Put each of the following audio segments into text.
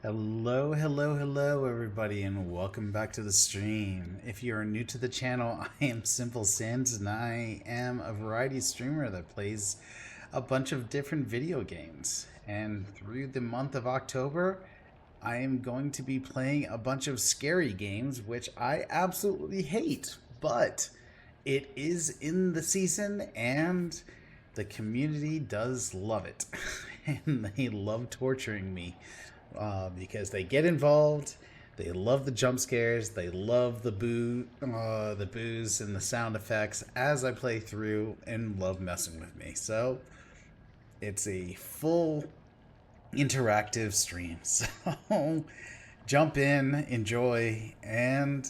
Hello, hello, hello, everybody, and welcome back to the stream. If you are new to the channel, I am Simple Sans, and I am a variety streamer that plays a bunch of different video games. And through the month of October, I am going to be playing a bunch of scary games, which I absolutely hate. But it is in the season, and the community does love it. And they love torturing me because they get involved. They love the jump scares. They love the booze and the sound effects as I play through, and love messing with me. So it's a full interactive stream. So jump in, enjoy, and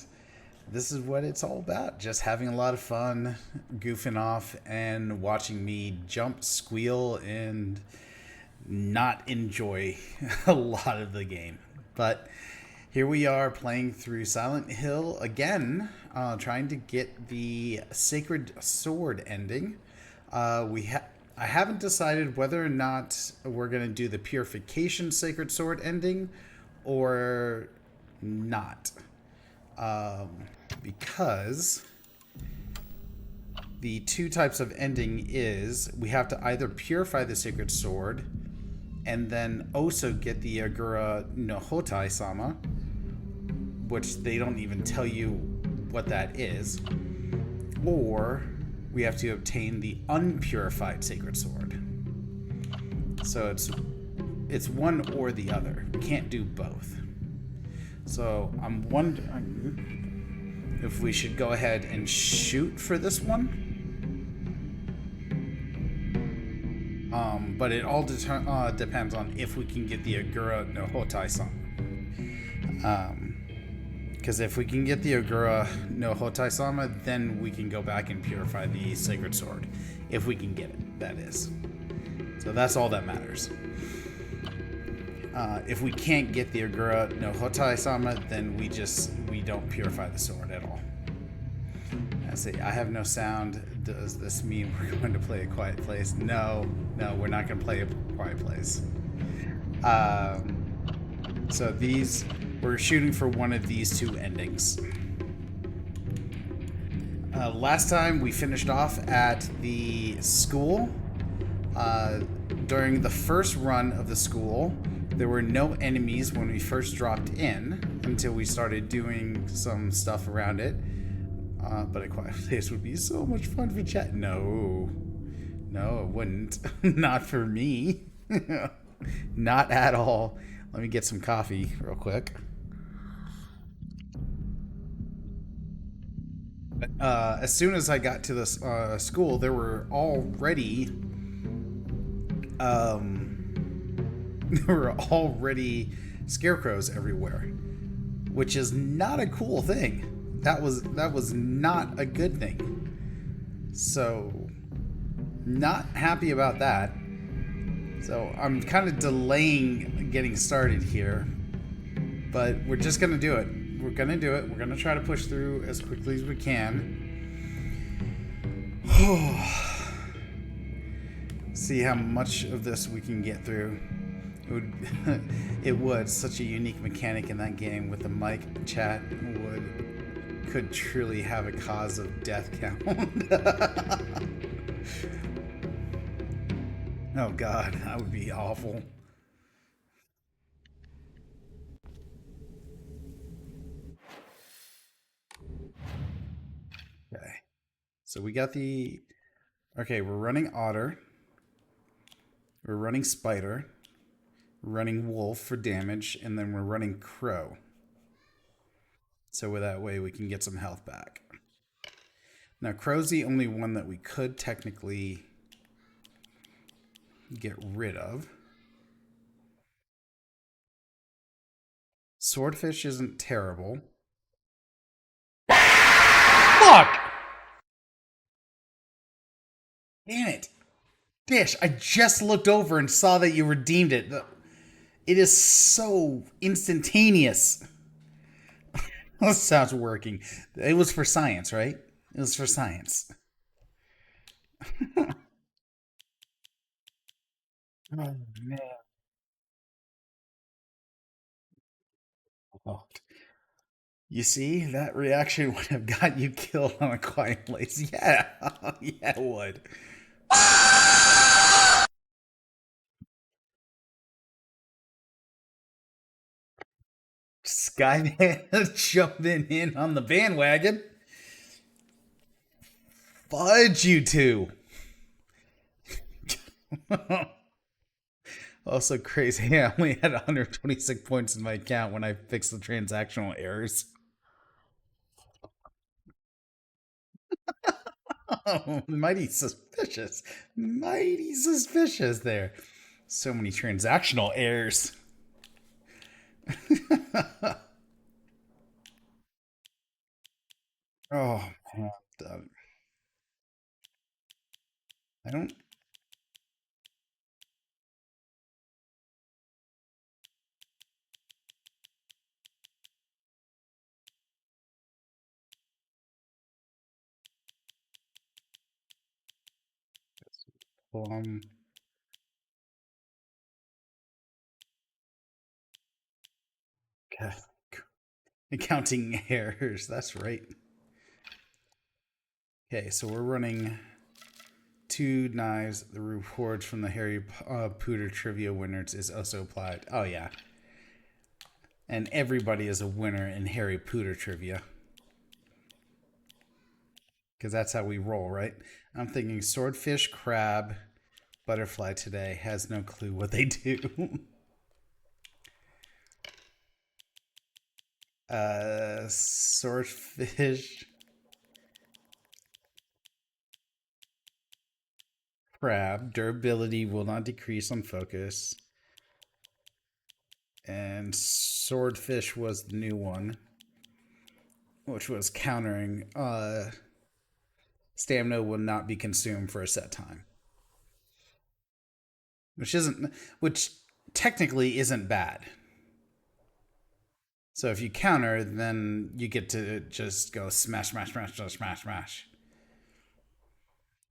this is what it's all about. Just having a lot of fun, goofing off, and watching me jump, squeal, and not enjoy a lot of the game. But here we are playing through Silent Hill again, trying to get the Sacred Sword ending. I haven't decided whether or not we're going to do the Purification Sacred Sword ending or not. Because the two types of ending is we have to either purify the Sacred Sword and then also get the Agura no Hotai Sama, which they don't even tell you what that is, or we have to obtain the unpurified Sacred Sword. So it's one or the other. We can't do both. So I'm wondering if we should go ahead and shoot for this one. But it all depends on if we can get the Agura no Hotai Sama. Because if we can get the Agura no Hotai Sama, then we can go back and purify the Sacred Sword. If we can get it, that is. So that's all that matters. If we can't get the Agura no Hotai Sama, then we don't purify the sword at all. I see. I have no sound. Does this mean we're going to play A Quiet Place? No, we're not going to play A Quiet Place. So we're shooting for one of these two endings. Last time we finished off at the school. During the first run of the school, there were no enemies when we first dropped in until we started doing some stuff around it. But A Quiet Place would be so much fun for chat. No, it wouldn't. Not for me. Not at all. Let me get some coffee real quick. As soon as I got to this school, there were already there were already scarecrows everywhere, which is not a cool thing. That was not a good thing. So, not happy about that. So I'm kind of delaying getting started here, but we're just gonna do it. We're gonna do it. We're gonna try to push through as quickly as we can. See how much of this we can get through. It would such a unique mechanic in that game with the mic chat could truly have a cause of death count. Oh god, that would be awful. Okay. So we got the okay, we're running otter. We're running spider. We're running wolf for damage, and then we're running crow. So that way we can get some health back. Now crow's the only one that we could technically get rid of. Swordfish isn't terrible. Fuck! Damn it. Dish, I just looked over and saw that you redeemed it. It is so instantaneous. That sounds working. It was for science, right? It was for science. Oh, man. Oh, you see, that reaction would have got you killed on a quiet place. Yeah, yeah, it would. Skyman jumping in on the bandwagon. Fudge, you two. Also crazy. I only had 126 points in my account when I fixed the transactional errors. Oh, mighty suspicious. Mighty suspicious there. So many transactional errors. Oh, man. I don't. Um, okay. Accounting errors. That's right. Okay, so we're running two knives. The rewards from the Harry Potter trivia winners is also applied. Oh, yeah. And everybody is a winner in Harry Potter trivia. Because that's how we roll, right? I'm thinking swordfish, crab, butterfly today has no clue what they do. Swordfish, crab, durability will not decrease on focus. And swordfish was the new one, which was countering stamina will not be consumed for a set time. Which technically isn't bad. So if you counter, then you get to just go smash, smash, smash, smash, smash, smash.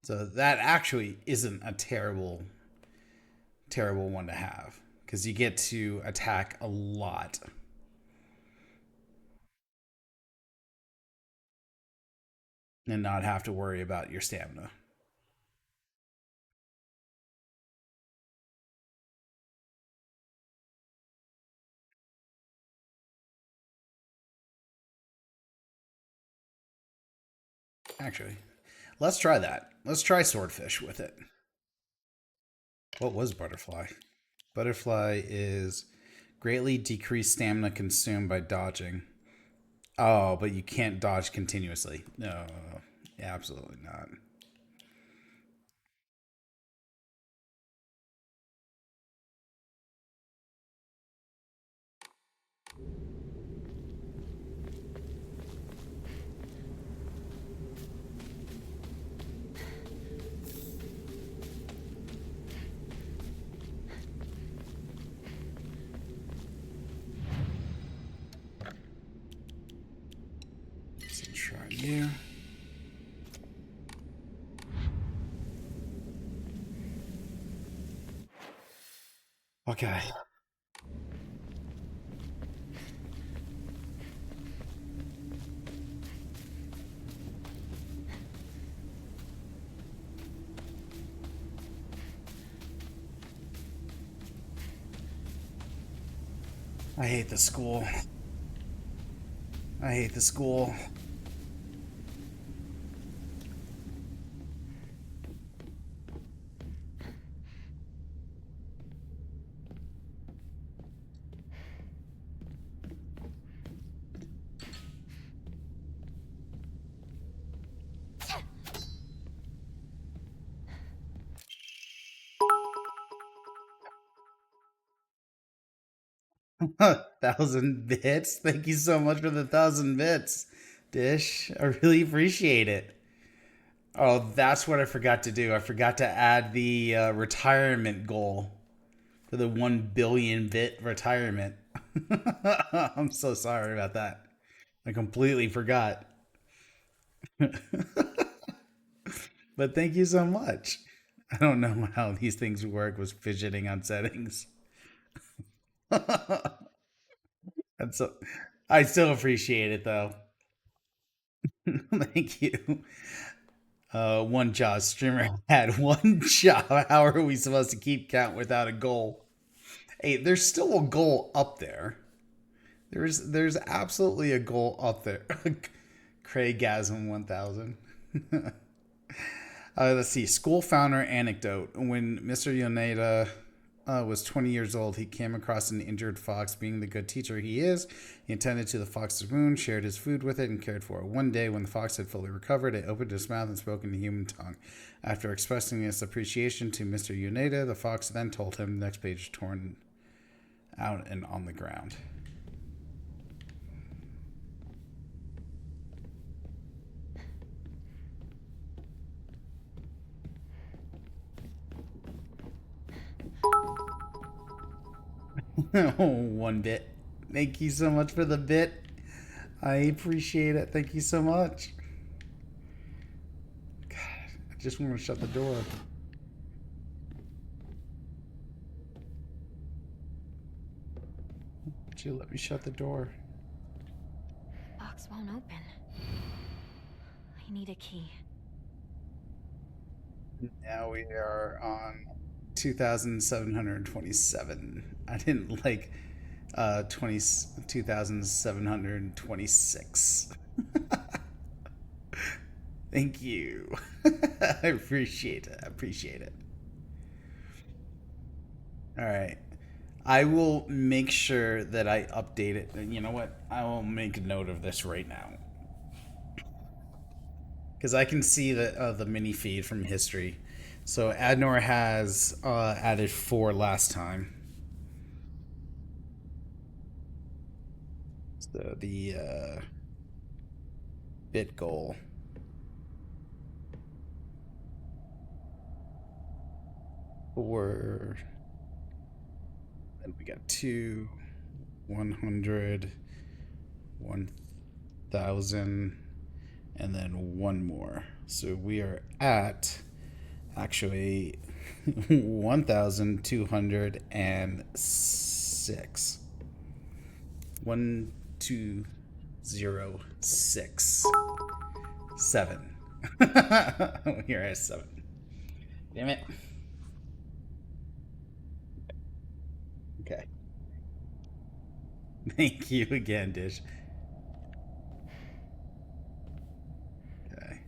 So that actually isn't a terrible, terrible one to have because you get to attack a lot and not have to worry about your stamina. Actually, let's try that. Let's try swordfish with it. What was butterfly? Butterfly is greatly decreased stamina consumed by dodging. Oh, but you can't dodge continuously. No, absolutely not. Let's try you. Okay. I hate the school. I hate the school. 1,000 bits. Thank you so much for the 1,000 bits, Dish. I really appreciate it. Oh, that's what I forgot to do. I forgot to add the retirement goal for the 1 billion bit retirement. I'm so sorry about that. I completely forgot. But thank you so much. I don't know how these things work with fidgeting on settings. And so I still appreciate it though. Thank you. One job streamer had one job. How are we supposed to keep count without a goal? Hey, there's still a goal up there. There's absolutely a goal up there. Craigasm 1000. Let's see. School founder anecdote. When Mr. Yoneda was 20 years old, he came across an injured fox. Being the good teacher he is, he attended to the fox's wound, shared his food with it, and cared for it. One day, when the fox had fully recovered, it opened its mouth and spoke in a human tongue. After expressing its appreciation to Mr. Yoneda, the fox then told him, next page torn out and on the ground. One bit. Thank you so much for the bit. I appreciate it. Thank you so much. God, I just want to shut the door. Would you let me shut the door? Box won't open. I need a key. Now we are on 2,727. I didn't like 2,726. Thank you. I appreciate it. I appreciate it. All right. I will make sure that I update it. You know what? I will make a note of this right now because I can see the mini feed from history. So Adnor has added 4 last time. So the bit goal for, and we got 2, 100, 1,000, and then one more. So we are at actually 1,206. 1,206. 7. Here I have 7. Damn it. Okay. Thank you again, Dish. Okay.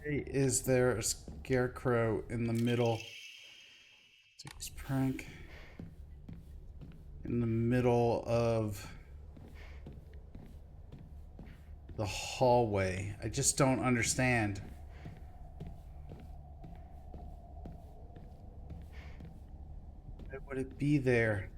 Is there a scarecrow in the middle? Six prank. In the middle of the hallway. I just don't understand. Why would it be there?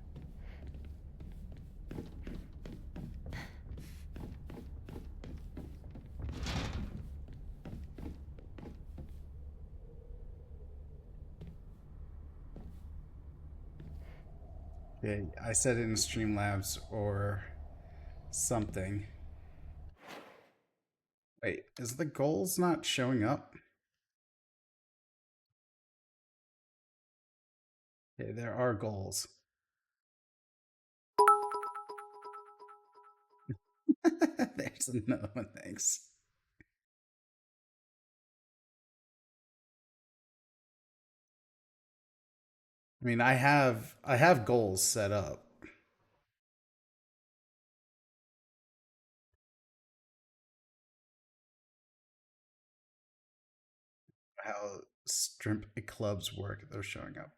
Okay, I said it in Streamlabs or something. Wait, is the goals not showing up? Okay, there are goals. There's another one, thanks. I mean, I have goals set up. How strip clubs work, they're showing up.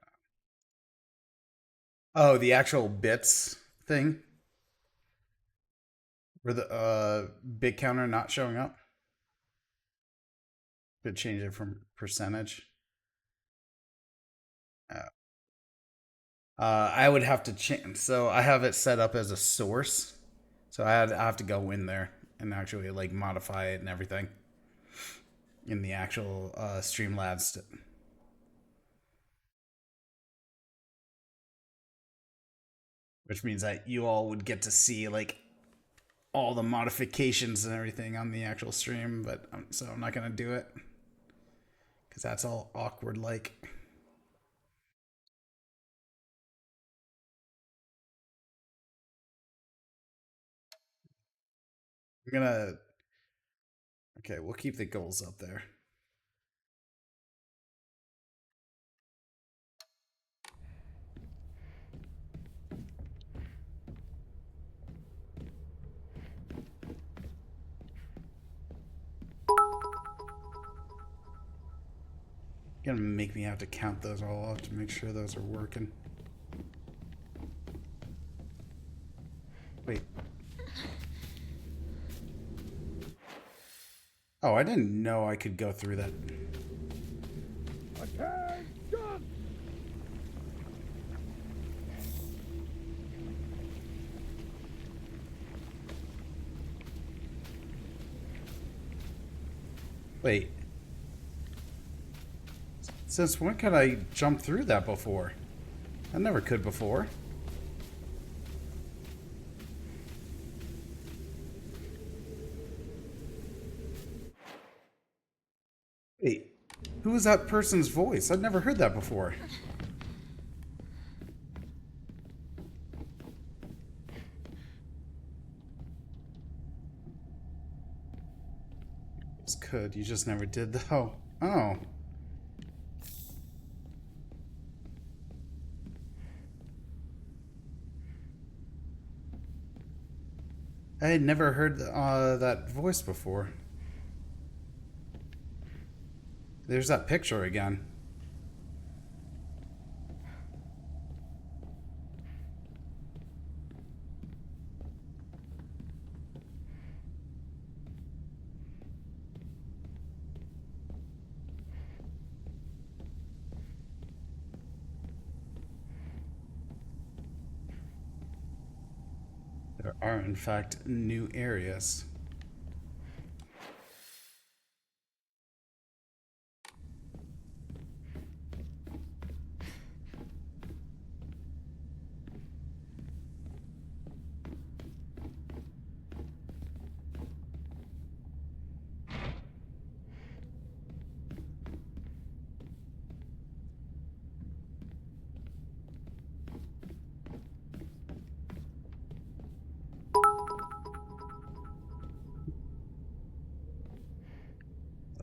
Oh, the actual bits thing? Or the bit counter not showing up? Could change it from percentage. Uh, I would have to change. So I have it set up as a source. So I have to go in there and actually like modify it and everything in the actual Streamlabs, which means that you all would get to see like all the modifications and everything on the actual stream, but so I'm not gonna do it because that's all awkward. Like, I'm gonna. Okay, we'll keep the goals up there. You're gonna make me have to count those all up to make sure those are working. Wait. Oh, I didn't know I could go through that. Attention! Wait. Since when could I jump through that before? I never could before. Wait. Who was that person's voice? I've never heard that before. Just could. You just never did though. Oh. I had never heard that voice before. There's that picture again. There are, in fact, new areas.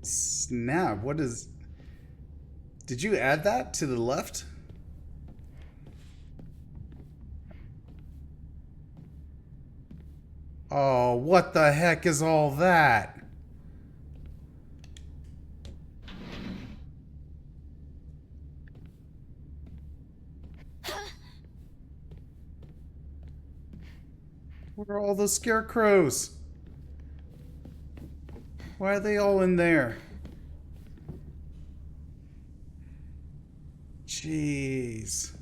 Snap, what is... Did you add that to the left? Oh, what the heck is all that? Where are all those scarecrows? Why are they all in there? Jeez.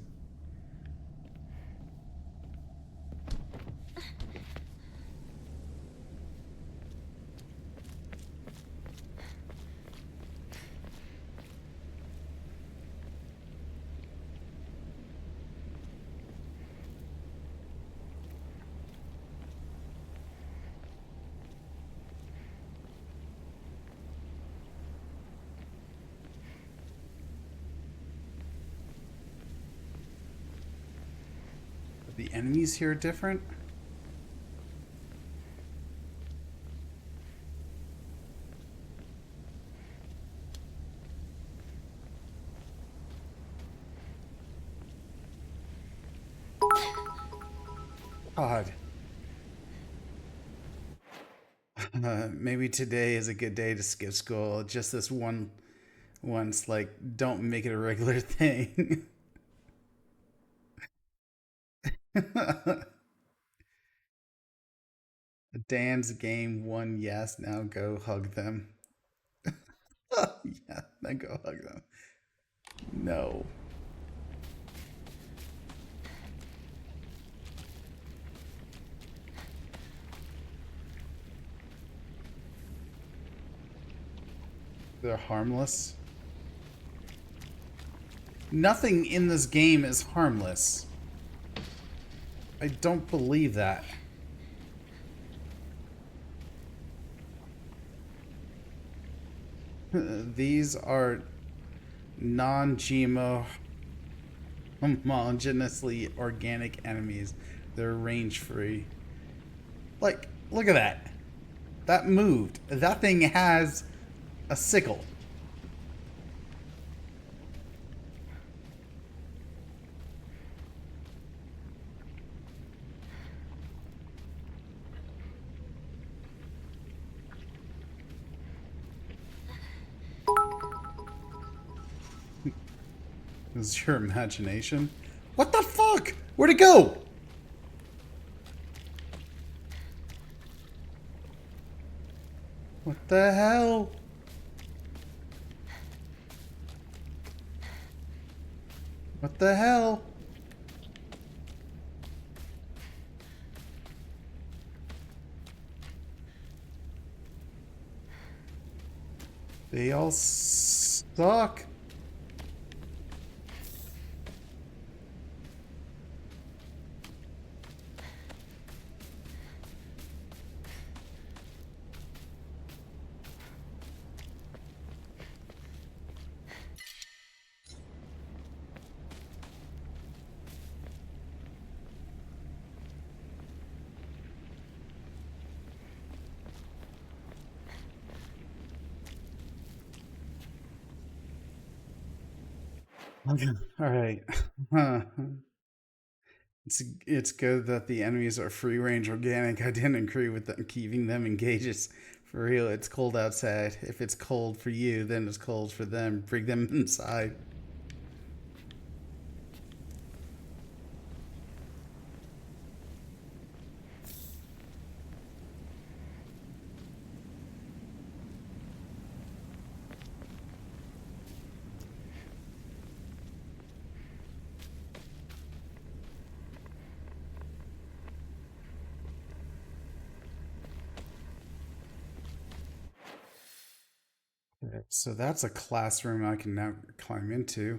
The enemies here are different? God. Maybe today is a good day to skip school. Just this once, like, don't make it a regular thing. Dan's game won. Yes, now go hug them. Yeah, now go hug them. No. They're harmless. Nothing in this game is harmless. I don't believe that. These are non-GMO, homogeneously organic enemies. They're range free. Like, look at that. That moved. That thing has a sickle. This is your imagination. What the fuck? Where'd it go? What the hell? What the hell? They all suck. Okay. All right. It's good that the enemies are free range organic. I didn't agree with them keeping them in cages. For real, it's cold outside. If it's cold for you, then it's cold for them. Bring them inside. Okay, so that's a classroom I can now climb into.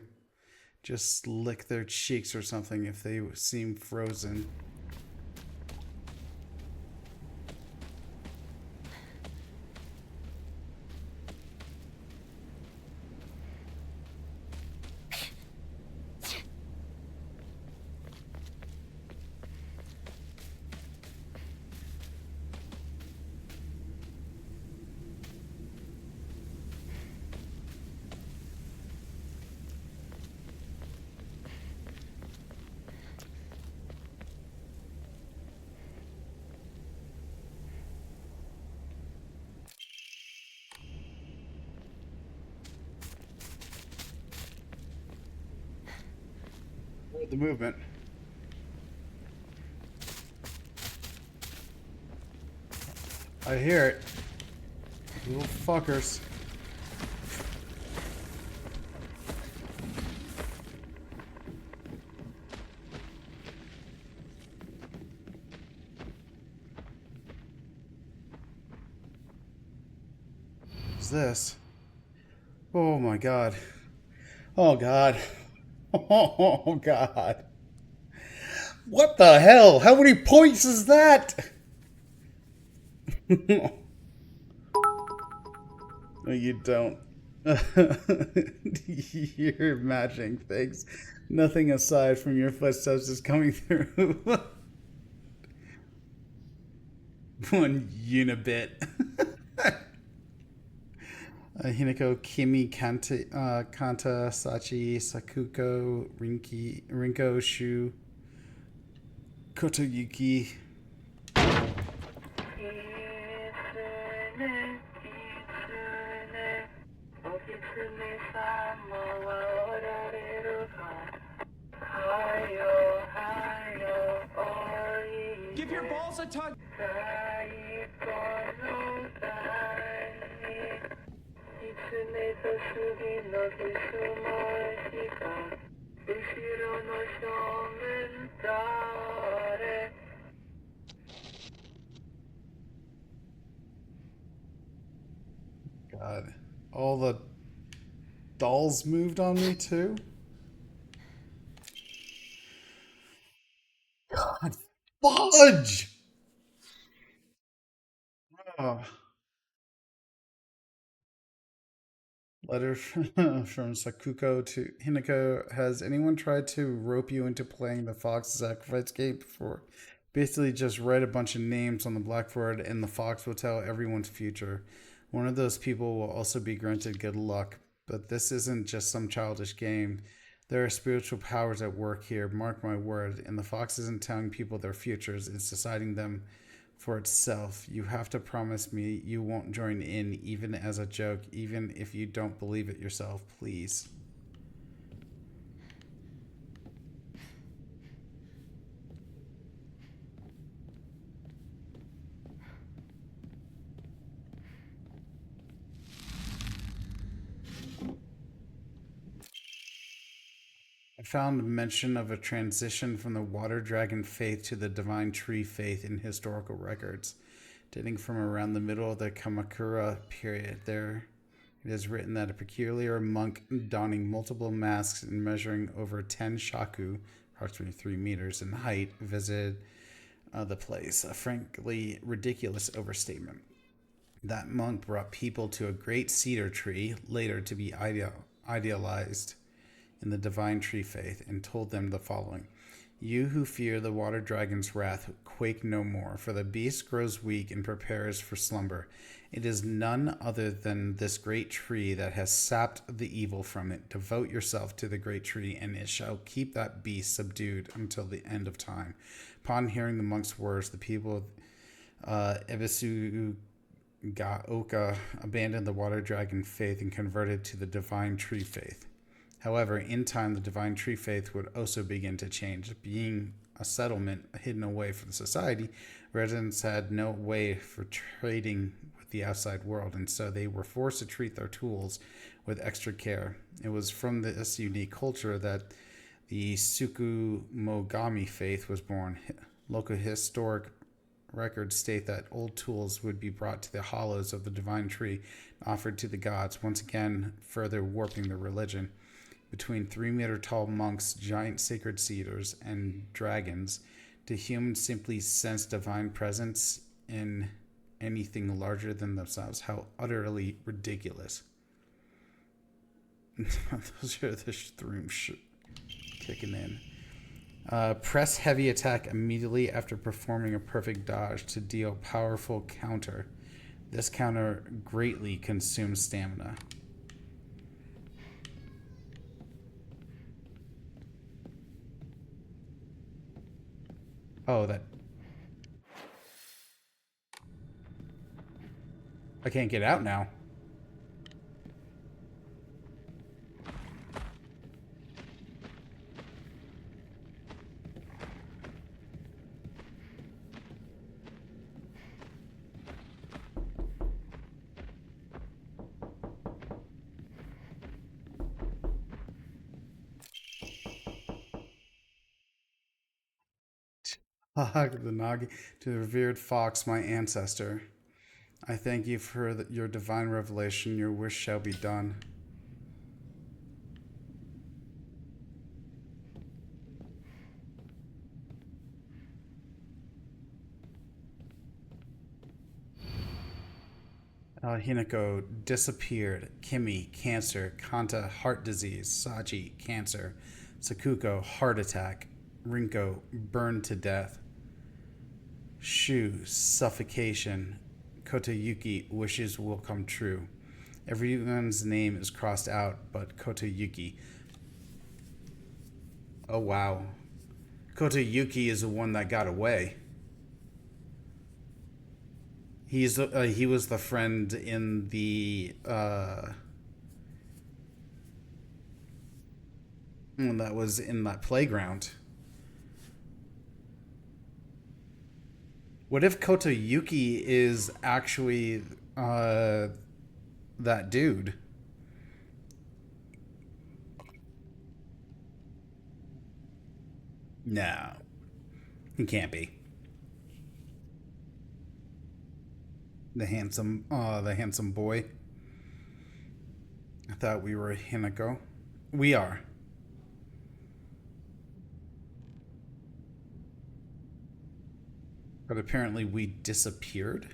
Just lick their cheeks or something if they seem frozen. The movement. I hear it. Little fuckers. What's this? Oh my god. Oh god. Oh god. What the hell? How many points is that? No, you don't. You're imagining things. Nothing aside from your footsteps is coming through. One unibit. Hinako, Kimi, Kanta, Sachi, Sakuko, Rinko, Shu, Kotoyuki. Give your balls a tug. God. All the dolls moved on me too? God, fudge! Oh. Letter from Sakuko to Hinako. Has anyone tried to rope you into playing the Fox Sacrifice game before? Basically, just write a bunch of names on the blackboard, and the fox will tell everyone's future. One of those people will also be granted good luck. But this isn't just some childish game. There are spiritual powers at work here, mark my word, and the fox isn't telling people their futures, it's deciding them for itself. You have to promise me you won't join in, even as a joke, even if you don't believe it yourself, please. I found mention of a transition from the water dragon faith to the divine tree faith in historical records, dating from around the middle of the Kamakura period. There it is written that a peculiar monk donning multiple masks and measuring over 10 shaku, approximately 3 meters in height, visited the place. A frankly ridiculous overstatement. That monk brought people to a great cedar tree, later to be idealized in the divine tree faith, and told them the following: You who fear the water dragon's wrath, quake no more, for the beast grows weak and prepares for slumber. It is none other than this great tree that has sapped the evil from it. Devote yourself to the great tree, and it shall keep that beast subdued until the end of time. Upon hearing the monk's words, the people of Ebisu Gaoka abandoned the water dragon faith and converted to the divine tree faith. However, in time, the divine tree faith would also begin to change. Being a settlement hidden away from society, residents had no way for trading with the outside world, and so they were forced to treat their tools with extra care. It was from this unique culture that the Tsukumogami faith was born. Local historic records state that old tools would be brought to the hollows of the divine tree and offered to the gods, once again further warping the religion. Between 3-meter tall monks, giant sacred cedars, and dragons, do humans simply sense divine presence in anything larger than themselves? How utterly ridiculous. Those are the shrooms kicking in. Press heavy attack immediately after performing a perfect dodge to deal powerful counter. This counter greatly consumes stamina. Oh, that... I can't get out now. The Nagi, to the revered fox, my ancestor. I thank you for your divine revelation. Your wish shall be done. Hinako disappeared. Kimi, cancer. Kanta, heart disease. Sachi, cancer. Sakuko, heart attack. Rinko, burned to death. Shu, suffocation. Kotayuki, wishes will come true. Everyone's name is crossed out but Kotayuki. Oh wow. Kotayuki is the one that got away. He was the friend in the one that was in that playground. What if Kotayuki is actually that dude? No, he can't be. The handsome boy. I thought we were Hinako. We are. But apparently we disappeared.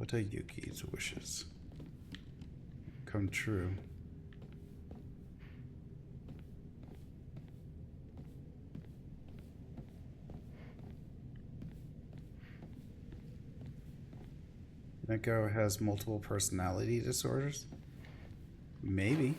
What are Yuki's wishes? Come true. Neko has multiple personality disorders? Maybe.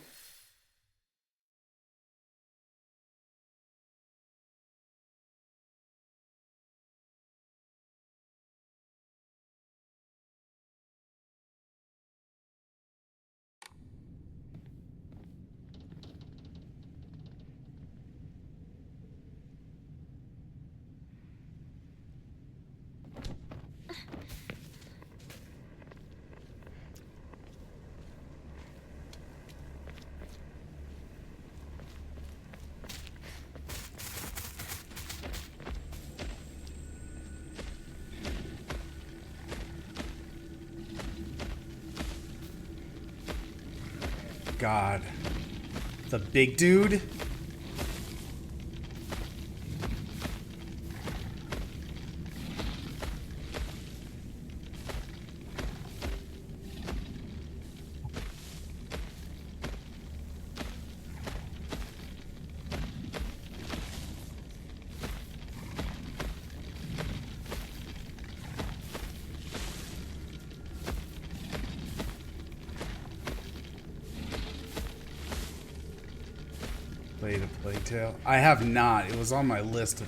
God. The big dude? Played a Plague Tale? I have not. It was on my list of...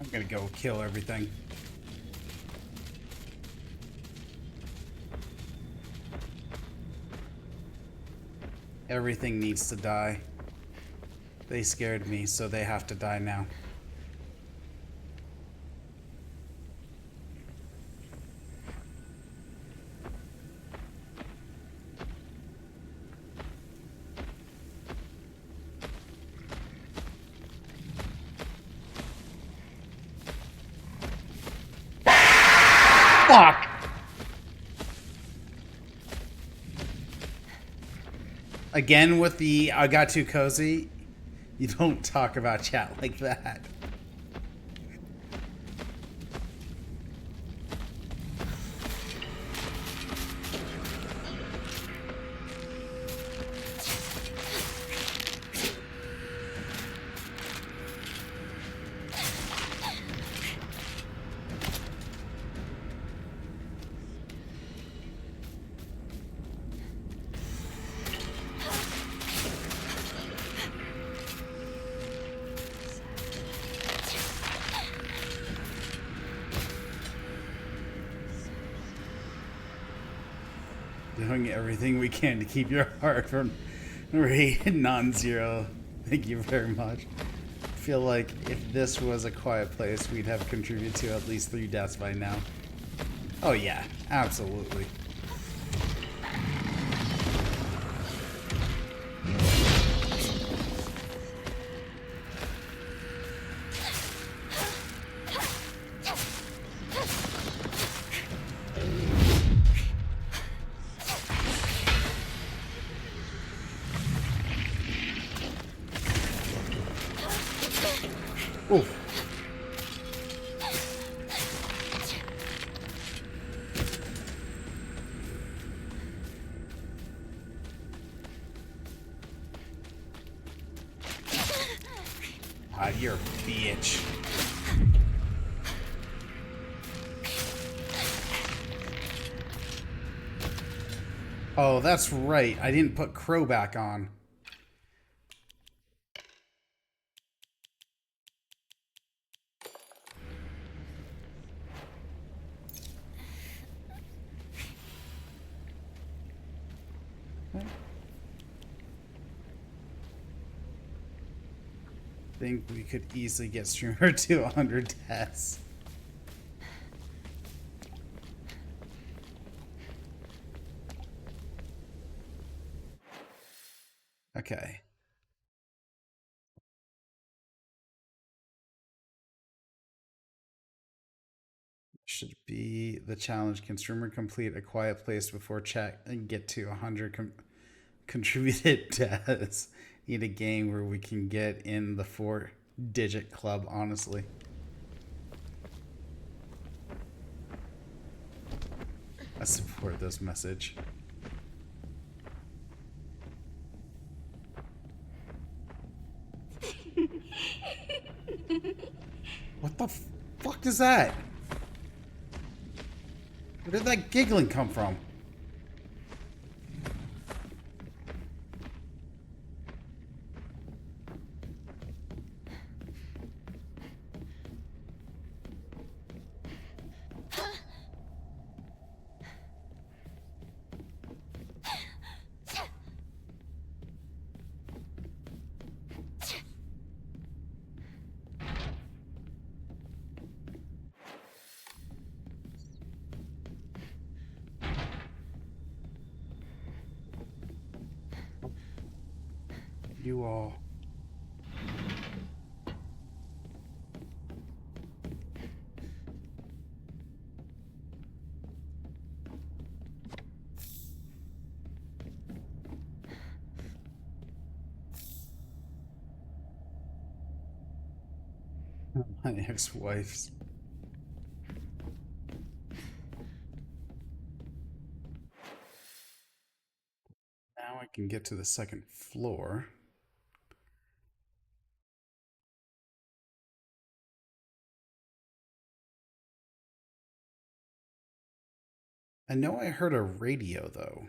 I'm gonna go kill everything. Everything needs to die. They scared me, so they have to die now. Fuck! Again with the I got too cozy. You don't talk about chat like that. Doing everything we can to keep your heart from rate non-zero. Thank you very much. I feel like if this was a quiet place, we'd have contributed to at least 3 deaths by now. Oh yeah, absolutely. Oof. God, you're a bitch. Oh, that's right. I didn't put Crow back on. Think we could easily get streamer to 100 deaths. Okay. Should be the challenge. Can streamer complete a quiet place before chat and get to 100 contributed deaths? Need a game where we can get in the 4-digit club, honestly. I support this message. What the fuck is that? Where did that giggling come from? You all. My ex-wife's. Now I can get to the second floor. I know I heard a radio though.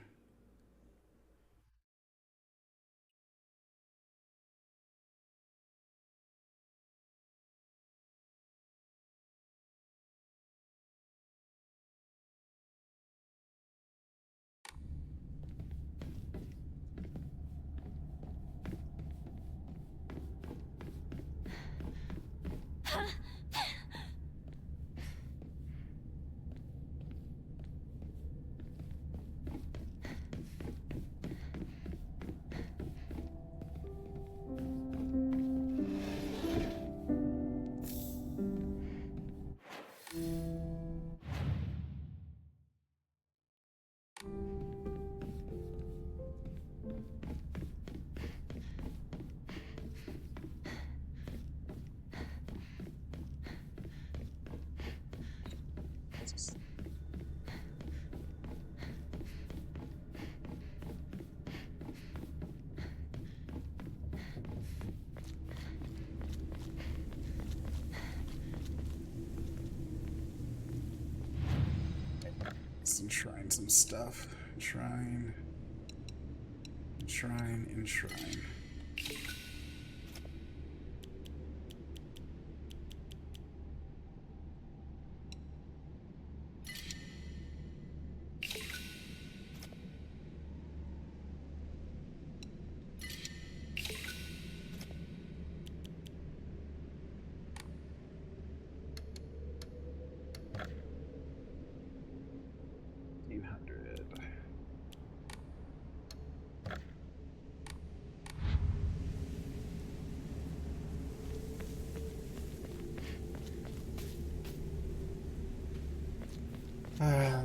Let's enshrine some stuff. Shrine. Shrine. Enshrine.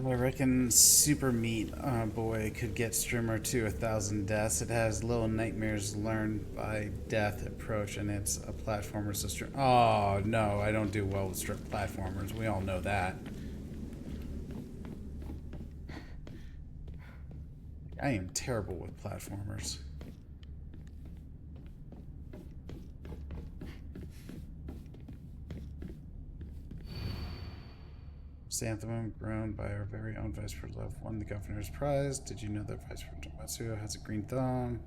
I reckon Super Meat Boy could get streamer to 1,000 deaths. It has Little Nightmares Learned by Death approach, and it's a platformer. So oh no, I don't do well with strict platformers. We all know that. I am terrible with platformers. Chrysanthemum, grown by our very own Vice President, won the Governor's Prize. Did you know that Vice President Matsuo has a green thumb?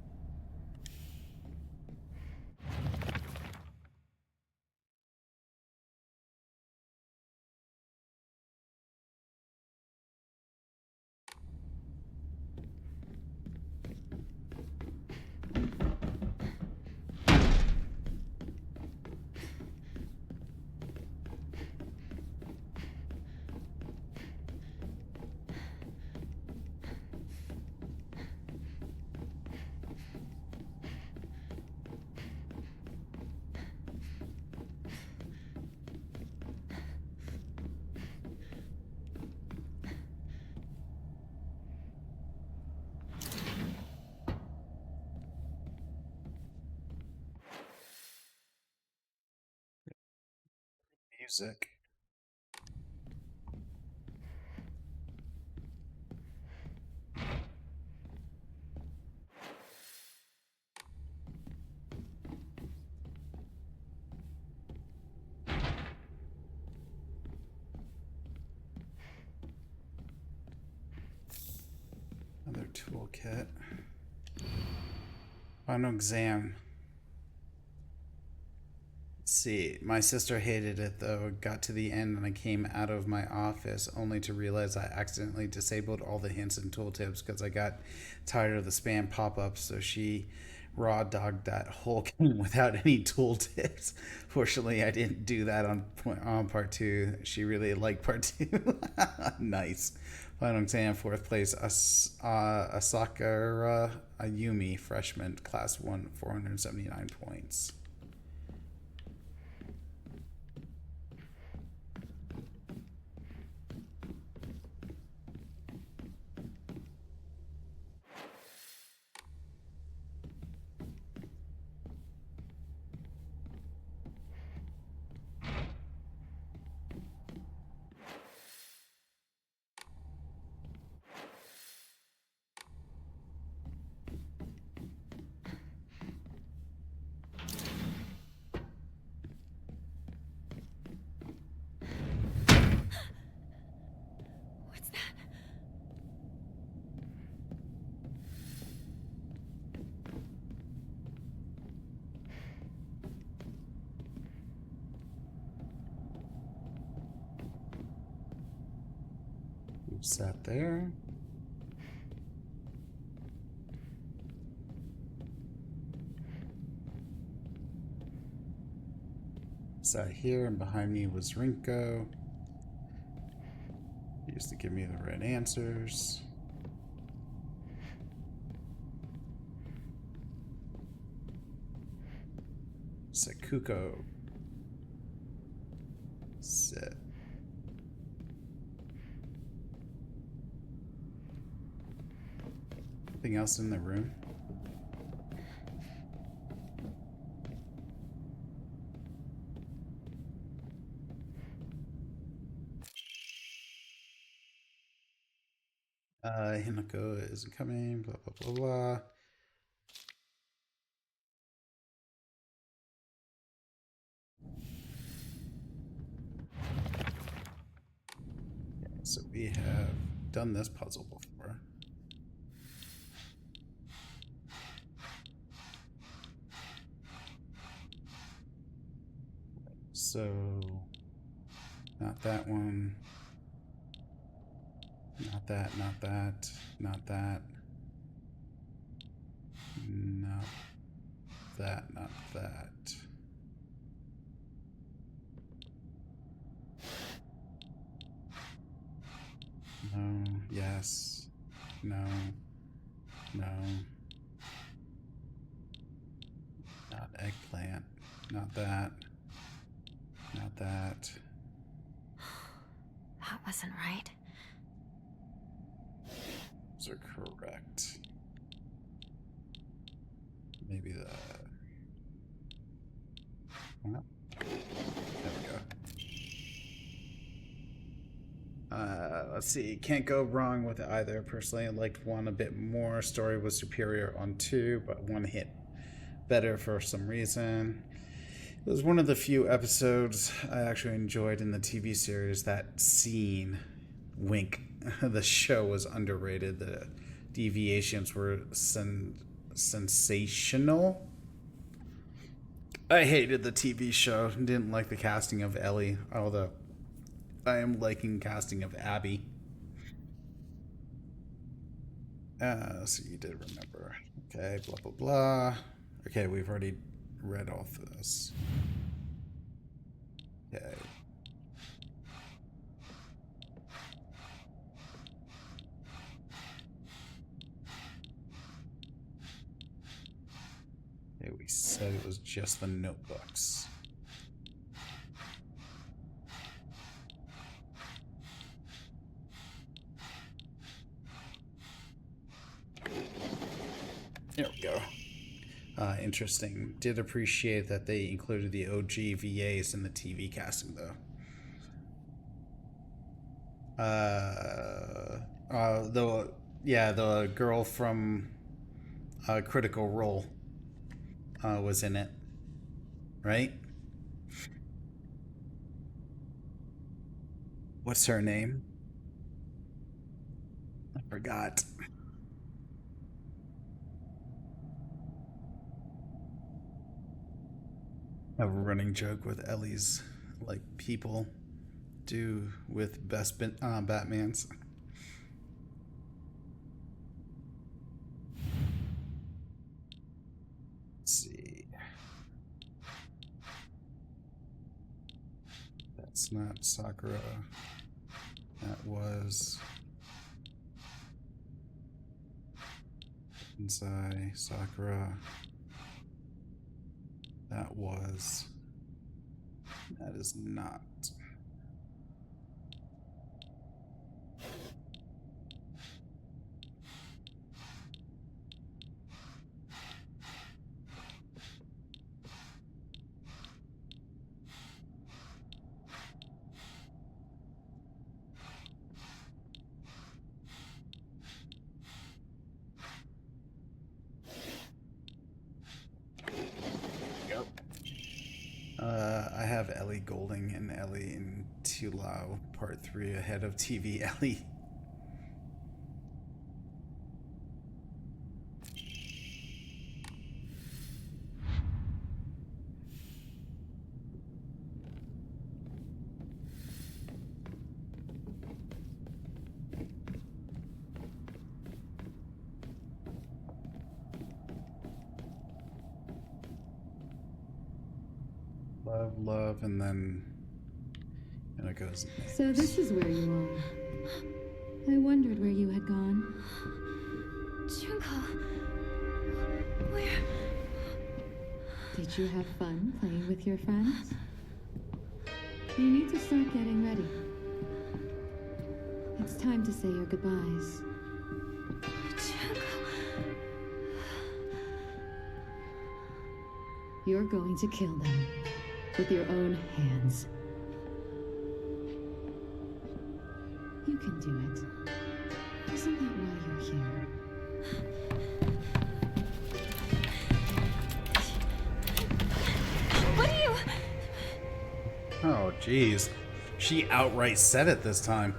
music. Another toolkit. Final exam. Let's see. My sister hated it though. Got to the end and I came out of my office only to realize I accidentally disabled all the hints and tooltips because I got tired of the spam pop-ups. So she raw dogged that whole game without any tooltips. Fortunately, I didn't do that on part two. She really liked part two. Nice. Final exam, fourth place, Asakura Ayumi, freshman, class 1, 479 points. What's that? We've sat there. Sat here, and behind me was Rinko. He used to give me the right answers. Sakuko. Sit. Anything else in the room? Hinako isn't coming, blah, blah, blah, blah. Okay, so we have done this puzzle before. So, not that one. Not that, not that, not that. Not that, not that. No, yes, no, no. Not eggplant, not that, not that. That wasn't right. Those are correct. Maybe the... Well, there we go. Let's see. Can't go wrong with either. Personally, I liked one a bit more. Story was superior on two, but one hit better for some reason. It was one of the few episodes I actually enjoyed in the TV series. That scene, wink, the show was underrated. The deviations were sensational. I hated the TV show. Didn't like the casting of Ellie, although I am liking casting of Abby. So you did remember. Okay, blah, blah, blah. Okay, we've already read off this. Okay. Okay, we said it was just the notebooks. There we go. Interesting. Did appreciate that they included the OG VAs in the TV casting, though. The yeah, the girl from Critical Role was in it, right? What's her name? I forgot. I have a running joke with Ellie's, like people do with Batman's. Let's see. That's not Sakura. That was Inside Sakura. That was. That is not. I have Ellie Golding and Ellie in Tulao Part 3 ahead of TV Ellie. Love, and then it goes. So this is where you are. I wondered where you had gone. Junko. Where? Did you have fun playing with your friends? You need to start getting ready. It's time to say your goodbyes. Junko. You're going to kill them with your own hands. You can do it. Isn't that why you're here? What are you? Oh, jeez. She outright said it this time.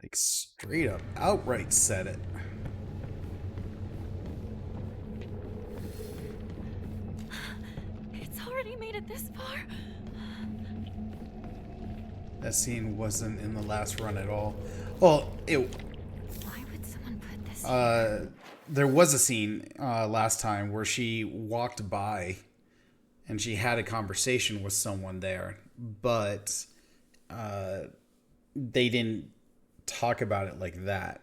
Like, straight up, outright said it. It's already made it this far. That scene wasn't in the last run at all. Well, Why would someone put this there was a scene last time where she walked by and she had a conversation with someone there, but they didn't talk about it like that.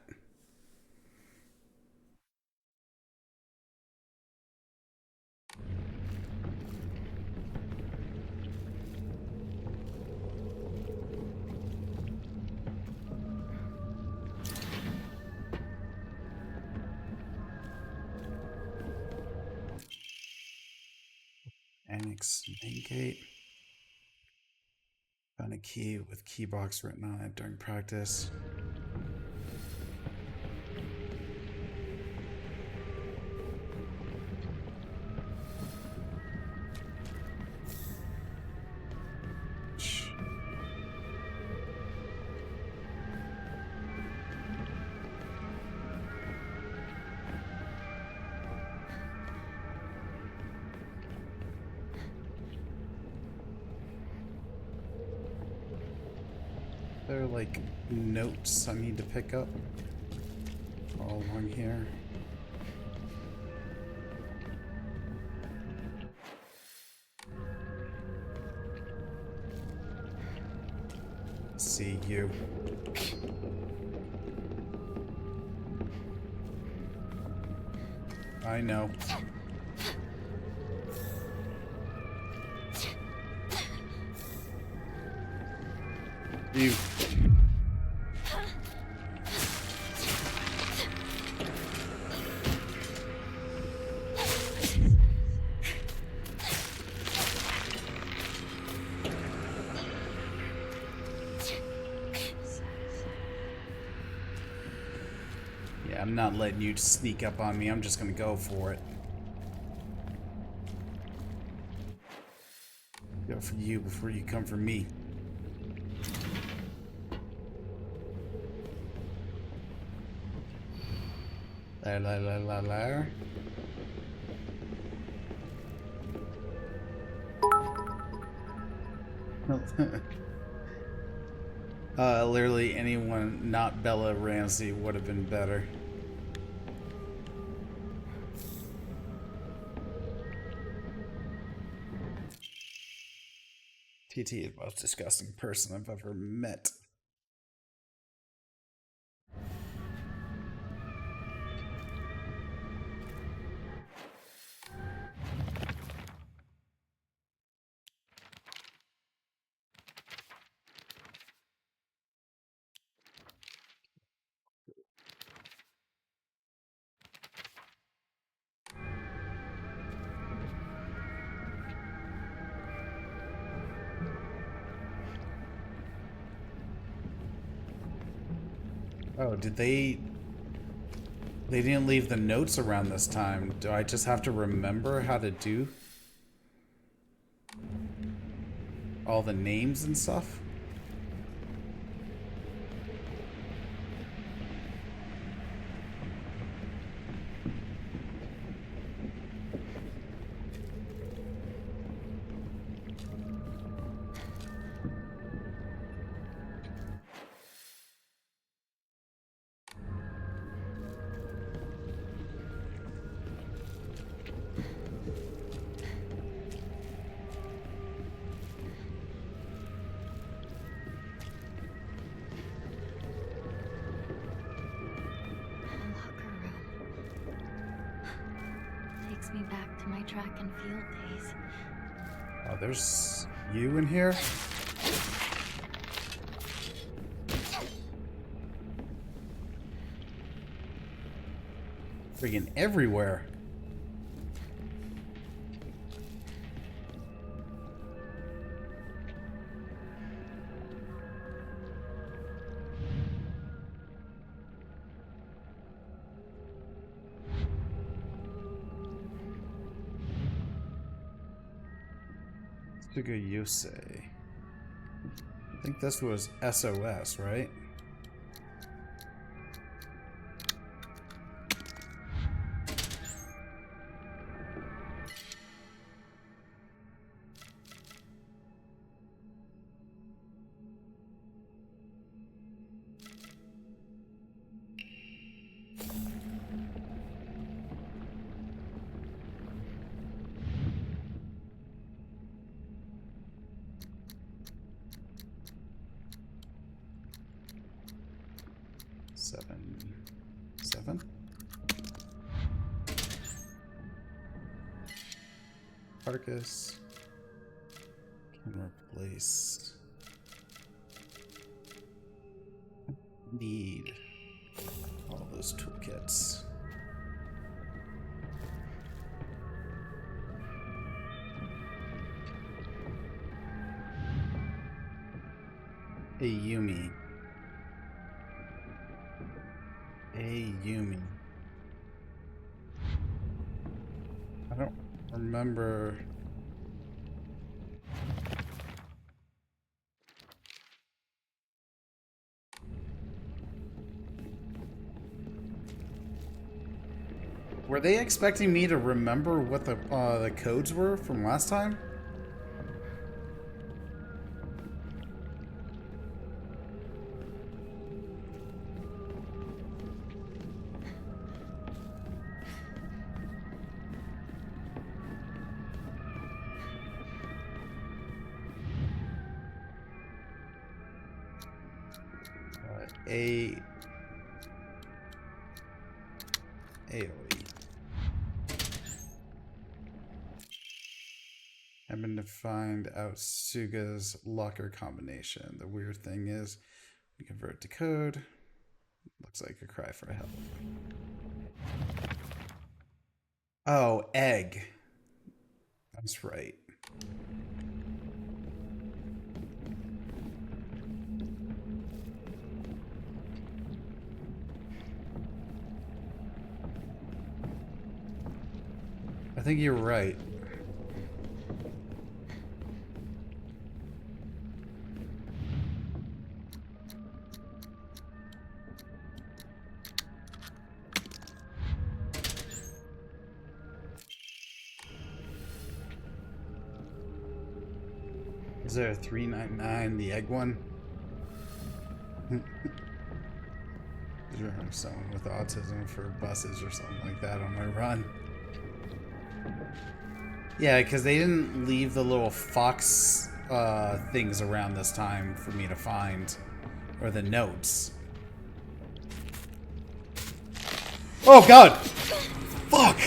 Annex main gate. Found a key with key box written on it during practice. There are like notes I need to pick up all along here. See you. I know. You. Yeah, I'm not letting you sneak up on me. I'm just gonna go for it. Go for you before you come for me. La la la la la. Literally anyone not Bella Ramsey would have been better. TT is the most disgusting person I've ever met. Oh, did they... They didn't leave the notes around this time. Do I just have to remember how to do all the names and stuff? Locker room. Takes me back to my track and field days. Oh, there's you in here? Freaking everywhere. Suga Yusei. I think this was SOS, right? Seven? Carcass can replace. Need all those toolkits. Hey Yumi. Hey Yumi. I don't remember. Were they expecting me to remember what the codes were from last time? A AoE. I've been to find out Suga's locker combination. The weird thing is, we convert to code. Looks like a cry for help. Oh, egg. That's right. I think you're right. Is there a 399, the egg one? Is there someone with autism for buses or something like that on my run? Yeah, because they didn't leave the little fox things around this time for me to find. Or the notes. Oh, God! Fuck!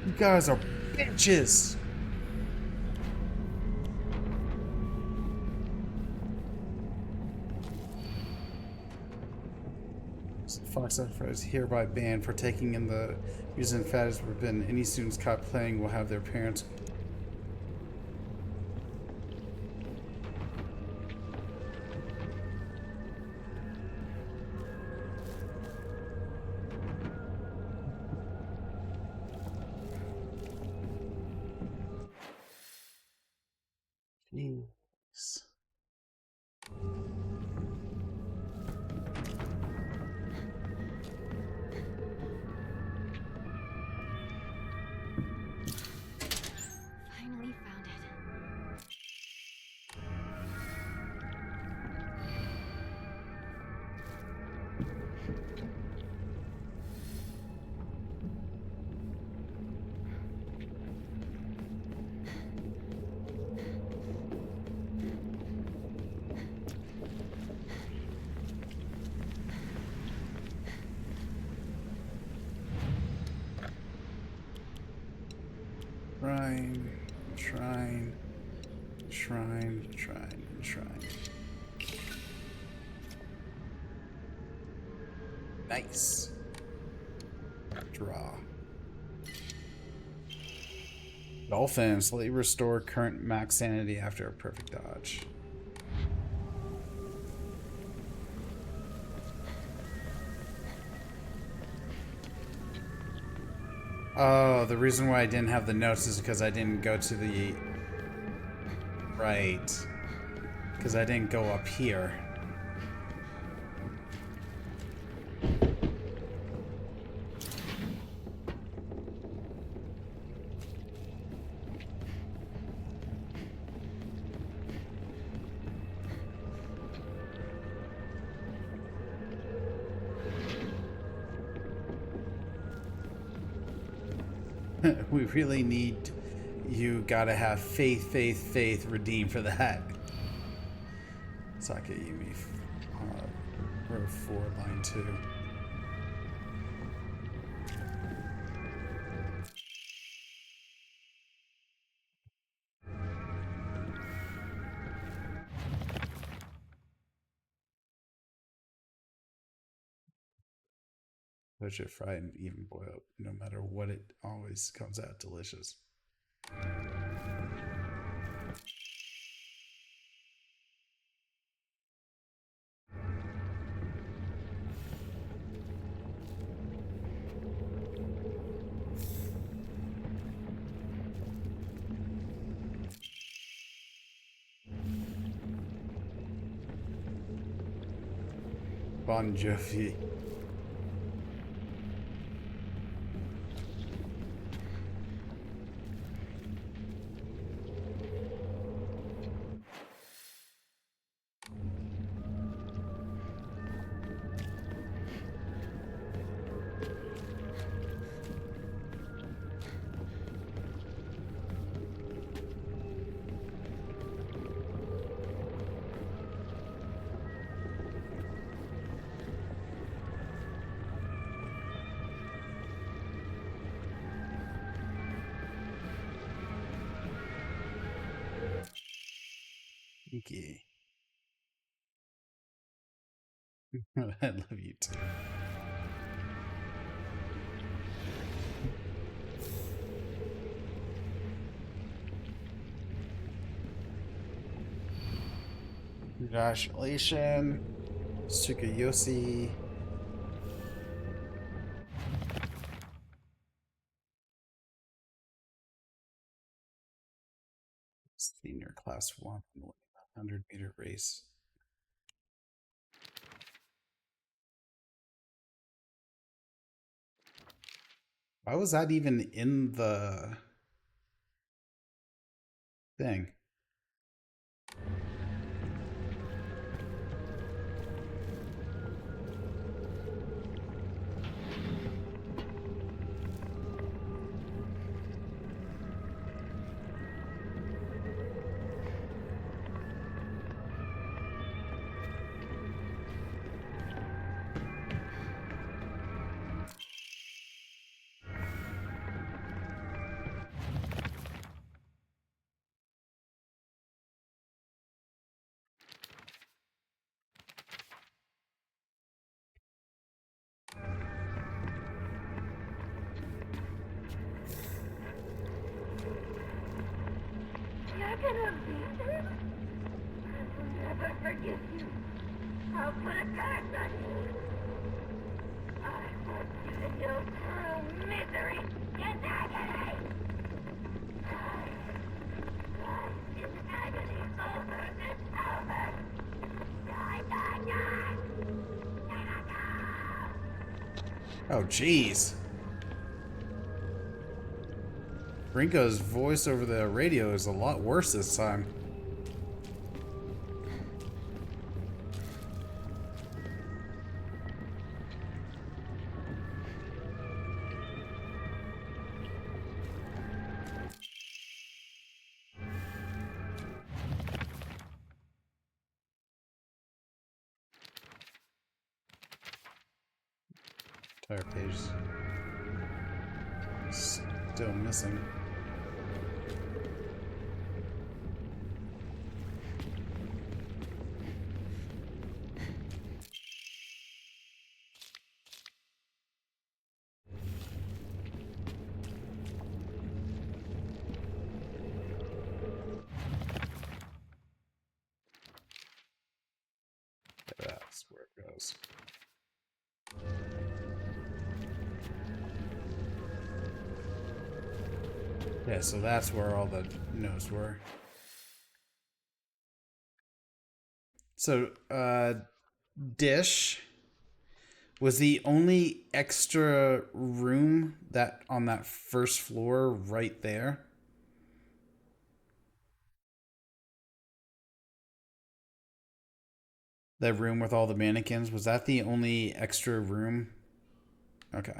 You guys are bitches! Fox is hereby banned for taking in the reason fat is forbidden. Any students caught playing will have their parents. Jeez. Finally found it. Shrine, shrine, shrine, shrine. Nice. Draw. Dolphin, slightly restore current max sanity after a perfect dodge. Oh, the reason why I didn't have the notes is because I didn't go to the... Right. Because I didn't go up here. We really need... You gotta have faith, faith, faith redeemed for that. Sake Yumi. Row 4, line 2. Poach it, fry, and even boil. No matter what, it always comes out delicious. Bon Jovi. Okay. I love you too. Congratulations, Tsukuyoshi. Senior class 100-meter race. Why was that even in the thing? You're gonna leave this? I will never forgive you. I'll put a curse on you. I want you to know true misery and agony. Life is agony over and over. Die, die, die. Oh, jeez. Rinko's voice over the radio is a lot worse this time. Entire page is still missing. That's where it goes. Yeah, so that's where all the notes were. So, Dish was the only extra room that on that first floor right there. That room with all the mannequins, was that the only extra room? Okay.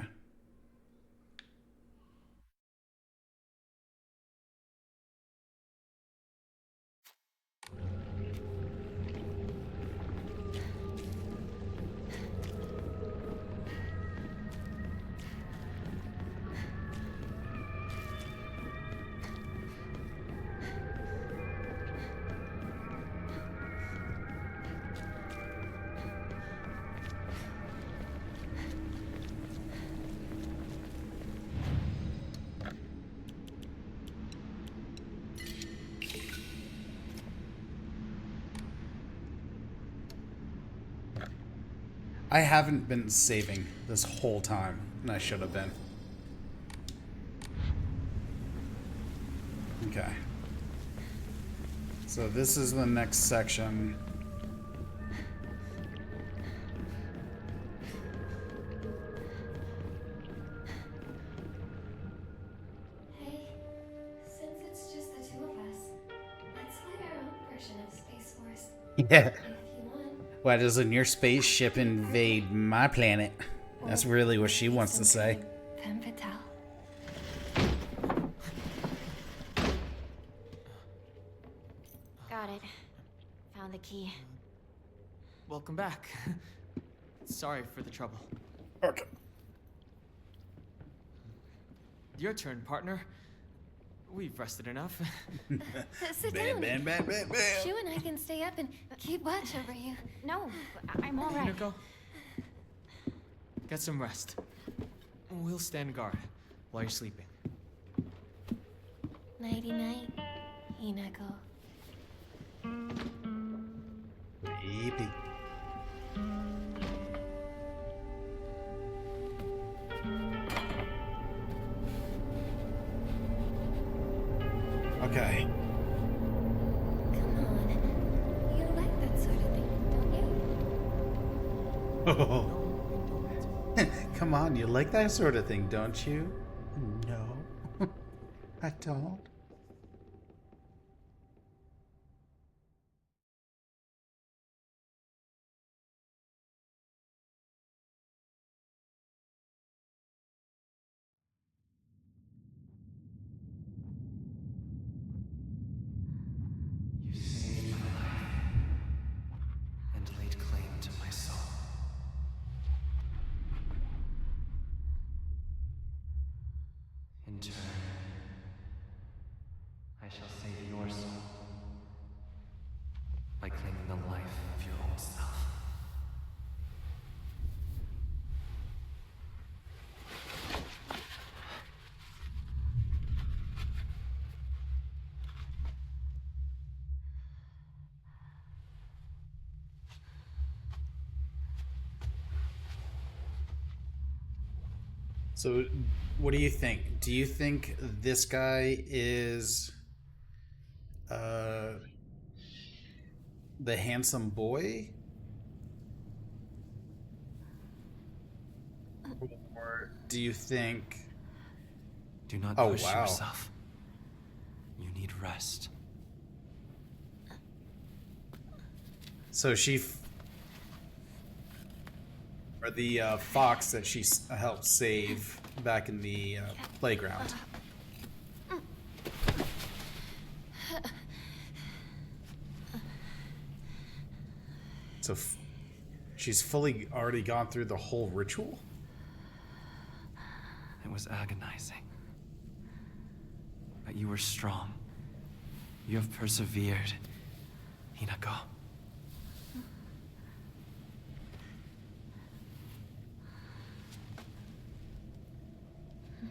I haven't been saving this whole time, and I should have been. Okay. So this is the next section. Hey, since it's just the two of us, let's play our own version of Space Force. Yeah. If you want. Why doesn't your spaceship invade my planet? That's really what she wants to say. Femme fatale. Got it. Found the key. Welcome back. Sorry for the trouble. Okay. Your turn, partner. We've rested enough. Sit Bam, down. bam, bam, bam, bam. Shu and I can stay up and keep watch over you. No, I'm all right. Hinako, get some rest. We'll stand guard while you're sleeping. Nighty night, Hinako. Creepy. Okay. Come on. You like that sort of thing, don't you? Oh. Come on, you like that sort of thing, don't you? No, I don't. You saved my life and laid claim to my soul. In turn, I shall save your soul by claiming the life of your old self. So, what do you think? Do you think this guy is uh, the handsome boy? Or do you think. Do not Oh, push wow. yourself. You need rest. So or the fox that she helped save back in the playground. So she's fully already gone through the whole ritual? It was agonizing. But you were strong. You have persevered, Hinako.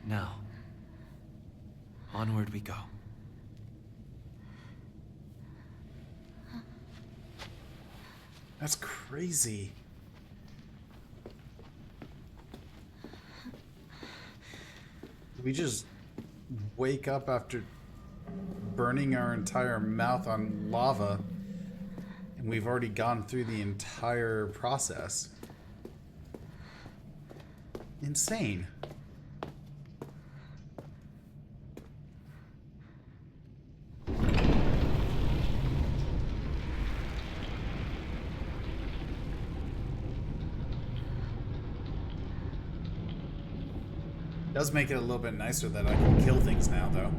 Now, onward we go. That's crazy. We just wake up after burning our entire mouth on lava, and we've already gone through the entire process. Insane. Does make it a little bit nicer that I can kill things now, though.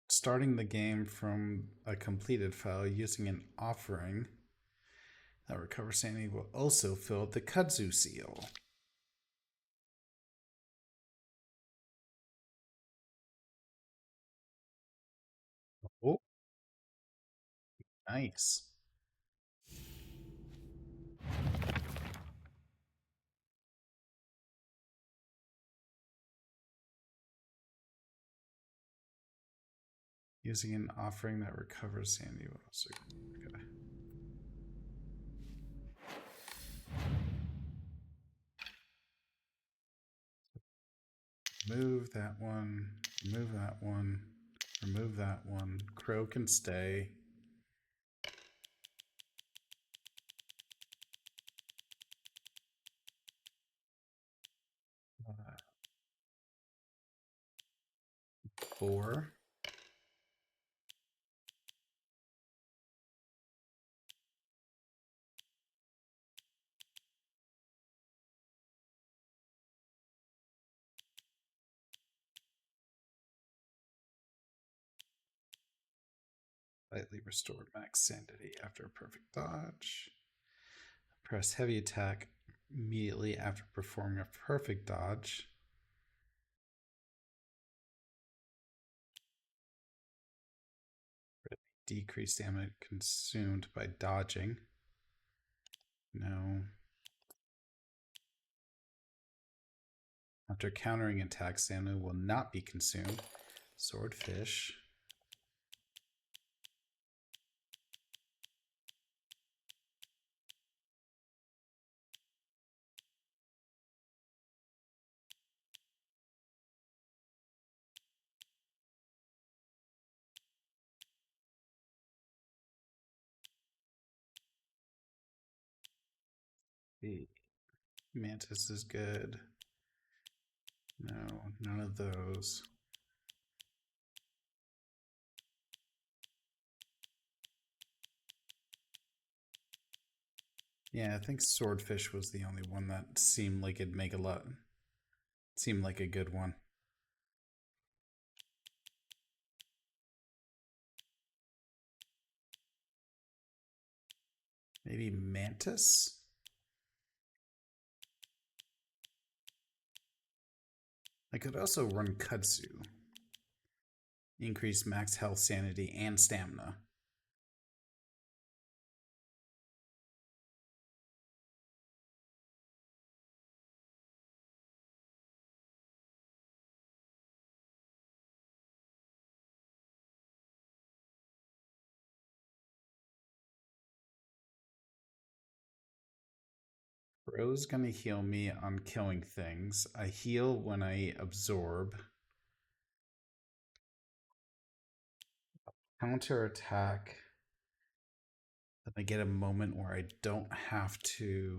Starting the game from a completed file using an offering that recovers sanity will also fill the kudzu seal. Oh, nice. Using an offering that recovers sanity will also. Okay. Remove that one. Remove that one. Remove that one. Crow can stay. Uh, 4. Slightly restored max sanity after a perfect dodge. Press heavy attack immediately after performing a perfect dodge. decrease stamina consumed by dodging. No. After countering attacks, stamina will not be consumed. Swordfish. The mantis is good. No, none of those. Yeah, I think swordfish was the only one that seemed like it'd make a lot. Seemed like a good one. Maybe mantis? I could also run kudzu. Increase max health, sanity, and stamina. Crow's gonna heal me on killing things. I heal when I absorb. Counter attack. Then I get a moment where I don't have to.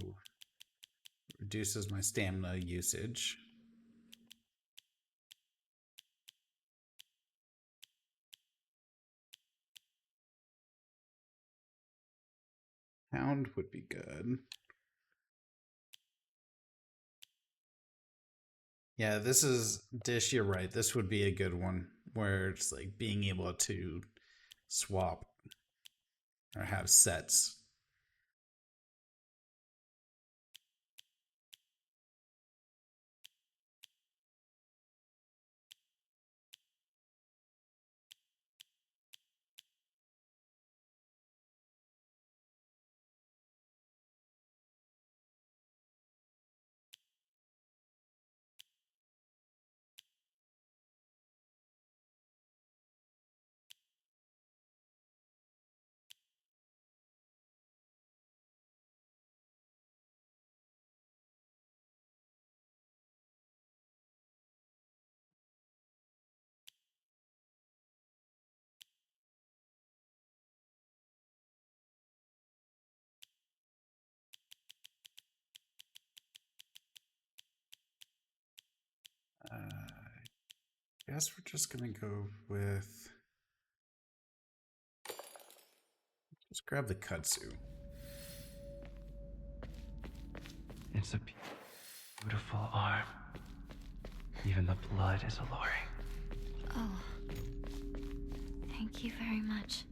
Reduces my stamina usage. Pound would be good. Yeah, this is Dish, you're right. This would be a good one where it's like being able to swap or have sets. I guess we're just gonna go with. Just grab the kudzu. It's a beautiful arm. Even the blood is alluring. Oh. Thank you very much.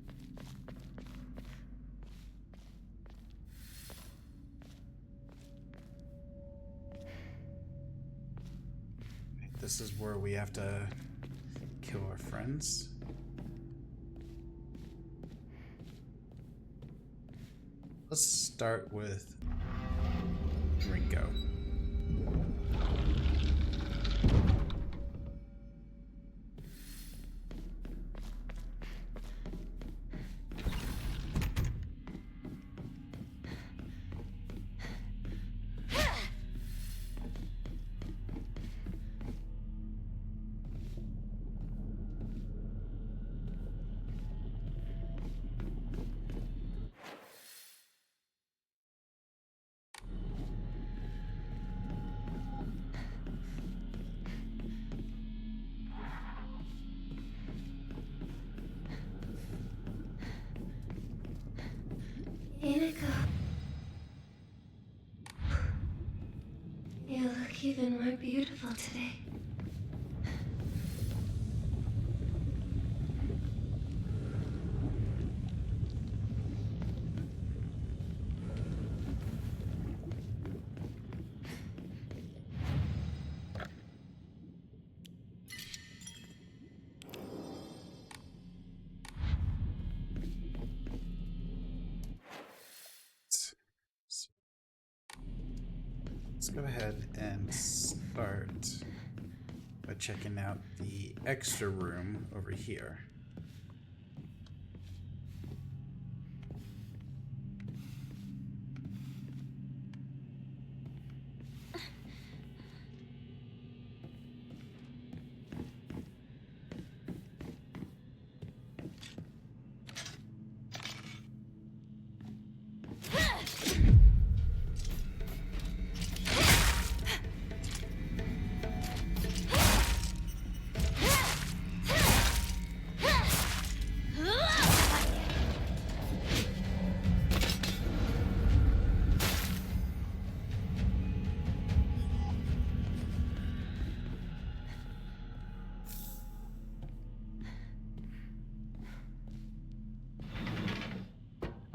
This is where we have to kill our friends. Let's start with Ringo. Iniko. You look even more beautiful today. let's go ahead and start by checking out the extra room over here.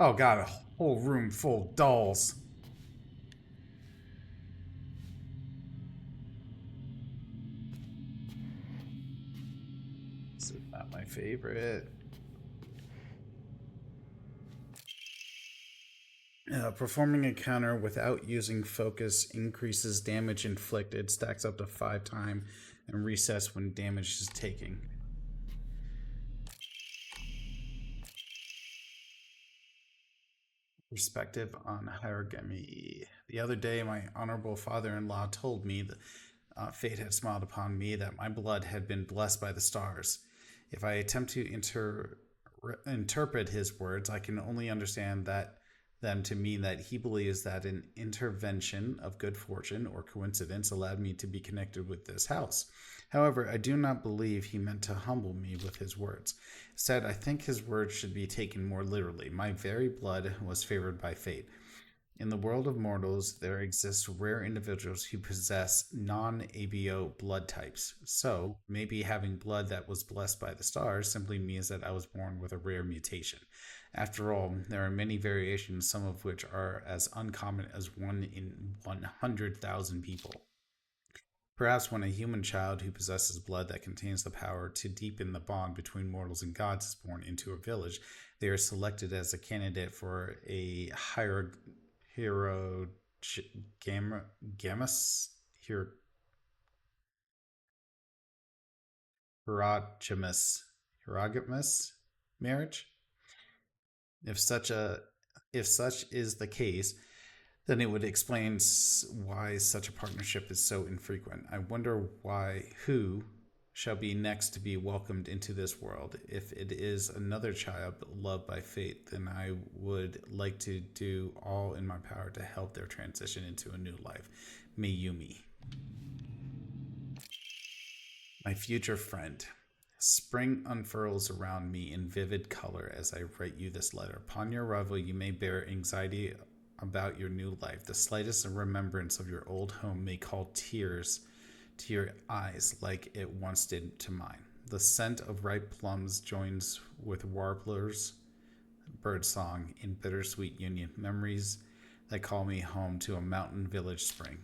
Oh god, a whole room full of dolls. This is not my favorite. Performing a counter without using focus increases damage inflicted, stacks up to 5 times, and resets when damage is taken. Perspective on hierogamy. The other day, my honorable father-in-law told me that fate had smiled upon me, that my blood had been blessed by the stars. If I attempt to interpret his words, I can only understand them to mean that he believes that an intervention of good fortune or coincidence allowed me to be connected with this house. However, I do not believe he meant to humble me with his words. Instead, I think his words should be taken more literally. My very blood was favored by fate. In the world of mortals, there exist rare individuals who possess non-ABO blood types. So, maybe having blood that was blessed by the stars simply means that I was born with a rare mutation. After all, there are many variations, some of which are as uncommon as 1 in 100,000 people. Perhaps when a human child who possesses blood that contains the power to deepen the bond between mortals and gods is born into a village, they are selected as a candidate for a heterogamous marriage. If such is the case, then it would explain why such a partnership is so infrequent. I wonder who shall be next to be welcomed into this world. If it is another child loved by fate, then I would like to do all in my power to help their transition into a new life. Mayumi. My future friend. Spring unfurls around me in vivid color as I write you this letter. Upon your arrival, you may bear anxiety about your new life. The slightest remembrance of your old home may call tears to your eyes like it once did to mine. The scent of ripe plums joins with warblers' birdsong in bittersweet union, memories that call me home to a mountain village spring.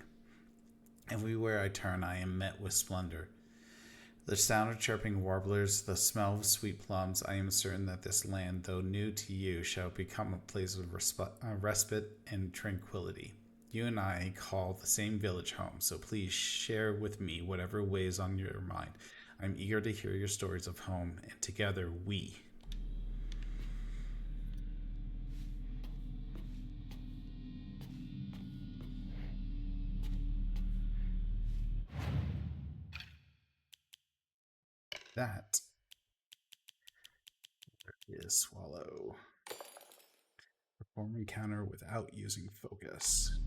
Everywhere I turn, I am met with splendor. The sound of chirping warblers, the smell of sweet plums, I am certain that this land, though new to you, shall become a place of respite and tranquility. You and I call the same village home, so please share with me whatever weighs on your mind. I'm eager to hear your stories of home, and together we. That is swallow. Perform encounter without using focus.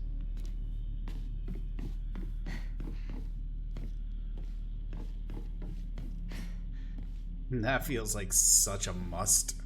That feels like such a must.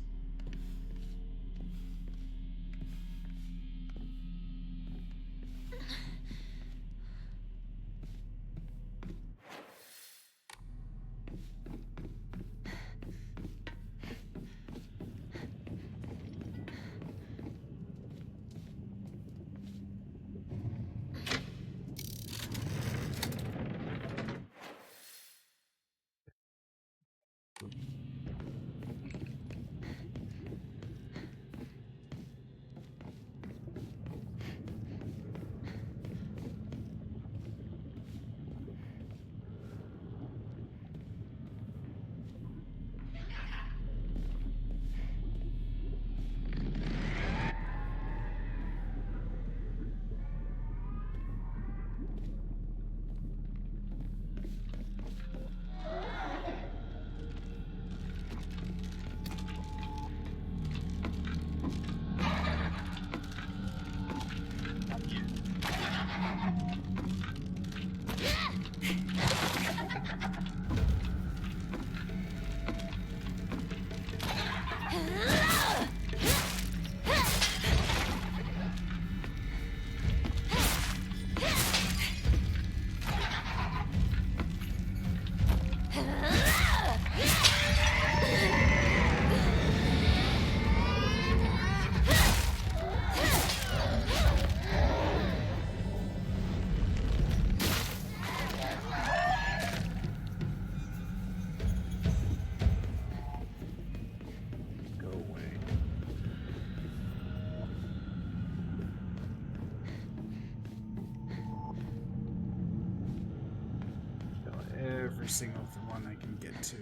single one I can get to.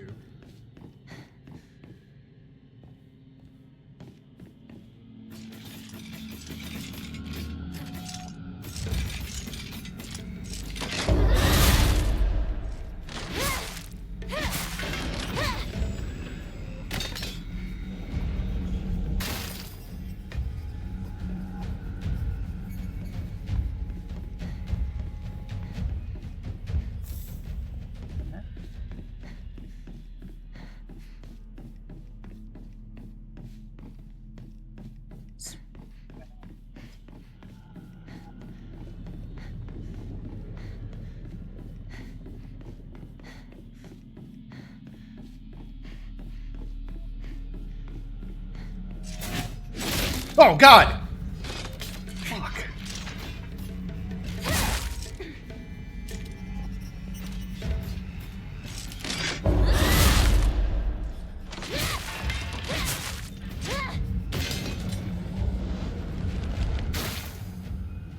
Oh God! Fuck.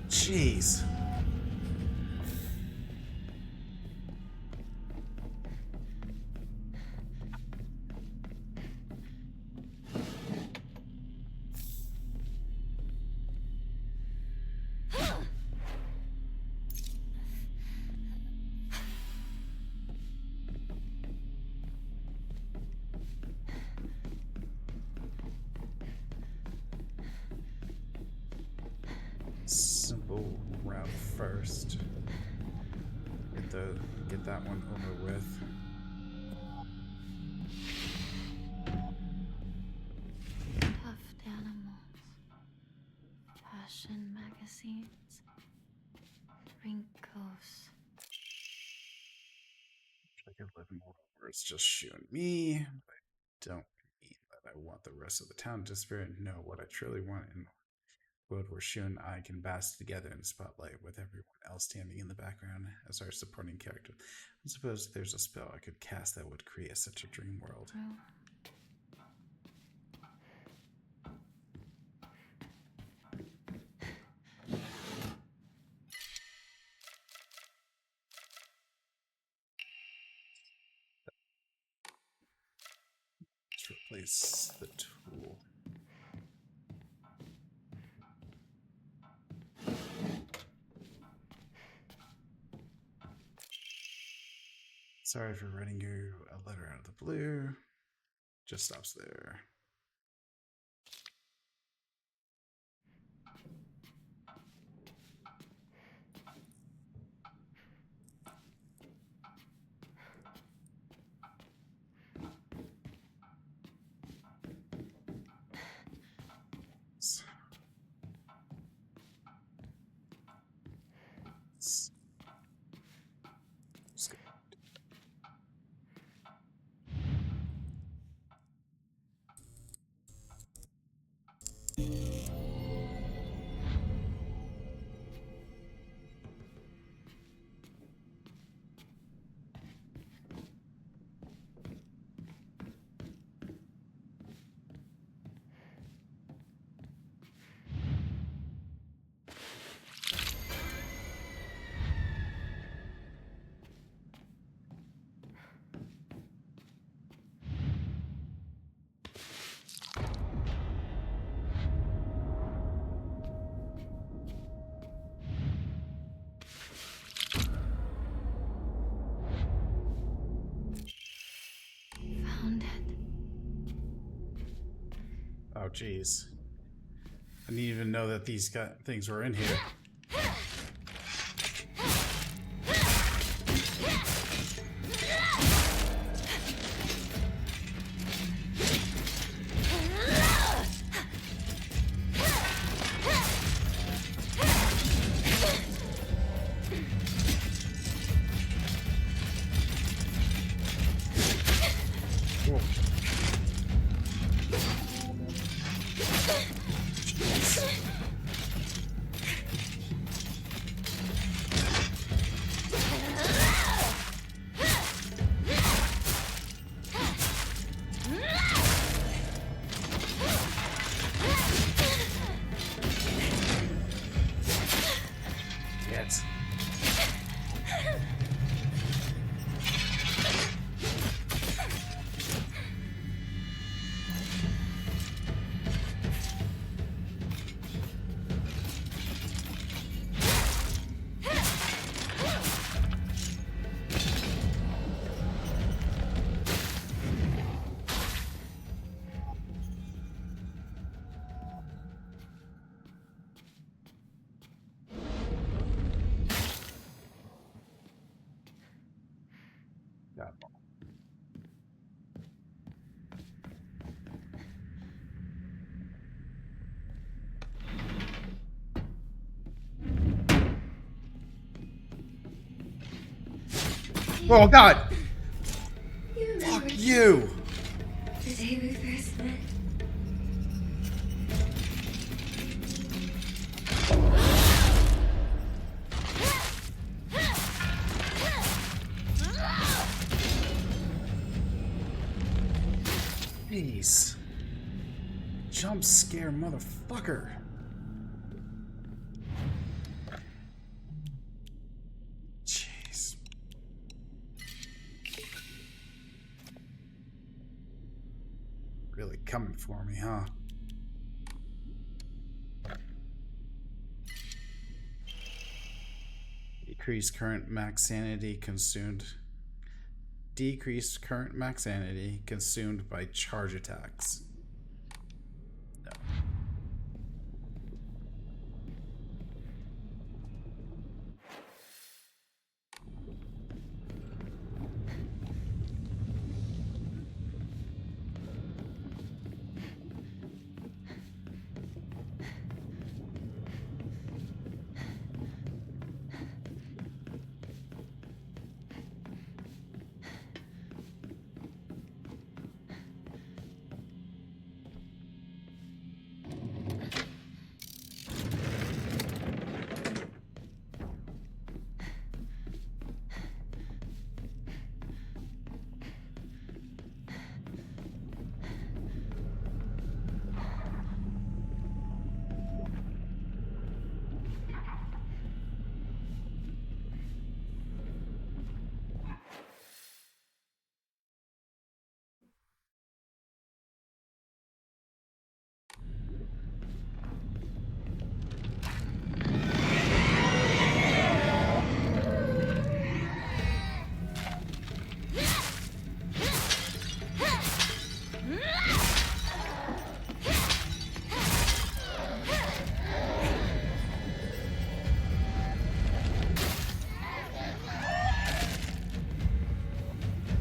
Jeez. Simple route first. Get that one over with. Stuffed animals, fashion magazines, drink ghosts. I could live more where it's just shooting me. But I don't mean that I want the rest of the town to disappear and know what I truly want in a world where Shun and I can bask together in the spotlight with everyone else standing in the background as our supporting character. I suppose there's a spell I could cast that would create such a dream world. True. Let's replace the tool. Sorry for writing you a letter out of the blue. Just stops there. Found it. Oh, jeez. I didn't even know that these things were in here. Oh God! You remember Fuck you! the day we first met? Jeez. Jump scare motherfucker. Jeez. Really coming for me, huh? Decreased current max sanity consumed. Decreased current max sanity consumed by charge attacks. No.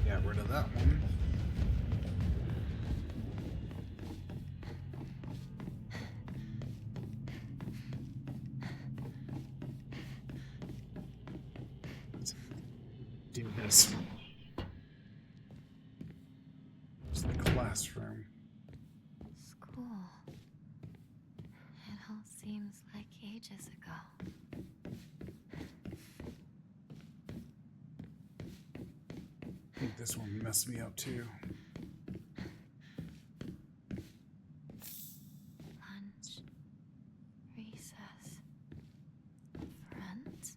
Got rid of that one. Let's do this. It's the classroom. School. It all seems like ages ago. I think this one messed me up too. Lunch. Recess. Friends.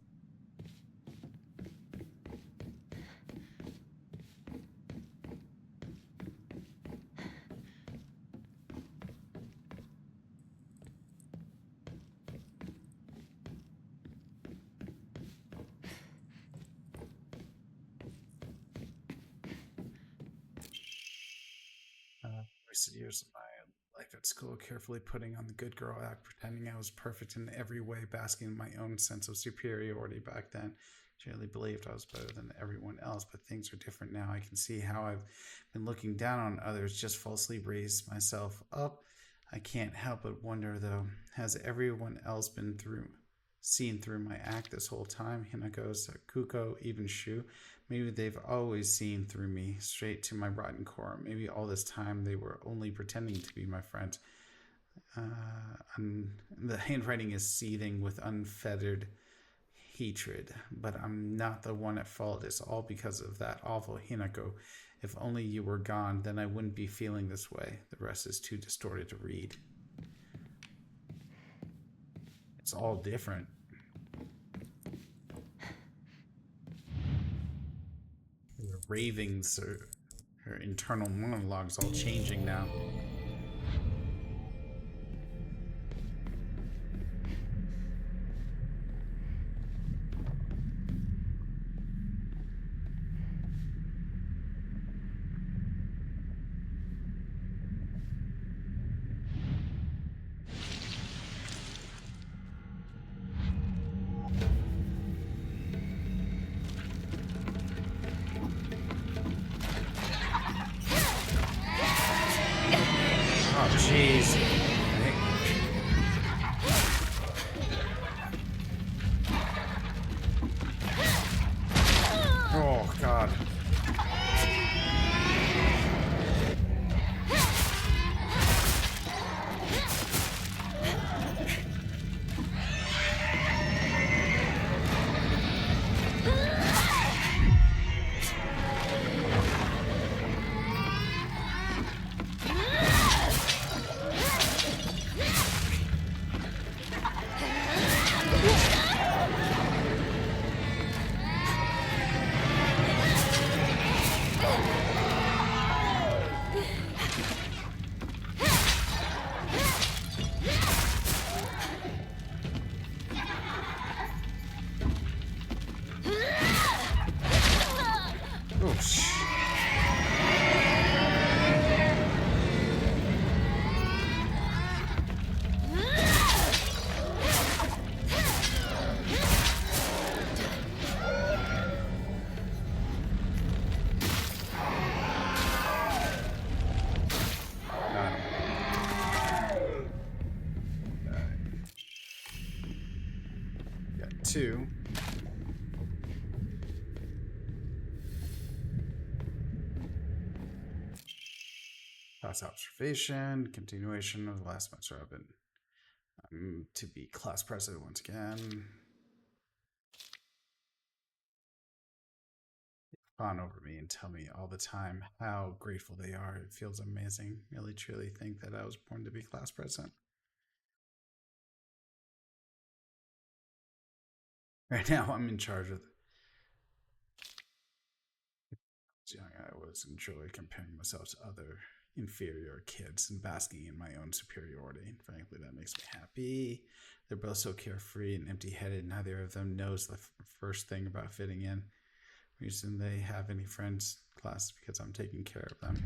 Wasted years of my life at school carefully putting on the good girl act, pretending I was perfect in every way, basking in my own sense of superiority back then. Generally believed I was better than everyone else, but things are different now. I can see how I've been looking down on others, just falsely raised myself up. I can't help but wonder, though, has everyone else been seen through my act this whole time? Hinako, Sakuko, even Shu. Maybe they've always seen through me, straight to my rotten core. Maybe all this time they were only pretending to be my friend. The handwriting is seething with unfettered hatred, but I'm not the one at fault. It's all because of that awful Hinako. If only you were gone, then I wouldn't be feeling this way. The rest is too distorted to read. It's all different. Her ravings, her internal monologues all changing now. 2. Class observation, continuation of the last semester. I've been to be class president once again. Fawn over me and tell me all the time how grateful they are. It feels amazing. Really, truly think that I was born to be class president. Right now, I'm in charge of. Young, I was enjoy comparing myself to other inferior kids and basking in my own superiority. And frankly, that makes me happy. They're both so carefree and empty-headed. Neither of them knows the first thing about fitting in. Reason they have any friends class because I'm taking care of them.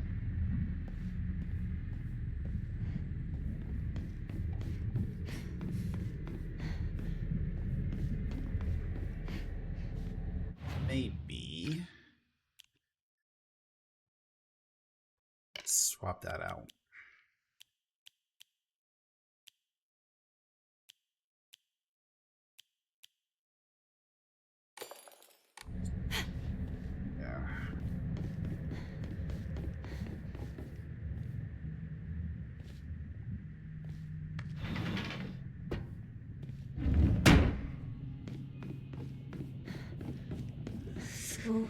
Maybe swap that out. Yeah. Schoolwork,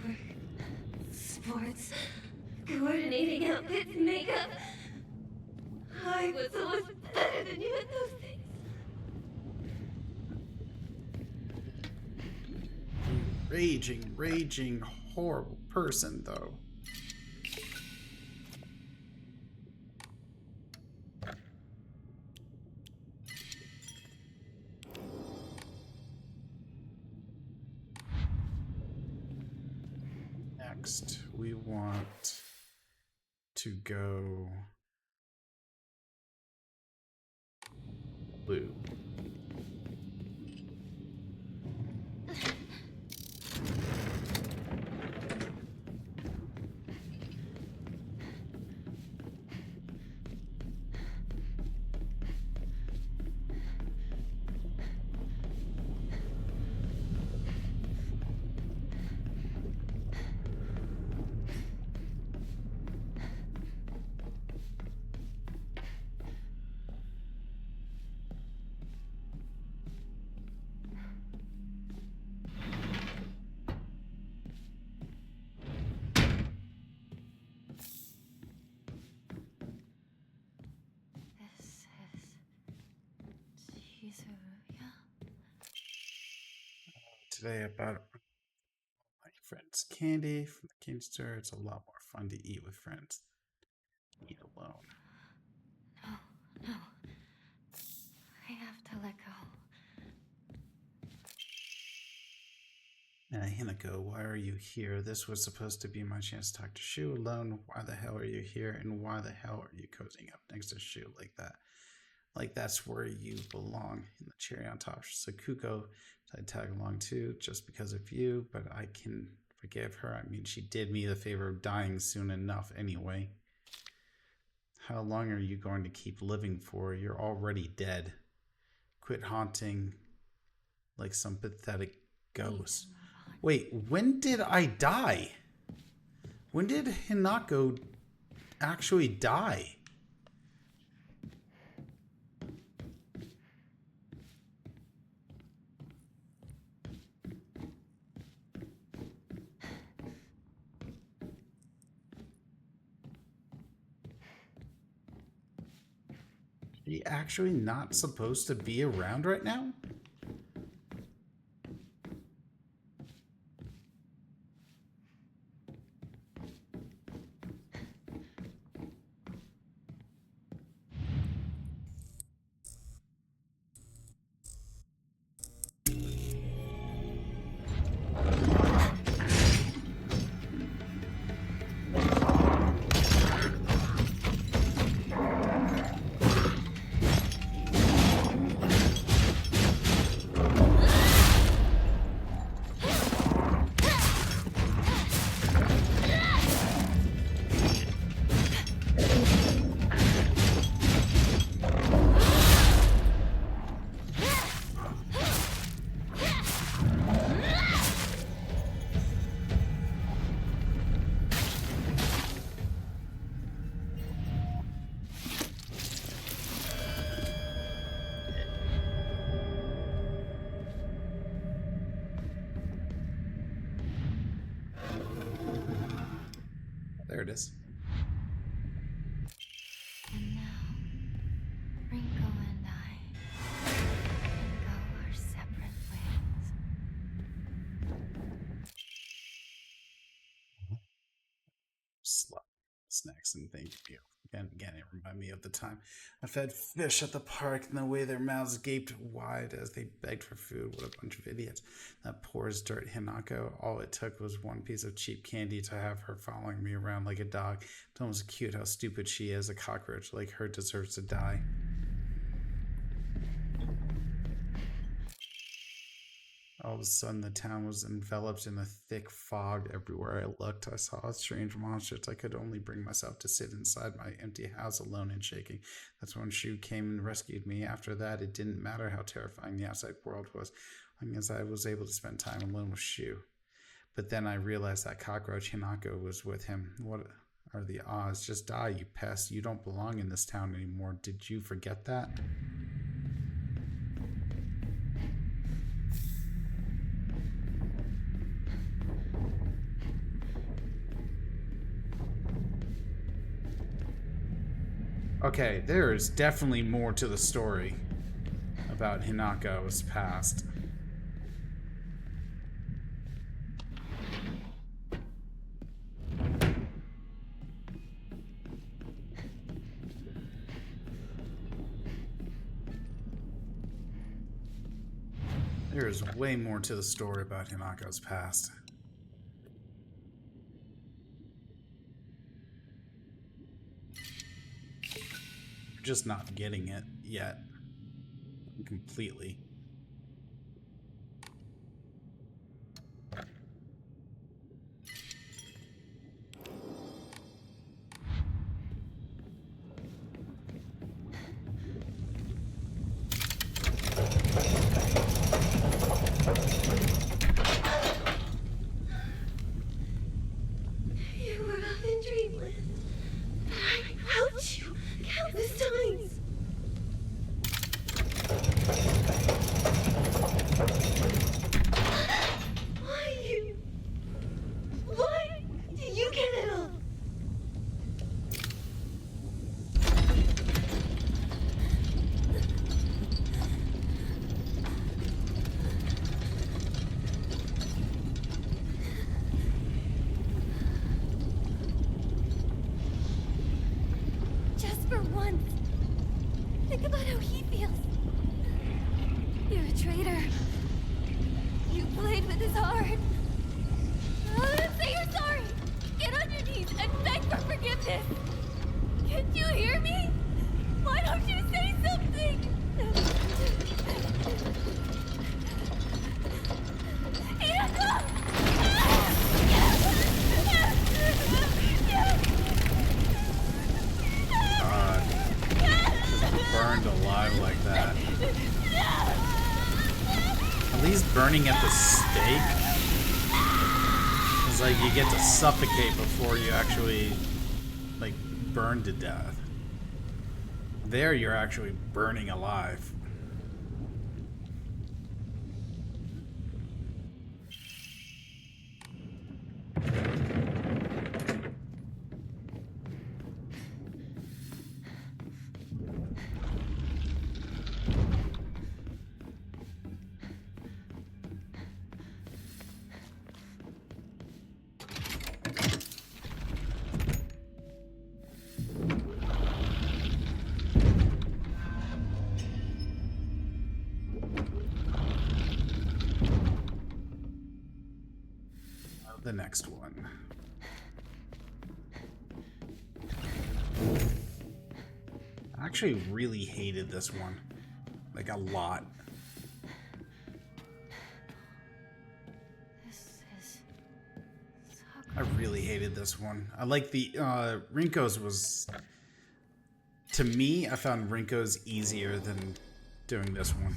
sports, coordinating outfits, makeup. I was so much better than you at those things. Raging, horrible person, though. Next, we want to go blue. Today I bought my friend's candy from the candy store. It's a lot more fun to eat with friends than eat alone. No. I have to let go. Hinako, why are you here? This was supposed to be my chance to talk to Shu alone. Why the hell are you here? And why the hell are you cozying up next to Shu like that? Like that's where you belong, in the cherry on top. Sakuko, I'd tag along too, just because of you, but I can forgive her. I mean, she did me the favor of dying soon enough anyway. How long are you going to keep living for? You're already dead. Quit haunting like some pathetic ghost. Wait, when did I die? When did Hinako actually die? Are you actually not supposed to be around right now? it is. And now, Rinko and I can go our separate ways. Snacks and thank you. And again, it reminded me of the time I fed fish at the park and the way their mouths gaped wide as they begged for food. What a bunch of idiots. That poor as dirt Hinako. All it took was one piece of cheap candy to have her following me around like a dog. It's almost cute how stupid she is. A cockroach like her deserves to die. All of a sudden, the town was enveloped in a thick fog. Everywhere I looked, I saw strange monsters. I could only bring myself to sit inside my empty house alone and shaking. That's when Shu came and rescued me. After that, it didn't matter how terrifying the outside world was, as long as I was able to spend time alone with Shu. But then I realized that cockroach Hinako was with him. What are the odds? Just die, you pest. You don't belong in this town anymore. Did you forget that? Okay, there is definitely more to the story about Hinako's past. There is way more to the story about Hinako's past. Just not getting it yet completely. You were up in dreamland. I helped you countless times. Why do you get it all? Just for once, think about how he feels. You're a traitor. You played with his heart. Say you're sorry. Get on your knees and beg for forgiveness. Can't you hear me? Why don't you say something? Hirako! Just burned alive like that. At least burning at the stake. It's like you get to suffocate before you actually, like, burn to death. There you're actually burning alive. The next one. I actually really hated this one. Like, a lot. This is I really hated this one. I like the Rinko's was, to me, I found Rinko's easier than doing this one.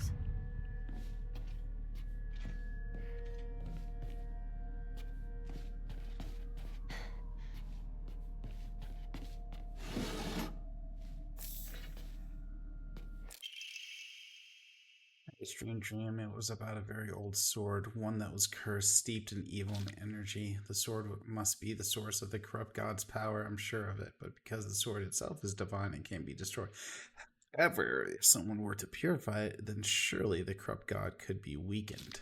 A strange dream. It was about a very old sword, one that was cursed, steeped in evil and energy. The sword must be the source of the corrupt god's power, I'm sure of it, but because the sword itself is divine, it can't be destroyed. However, if someone were to purify it, then surely the corrupt god could be weakened.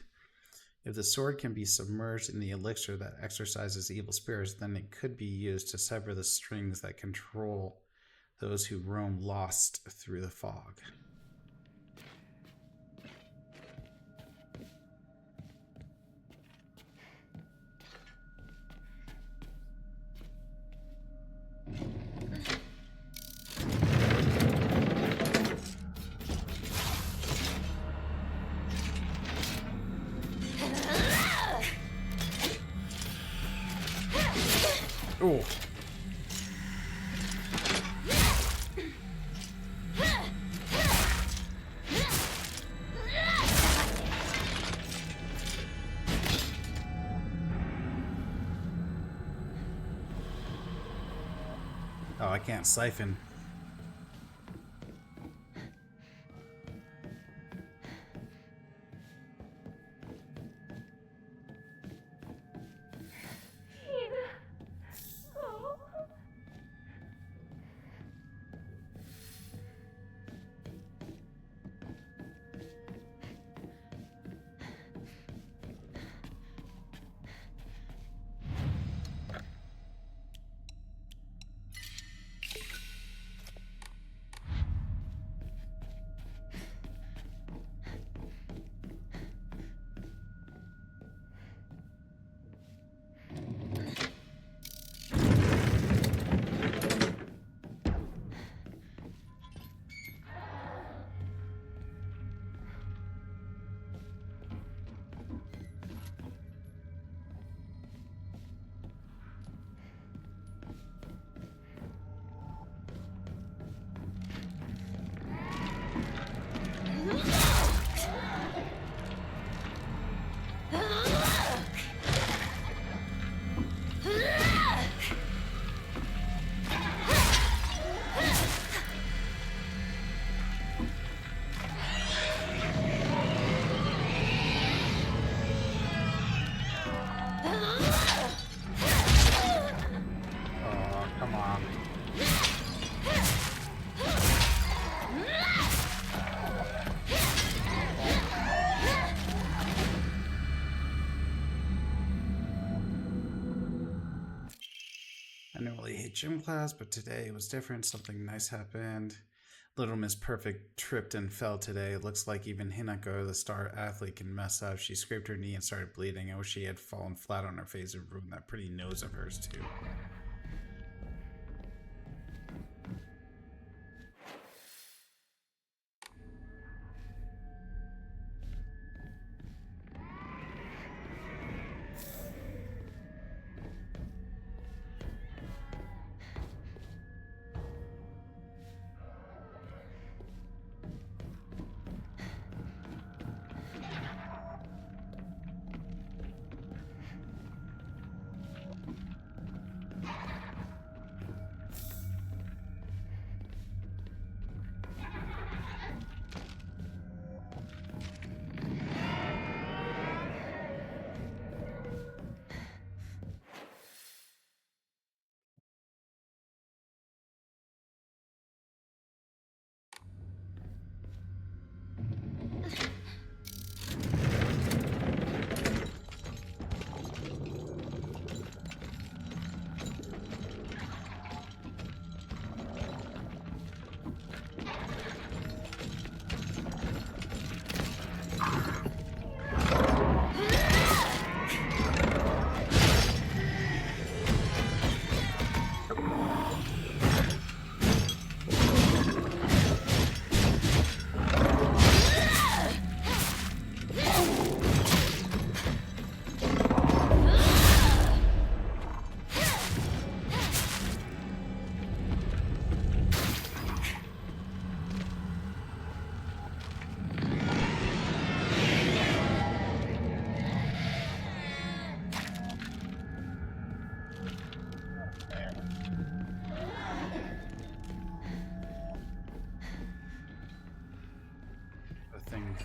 If the sword can be submerged in the elixir that exorcises evil spirits, then it could be used to sever the strings that control those who roam lost through the fog. Oh. Oh, I can't siphon. I normally hate gym class, but today it was different. Something nice happened. Little Miss Perfect tripped and fell today. It looks like even Hinako, the star athlete, can mess up. She scraped her knee and started bleeding. I wish she had fallen flat on her face and ruined that pretty nose of hers, too.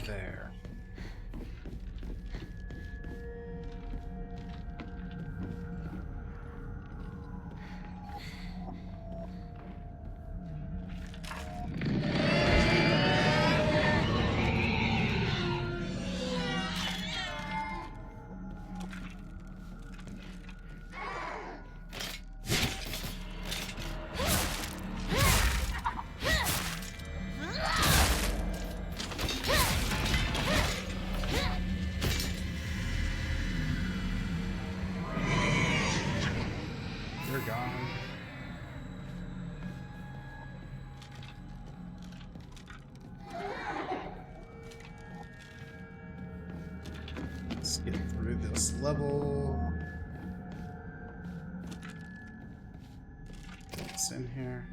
there. You're gone. Let's get through this level. What's in here?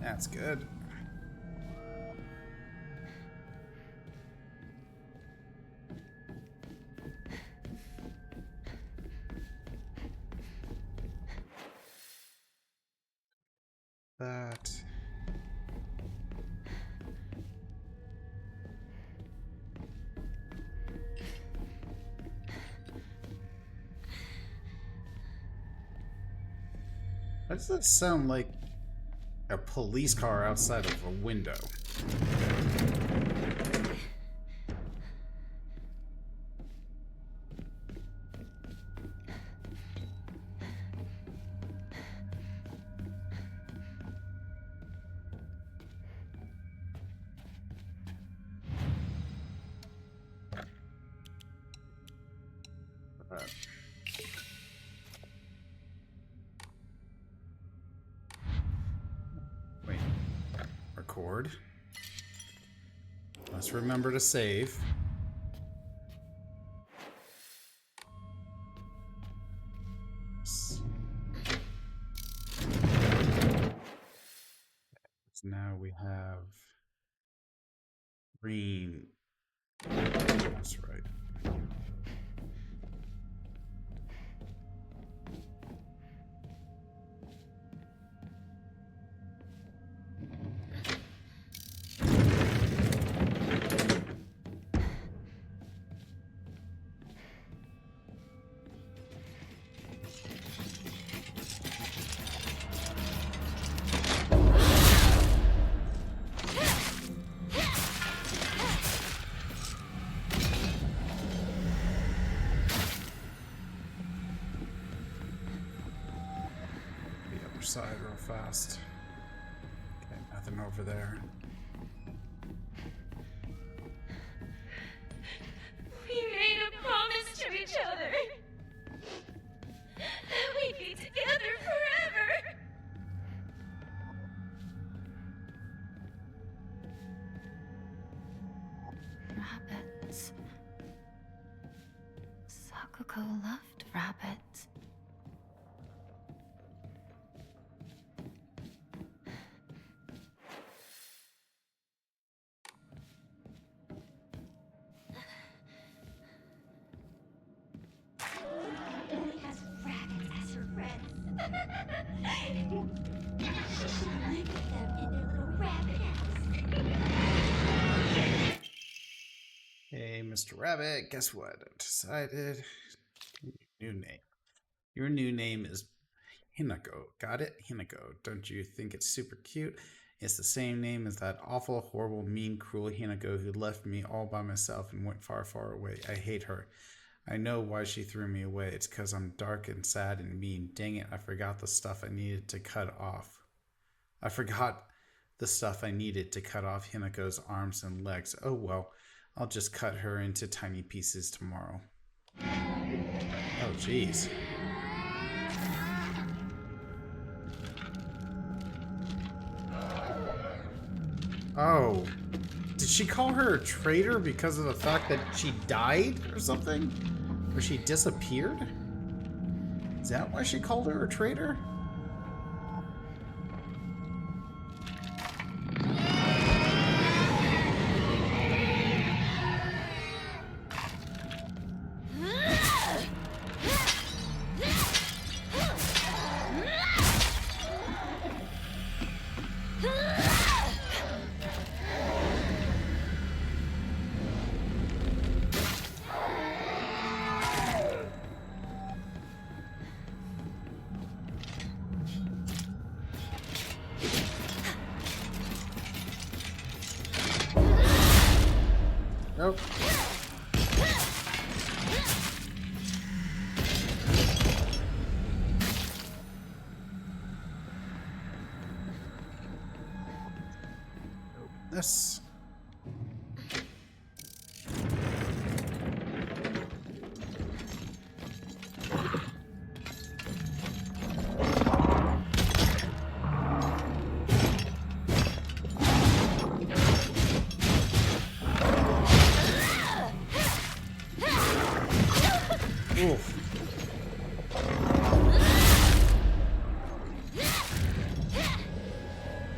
That's good. That. Why does that sound like a police car outside of a window? Wait. Record. Let's remember to save. So now we have green. That's right. Side real fast. Okay, nothing over there. We made a promise to each other. That we'd be together forever. Rabbits. Sakuko loved rabbits. Hey, Mr. Rabbit, guess what? I've decided new name. Your new name is Hinako. Got it? Hinako. Don't you think it's super cute? It's the same name as that awful, horrible, mean, cruel Hinako who left me all by myself and went far, far away. I hate her. I know why she threw me away. It's because I'm dark and sad and mean. Dang it, I forgot the stuff I needed to cut off. I forgot the stuff I needed to cut off Hinako's arms and legs. Oh well, I'll just cut her into tiny pieces tomorrow. Oh, jeez. Oh. Did she call her a traitor because of the fact that she died or something? Or she disappeared? Is that why she called her a traitor? Nope. This. Oof.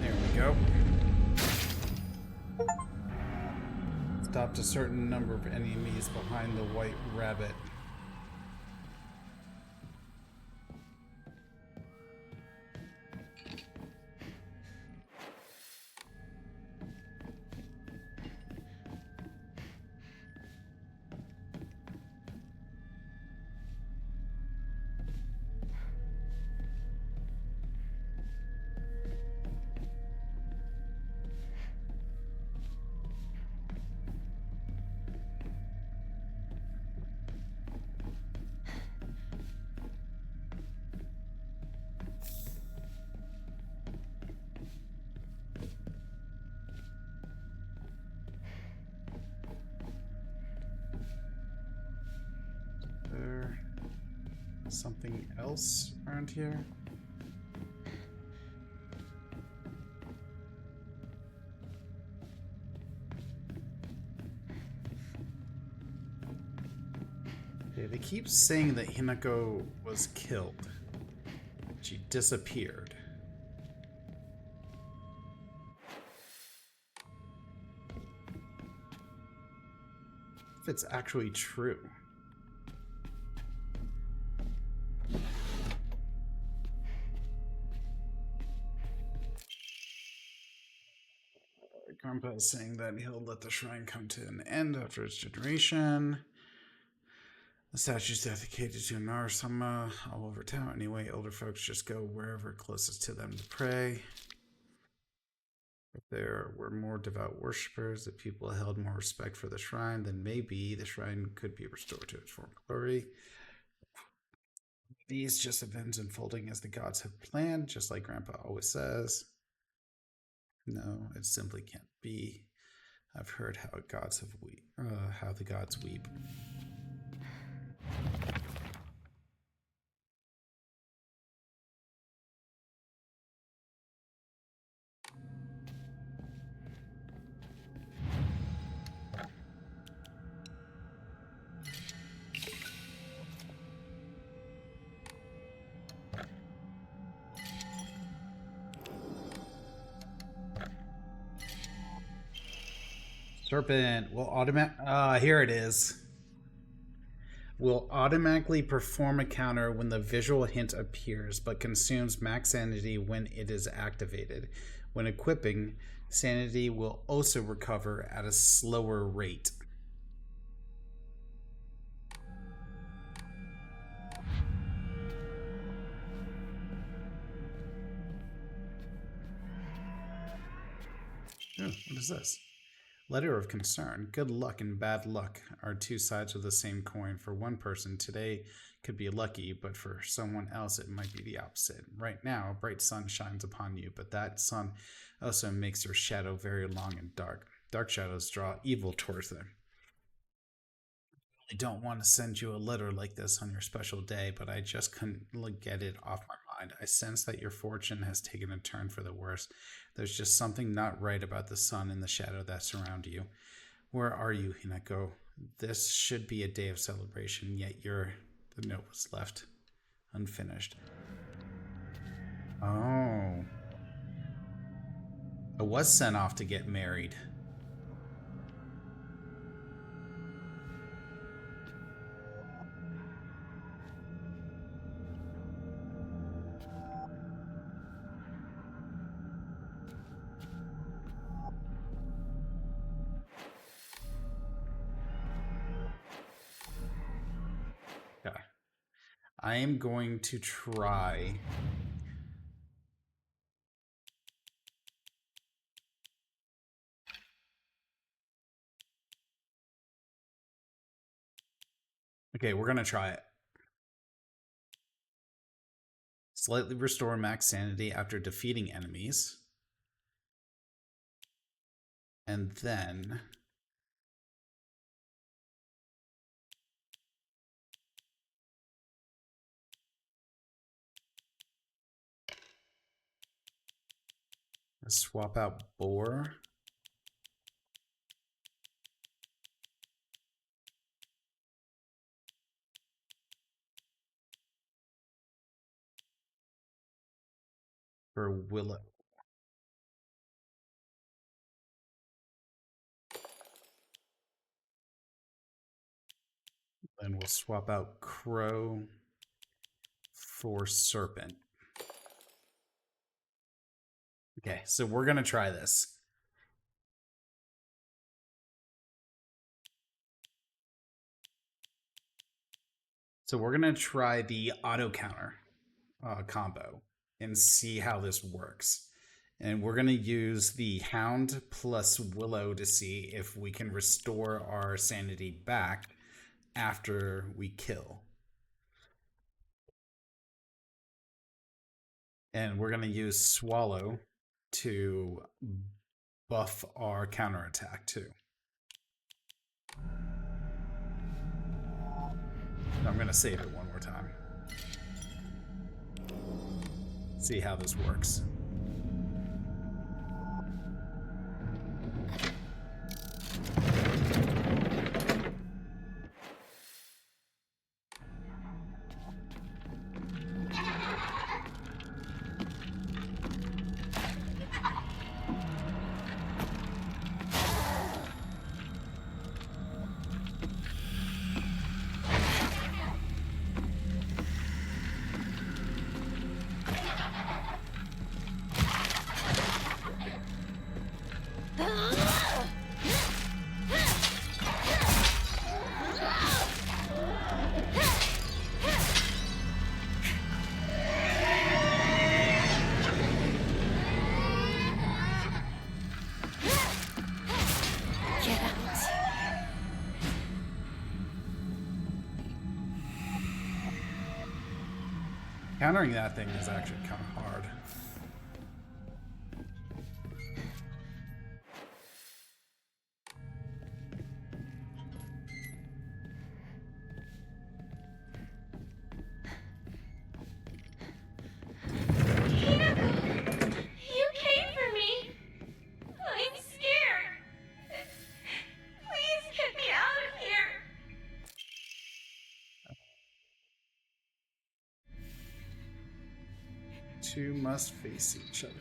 There we go. Stopped a certain number of enemies behind the white rabbit. There something else around here? Okay, they keep saying that Hinako was killed. She disappeared. If it's actually true. Grandpa is saying that he'll let the shrine come to an end after its generation. The statue's dedicated to Narasama all over town. Anyway, older folks just go wherever closest to them to pray. If there were more devout worshippers, if people held more respect for the shrine, then maybe the shrine could be restored to its former glory. These just events unfolding as the gods have planned, just like Grandpa always says. No, it simply can't be. I've heard how how the gods weep. Serpent will here it is. Will automatically perform a counter when the visual hint appears, but consumes max sanity when it is activated. When equipping, sanity will also recover at a slower rate. Oh, what is this? Letter of concern. Good luck and bad luck are two sides of the same coin. For one person, today could be lucky, but for someone else, it might be the opposite. Right now, a bright sun shines upon you, but that sun also makes your shadow very long and dark. Dark shadows draw evil towards them. I don't want to send you a letter like this on your special day, but I just couldn't get it off my mind. I sense that your fortune has taken a turn for the worse. There's just something not right about the sun and the shadow that surround you. Where are you, Hinako? This should be a day of celebration, yet the note was left unfinished. Oh. I was sent off to get married. Okay. I am going to try. Okay, we're going to try it. Slightly restore max sanity after defeating enemies. And then swap out Boar. For Willow. Then we'll swap out Crow for Serpent. Okay, so we're going to try this. So we're going to try the auto counter combo and see how this works. And we're going to use the Hound plus Willow to see if we can restore our sanity back after we kill. And we're going to use Swallow to buff our counterattack too. I'm going to save it one more time. See how this works. Countering that thing is actually kind of hard. You came for me. I'm scared. Please get me out of here. Two must face each other.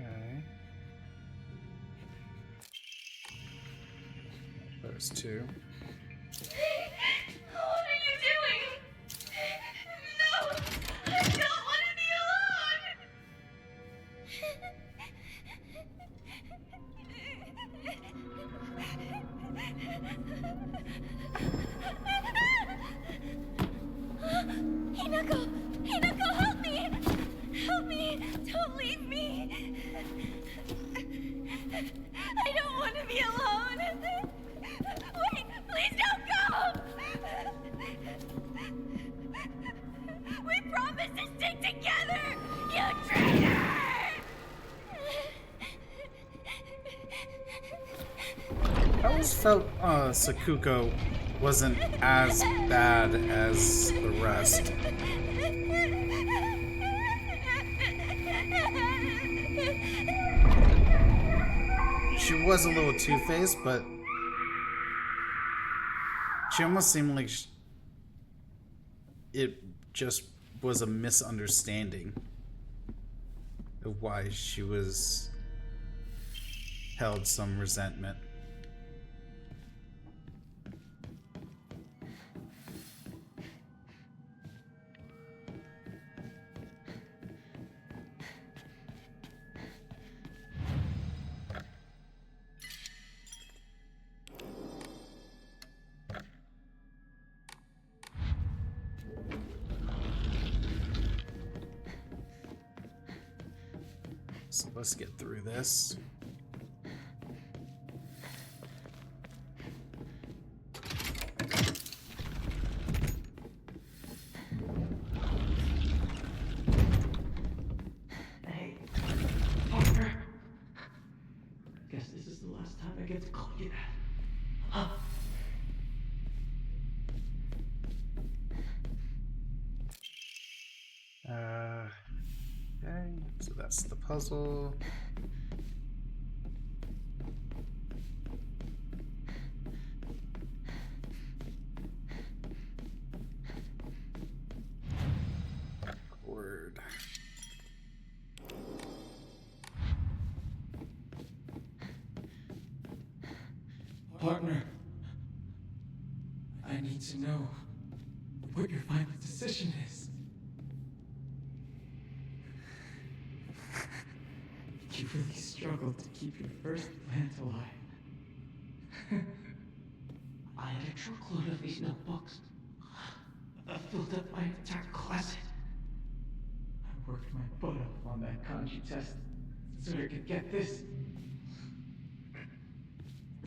Okay. Those two. What are you doing? No! I don't want to be alone! Hinako! Hinako, help me! Help me! Don't leave me! I don't want to be alone! Wait! Please don't go! We promised to stick together! You traitor! I always felt Sakuko wasn't as bad as the rest. She was a little two-faced, but she almost seemed like it just was a misunderstanding of why she was held some resentment. So let's get through this. Hey, partner. Guess this is the last time I get to call you that. Huh? Okay, so that's the puzzle. Word. Partner, I need to know what your final decision is. You really struggled to keep your first plant alive. I had a truckload of these notebooks. I filled up my entire closet. I worked my butt off on that kanji test so I could get this.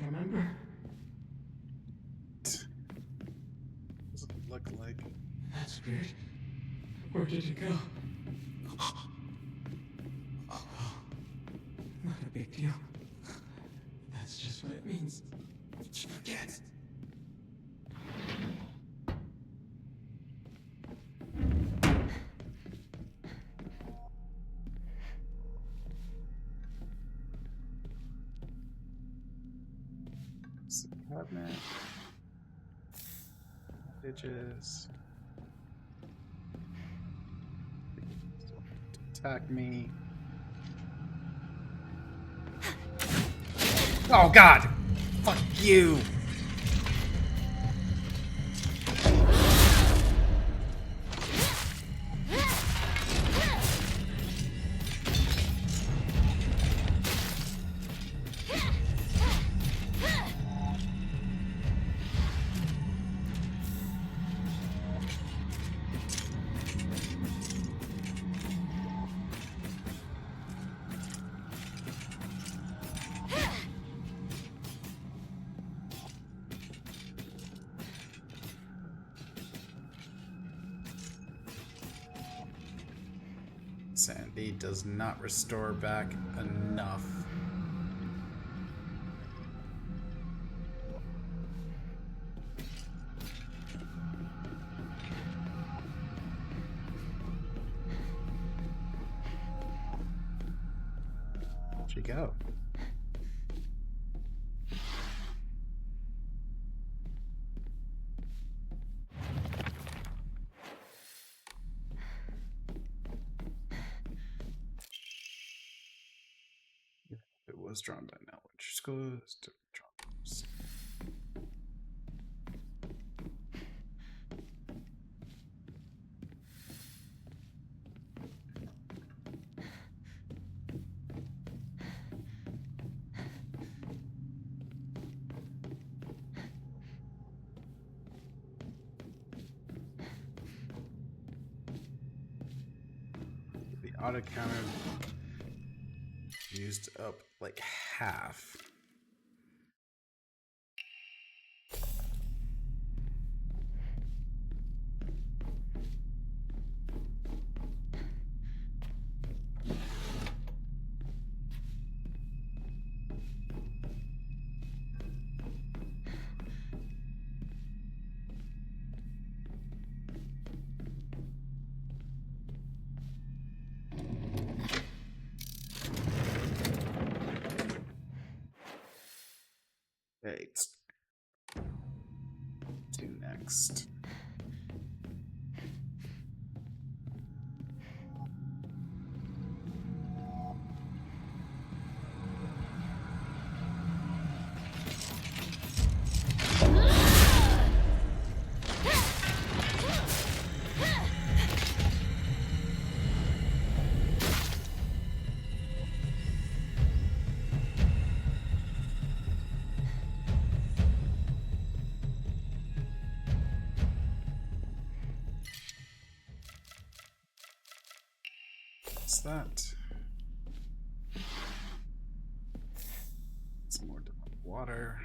Remember? What does it look like? That's weird. Where did it go? Oh, not a big deal. That's just what it means. To forget. It's the cabinet. Bitches. Attack me. Oh God! Fuck you! Sanity does not restore back enough. Where'd she go? It was drawn by now. Which schools to draw. auto counter used up like half. Right. To next. What's that? Some more water.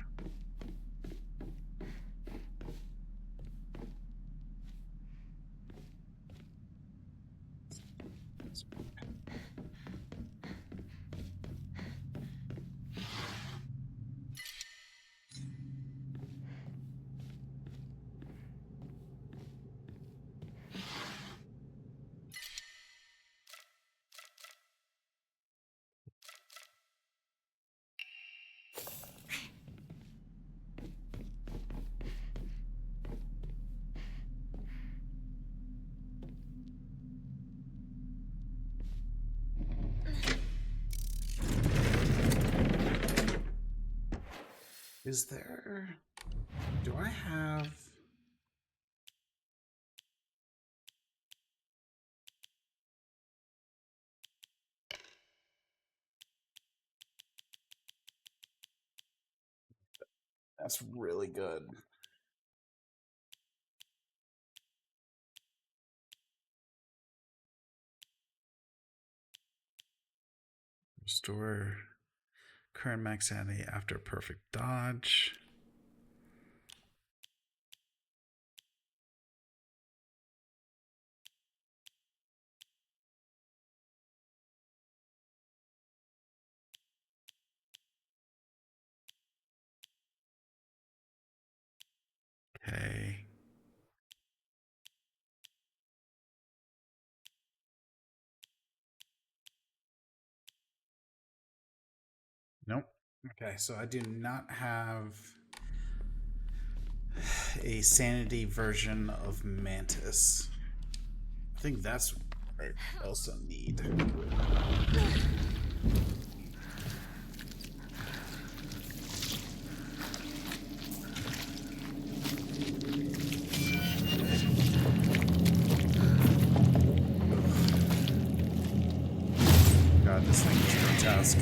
Is there... Do I have... That's really good. Restore current max sanity after perfect dodge. Okay. Nope. Okay, so I do not have a sanity version of Mantis. I think that's what I also need. God, this thing is grotesque.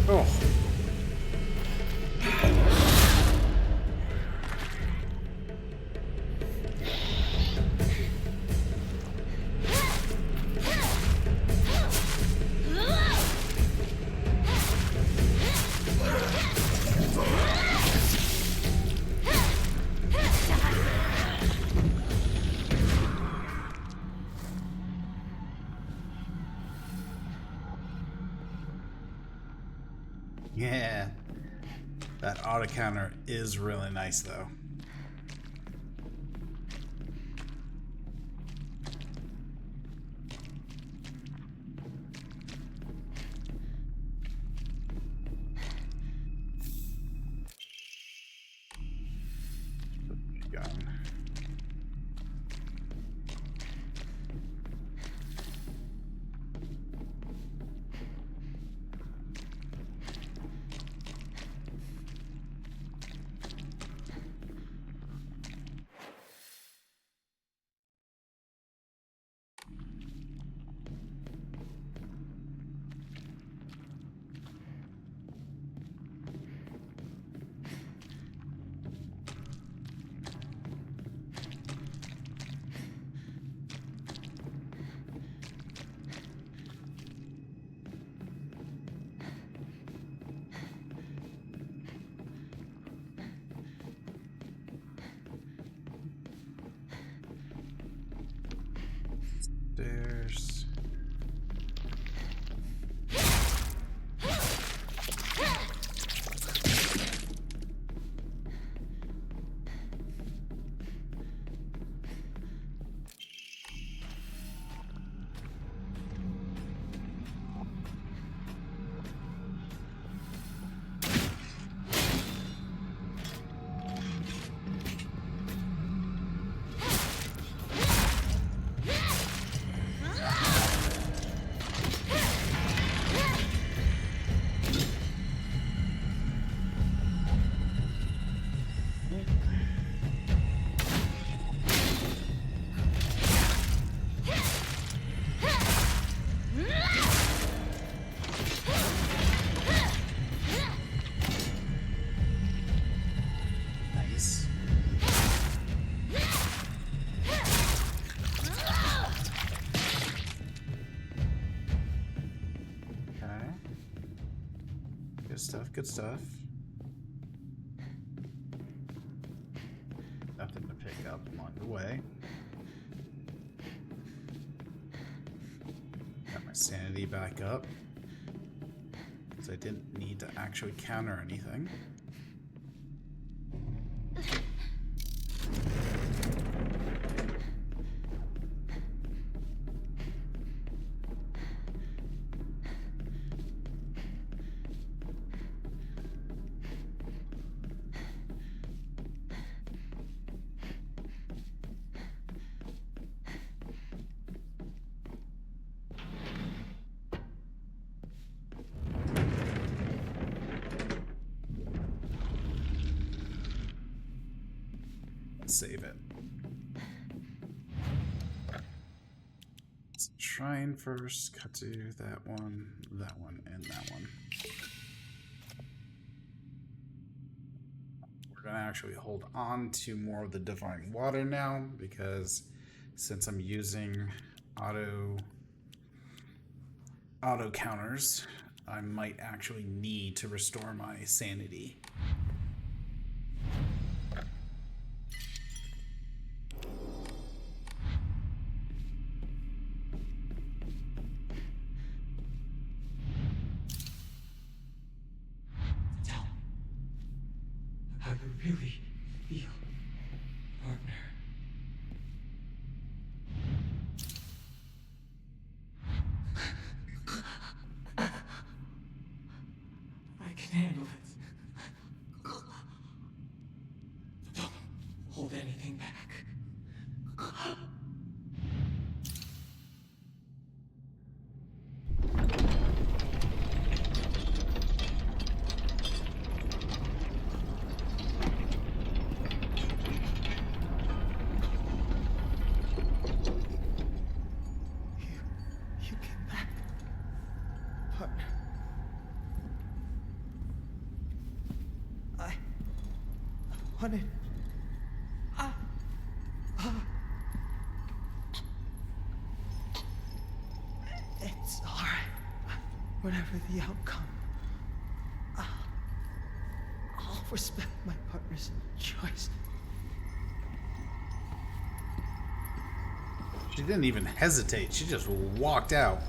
Oh. Yeah. That auto counter is really nice though. Upstairs. Nice. Okay. Good stuff, good stuff. Nothing to pick up along the way. Got my sanity back up. Because I didn't need to actually counter anything. Save it. Let's shrine first. Cut to that one, and that one. We're gonna actually hold on to more of the divine water now because since I'm using auto counters, I might actually need to restore my sanity. Tell me how you really feel, partner. I can handle it. Don't hold anything back. You came back, partner. I wanted. It's all right. Whatever the outcome, I'll respect my partner's choice. She didn't even hesitate. She just walked out.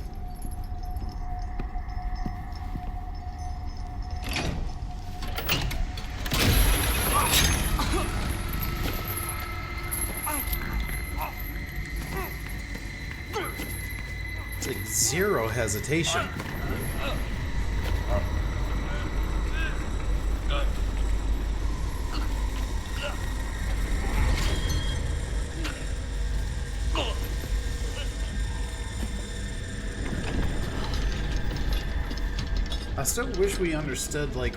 It's like zero hesitation. I still wish we understood, like,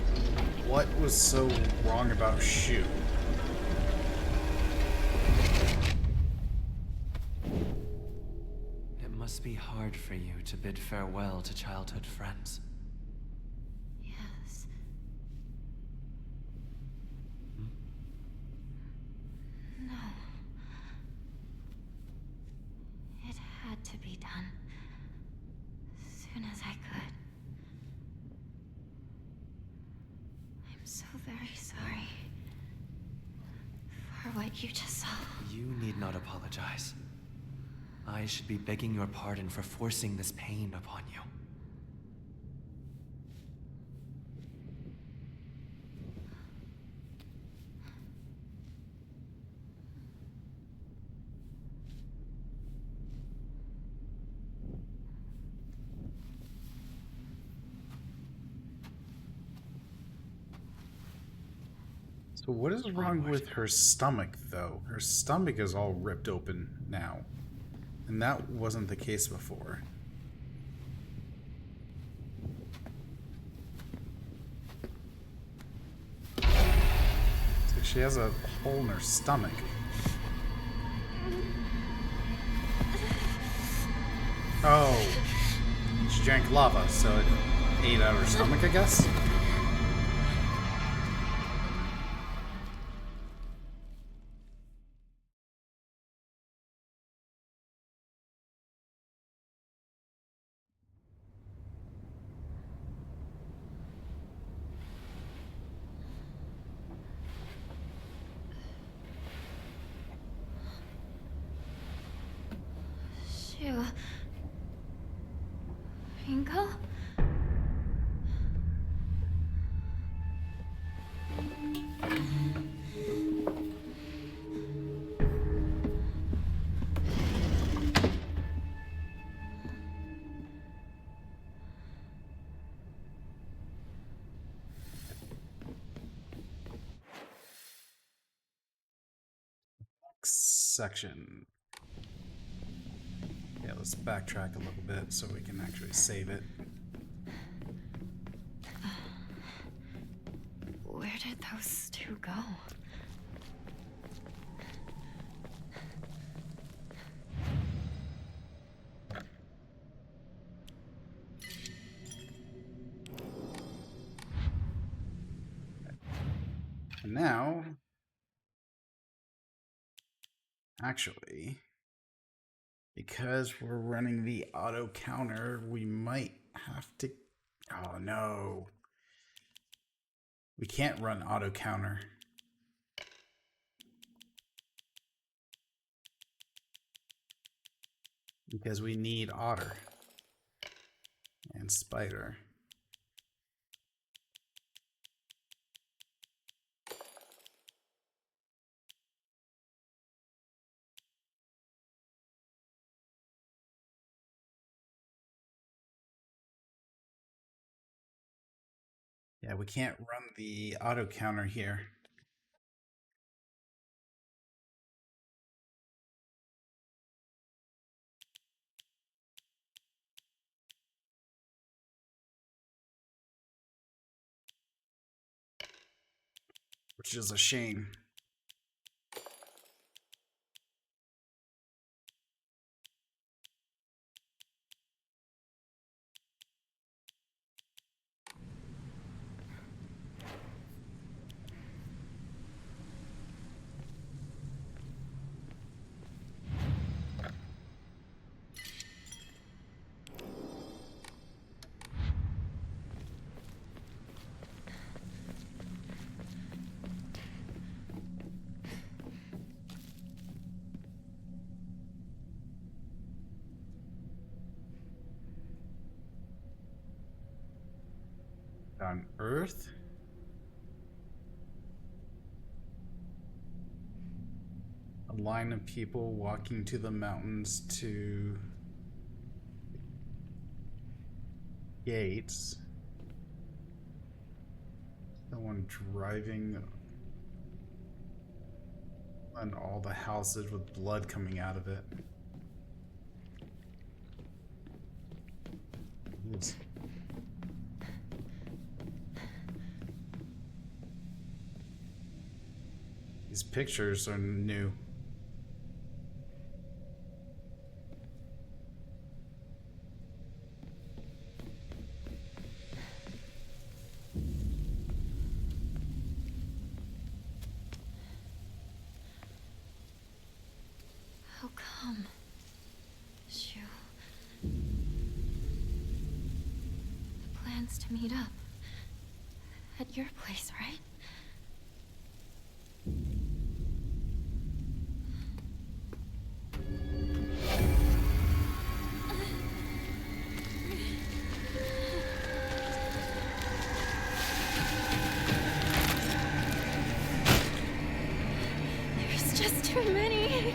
what was so wrong about Shu. It must be hard for you to bid farewell to childhood friends. Yes. No. It had to be done. As soon as I could. I'm so very sorry for what you just saw. You need not apologize. I should be begging your pardon for forcing this pain upon you. So what is wrong with her stomach, though? Her stomach is all ripped open now. And that wasn't the case before. It's like she has a hole in her stomach. Oh. She drank lava, so it ate out her stomach, I guess? Shoo. Ringo? Section. Yeah, let's backtrack a little bit so we can actually save it. Where did those two go? And now, actually, because we're running the auto counter, we might have to... Oh, no. We can't run auto counter. Because we need Otter and Spider. Yeah, we can't run the auto counter here. Which is a shame. On Earth? A line of people walking to the mountains to gates. Someone driving on all the houses with blood coming out of it. Yes. These pictures are new. How come? Shoo. The plan's to meet up. At your place, right? too many.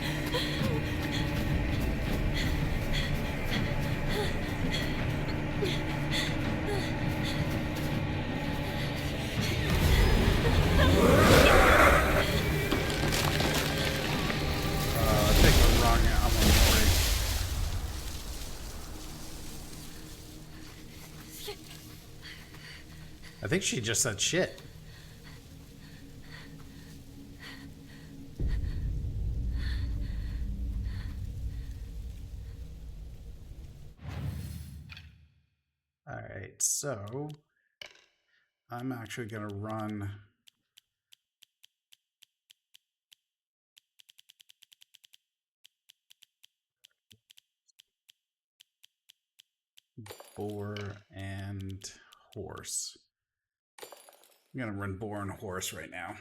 I think I'm wrong. I'm on Maury. I think she just said shit. Alright, so I'm actually gonna run boar and horse. I'm gonna run boar and horse right now.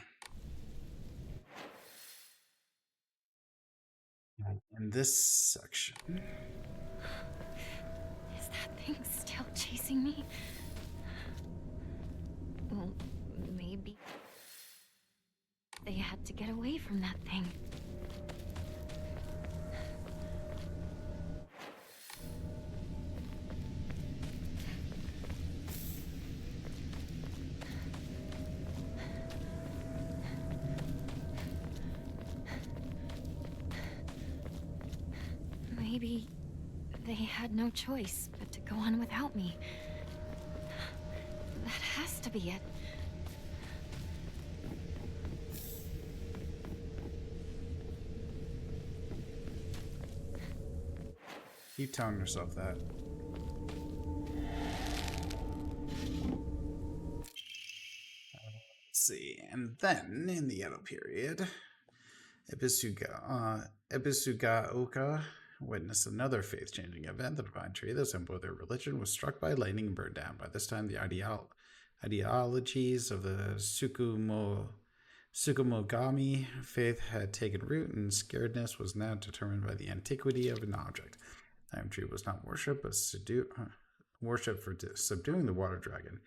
In this section. Is that thing still chasing me? Well, maybe they had to get away from that thing. Maybe they had no choice but to go on without me. That has to be it. Keep telling yourself that. Let's see. And then in the Edo period, Ibisugaoka witnessed another faith-changing event. The divine tree, the symbol of their religion, was struck by lightning and burned down. By this time, the ideologies of the Tsukumogami faith had taken root, and scaredness was now determined by the antiquity of an object. The divine tree was not worshipped, but worshipped for subduing the water dragon.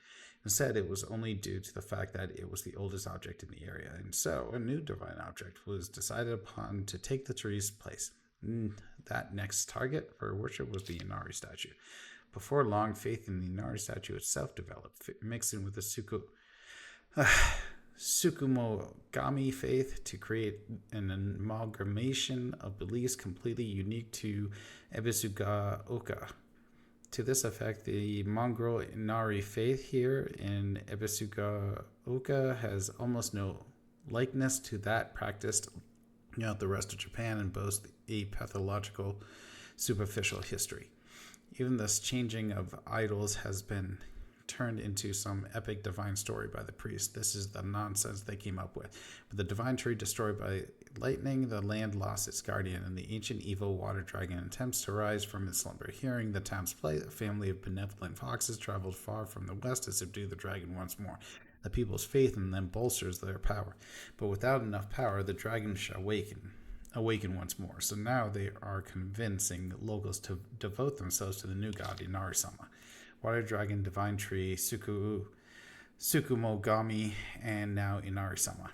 Instead, it was only due to the fact that it was the oldest object in the area, and so a new divine object was decided upon to take the tree's place. That next target for worship was the Inari statue. Before long, faith in the Inari statue itself developed, mixing with the Tsukumogami faith to create an amalgamation of beliefs completely unique to Ibisugaoka. To this effect, the Mongol Inari faith here in Ibisugaoka has almost no likeness to that practiced throughout the rest of Japan and boasts a pathological, superficial history. Even this changing of idols has been turned into some epic divine story by the priest. This is the nonsense they came up with. With the divine tree destroyed by lightning, the land lost its guardian, and the ancient evil water dragon attempts to rise from its slumber. Hearing the town's plight, a family of benevolent foxes traveled far from the west to subdue the dragon once more. The people's faith in them bolsters their power, but without enough power, the dragon shall awaken once more. So now they are convincing locals to devote themselves to the new god Inari-sama. Water Dragon, Divine Tree, Tsukumogami, and now Inari-sama.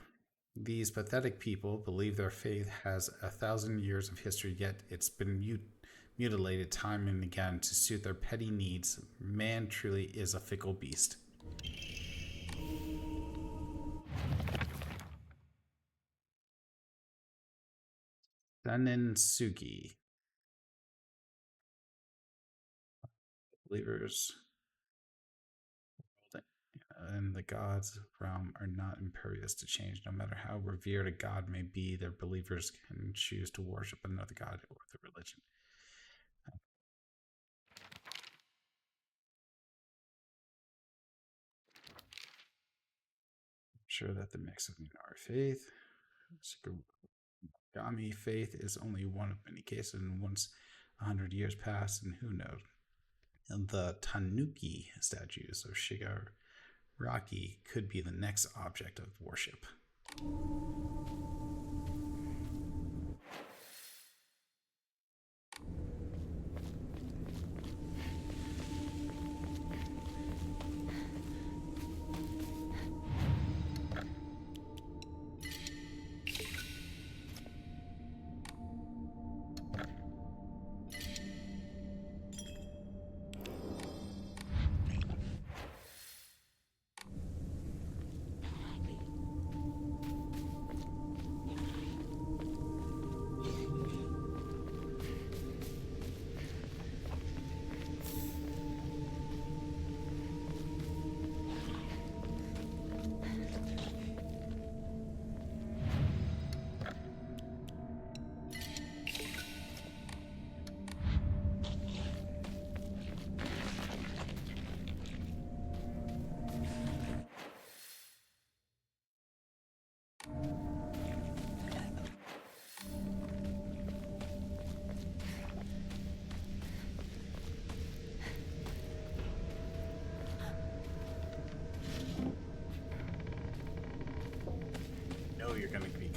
These pathetic people believe their faith has 1,000 years of history, yet it's been mutilated time and again to suit their petty needs. Man truly is a fickle beast. Senensugi. Believers in the gods' realm are not impervious to change. No matter how revered a god may be, their believers can choose to worship another god or the religion. I'm sure that the mix of Minari faith, Tsukumogami faith is only one of many cases, and once 100 years pass, and who knows? And the Tanuki statues of Shigaraki could be the next object of worship.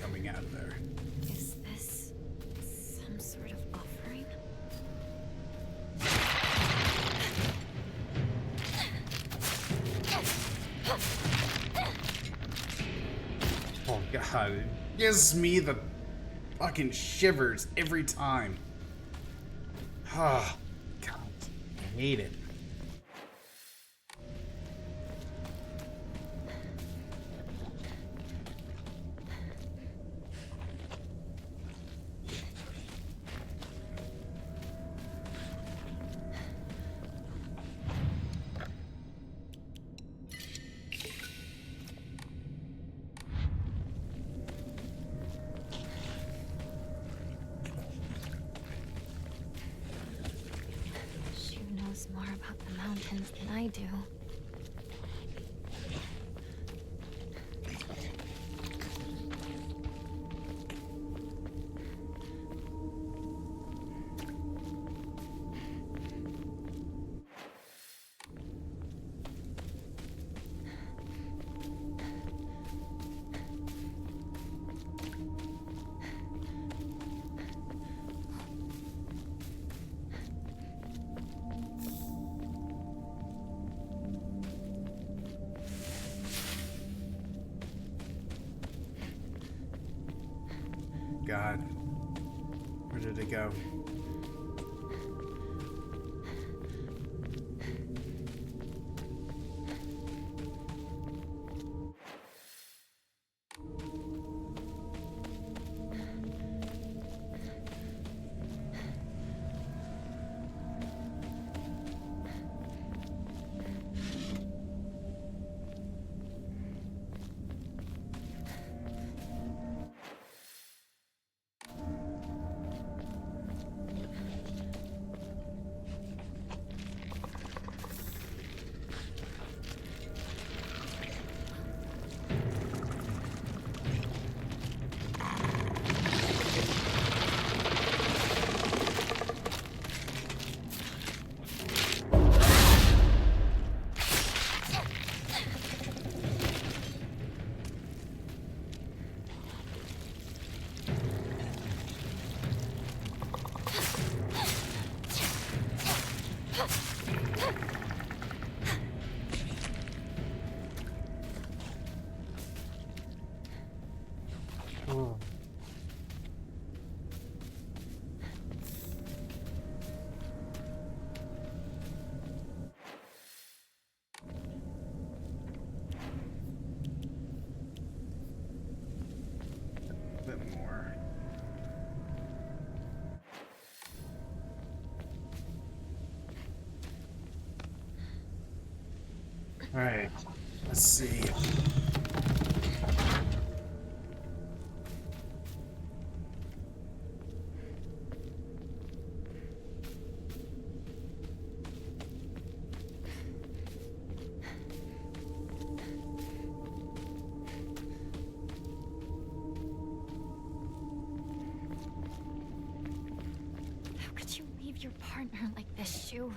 coming out of there. Is this some sort of offering? Oh god, it gives me the fucking shivers every time. Ah, god, I hate it. Shu knows more about the mountains than I do. God, where did it go? Oh. A bit more. All right, let's see. How could you leave your partner like this, Shu?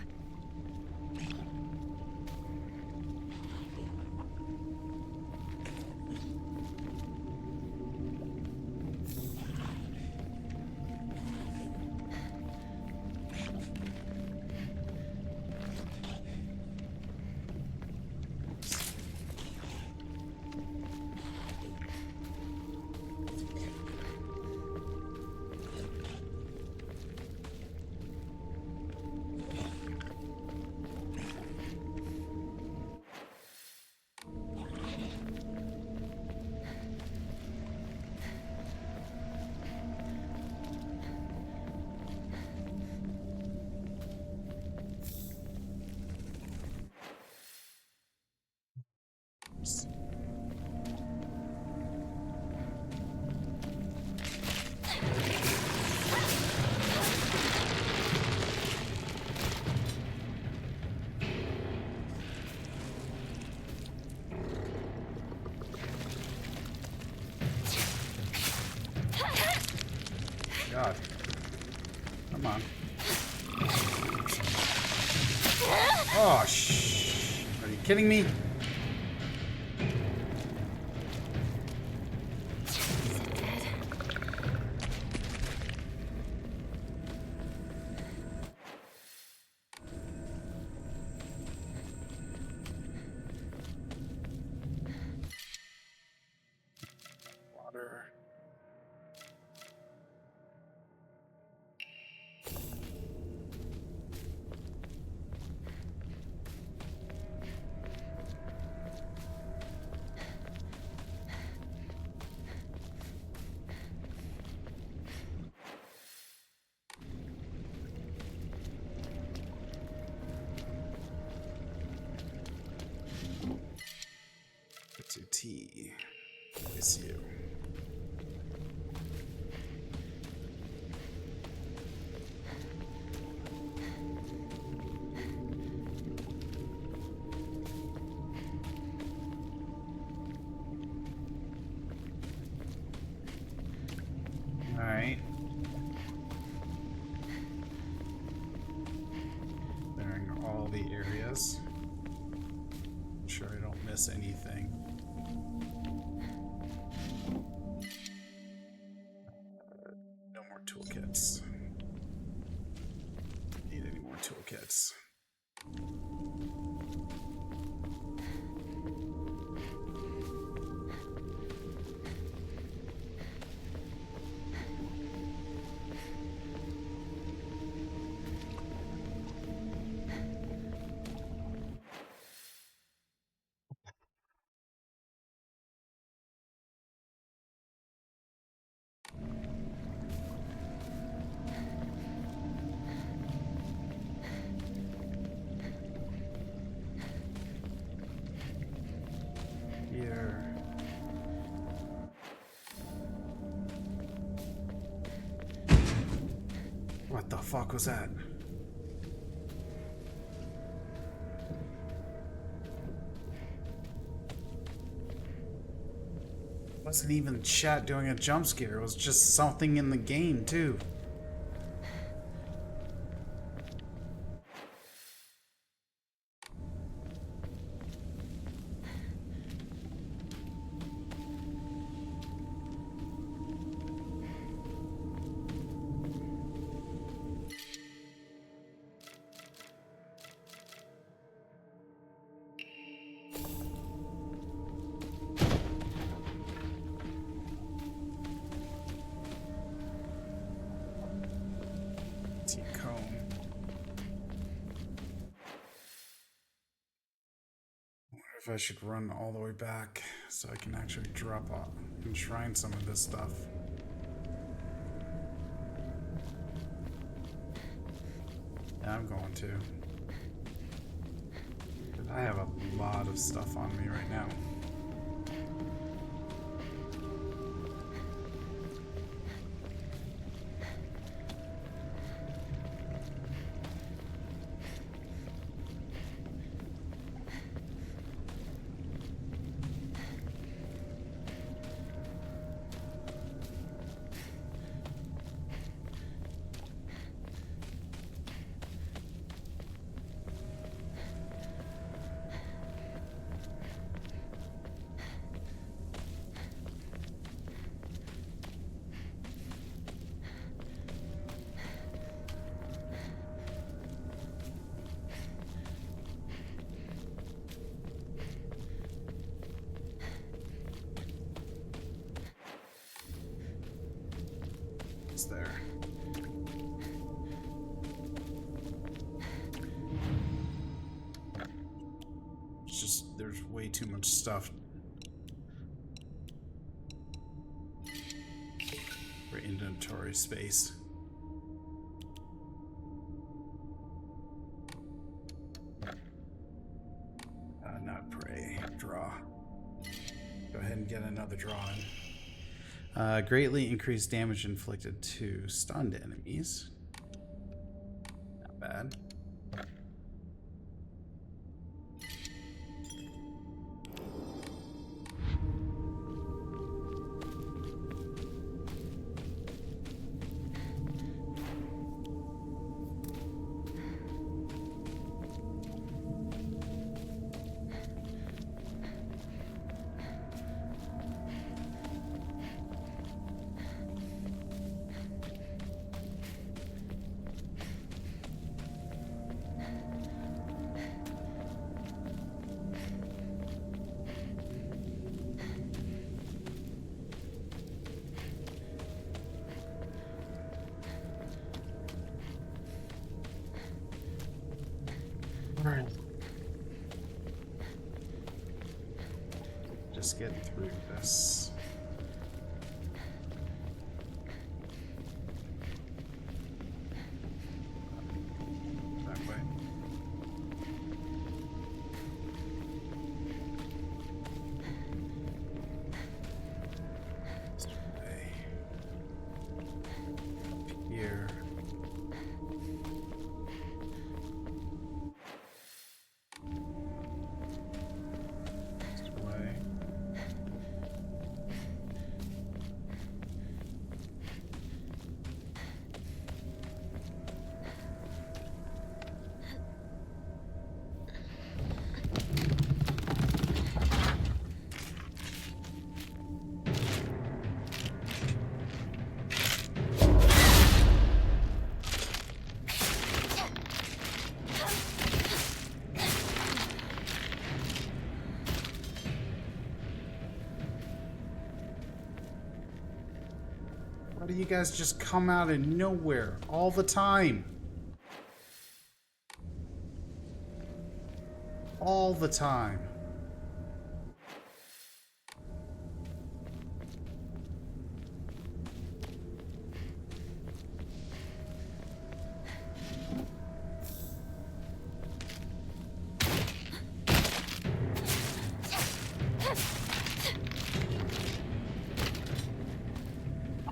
God. Come on. Oh, shh. Are you kidding me? Is it dead? Nopetober. To T is you. All right. Clearing all the areas. Sure I don't miss anything. No more toolkits. Need any more toolkits? Here. What the fuck was that? Wasn't even chat doing a jump scare, it was just something in the game too. Cone. If I should run all the way back so I can actually drop off and shrine some of this stuff. Yeah, I'm going to. But I have a lot of stuff on me right now. There. It's just, there's way too much stuff for inventory space. Not pray, draw. Go ahead and get another draw in. Greatly increased damage inflicted to stunned enemies. Not bad. just get through this. That way. This way. Up here. Why do you guys just come out of nowhere all the time? All the time.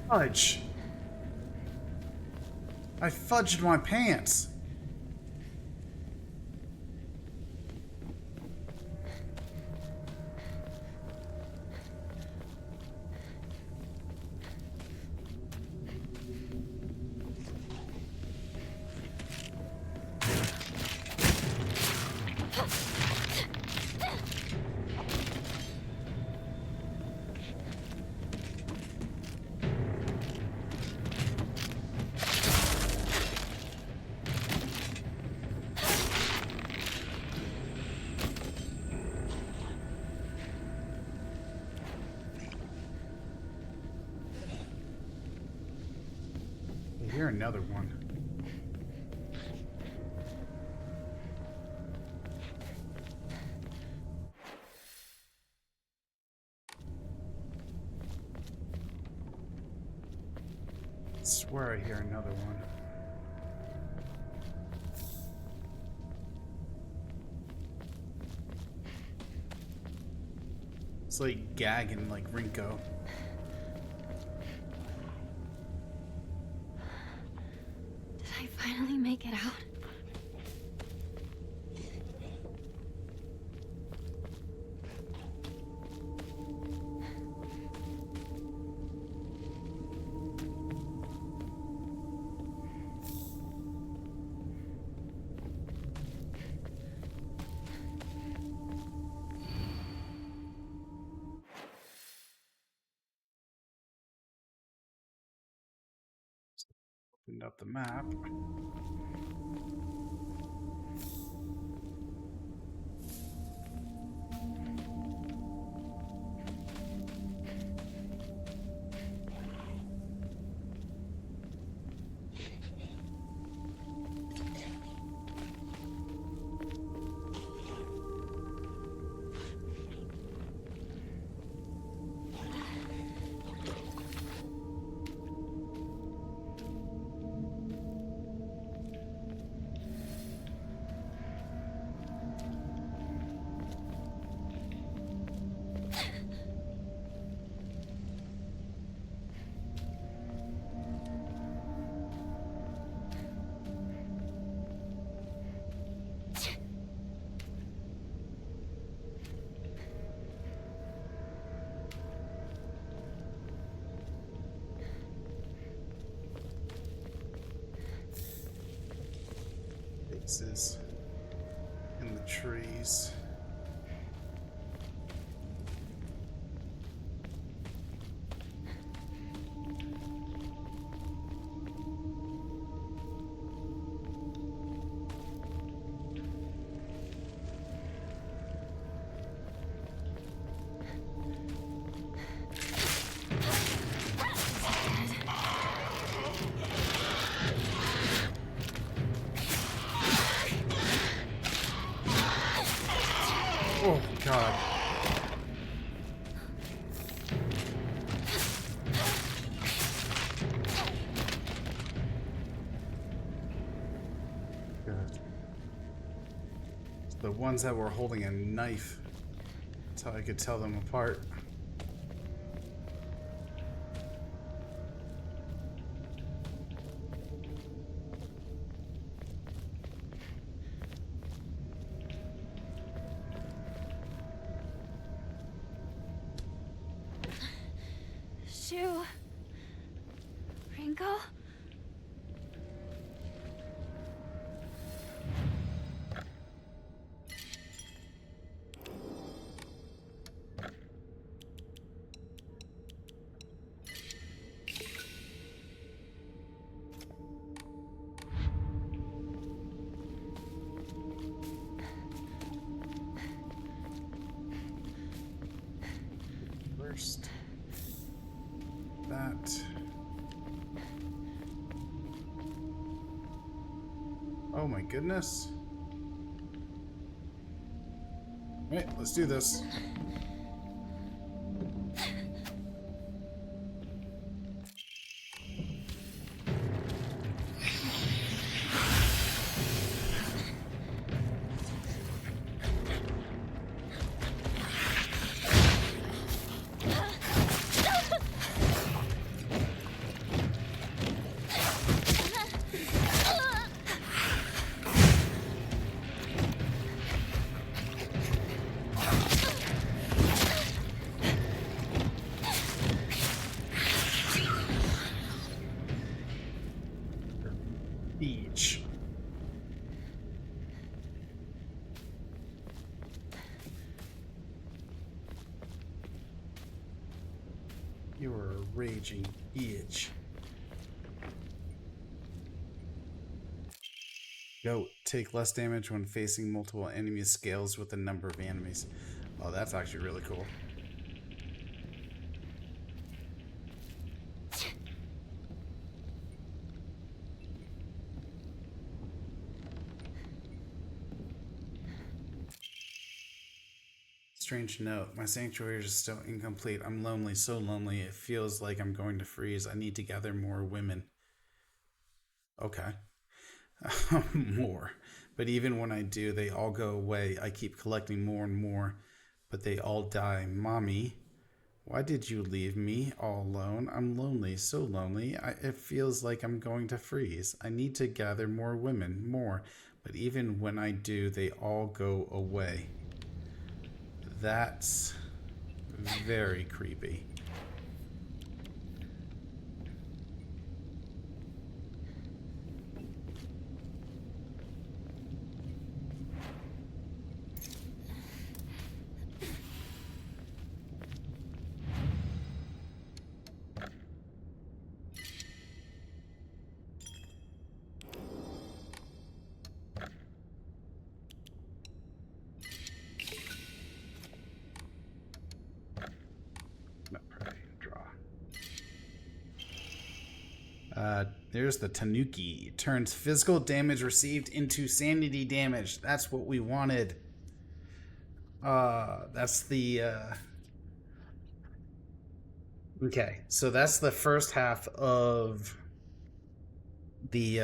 Fudge. I fudged my pants. I hear another one. I swear I hear another one. It's like gagging like Rinko. Did I finally make it out? Opened up the map. Faces in the trees. Oh, God. the ones that were holding a knife. That's how I could tell them apart. Shoe. Ringo? First, that. Oh my goodness. Right, let's do this. Beach. You are a raging bitch. Goat. Take less damage when facing multiple enemy scales with the number of enemies. Oh, that's actually really cool. Strange note. My sanctuary is still incomplete. I'm lonely, so lonely. It feels like I'm going to freeze. I need to gather more women. Okay. More. But even when I do, they all go away. I keep collecting more and more, but they all die. Mommy, why did you leave me all alone? I'm lonely, so lonely. It feels like I'm going to freeze. I need to gather more women, more. But even when I do, they all go away. That's very creepy. There's the Tanuki. Turns physical damage received into sanity damage. That's what we wanted. That's the... Okay, so that's the first half of the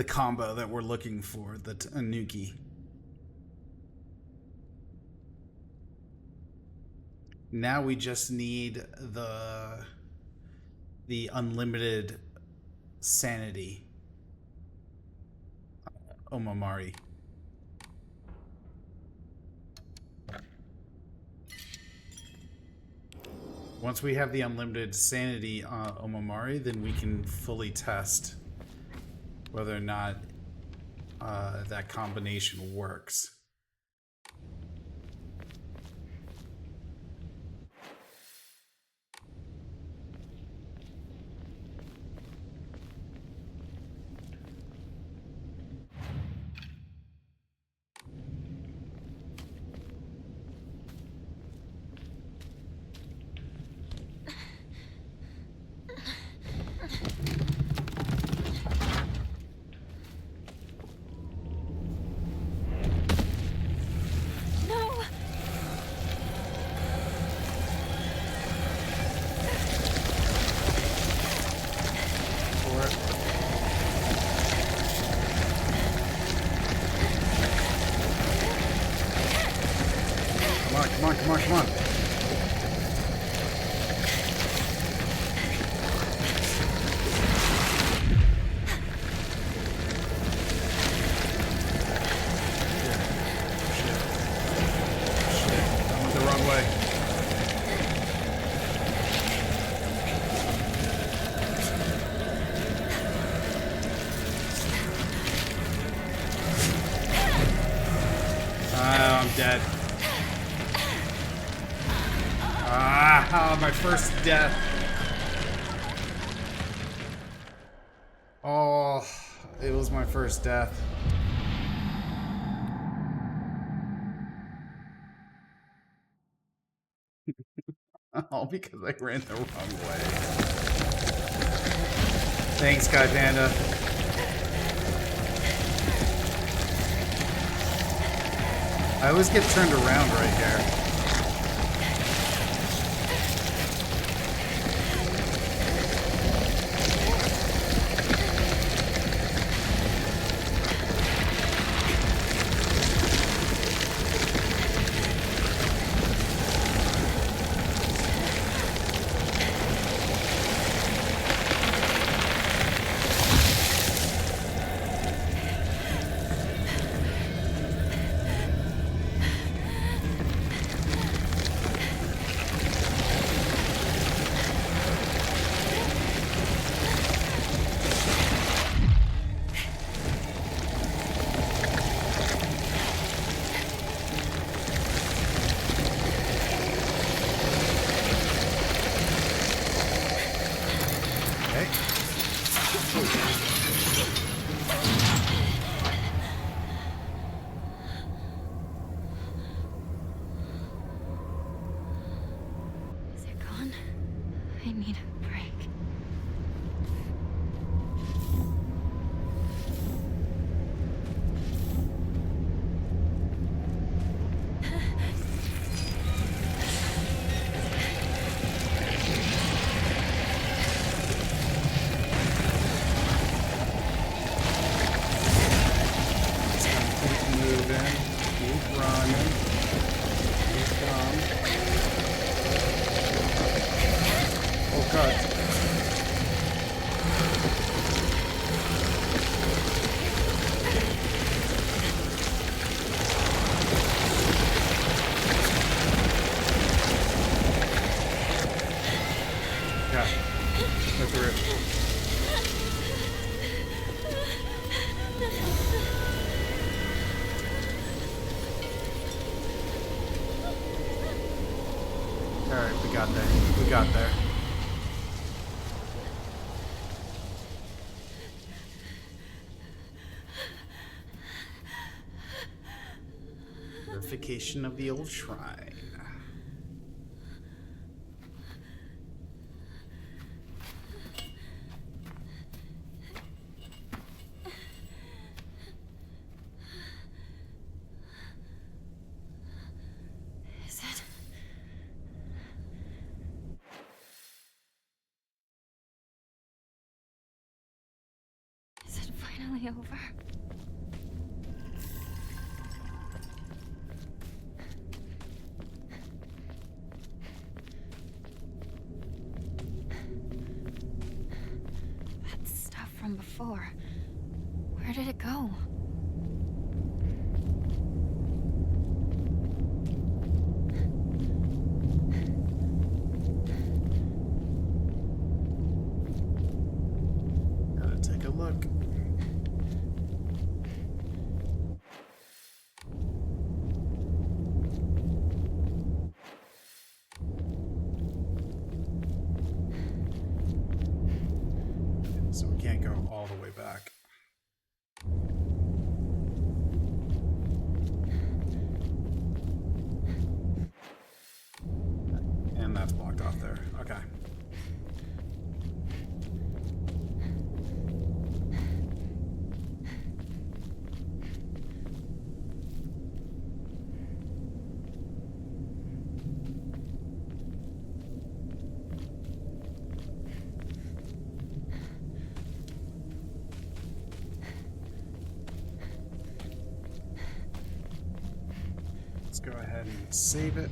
combo that we're looking for, the Tanuki. Now we just need the unlimited sanity Omamari. Once we have the unlimited sanity Omamari, then we can fully test whether or not that combination works. Come on, come on, come on. Shit. I went the wrong way. I'm dead. My first death. Oh, it was my first death. All because I ran the wrong way. Thanks, Sky Panda. I always get turned around right here. Is it gone? I need a break. Keep moving. Keep running. Keep going. Oh god. Yeah. Go through it. Alright, we got there. We got there. Purification of the old shrine. Is it? Is it finally over? That stuff from before. Where did it go? Gotta take a look. So we can't go all the way back. And that's blocked off there. Okay. go ahead and save it.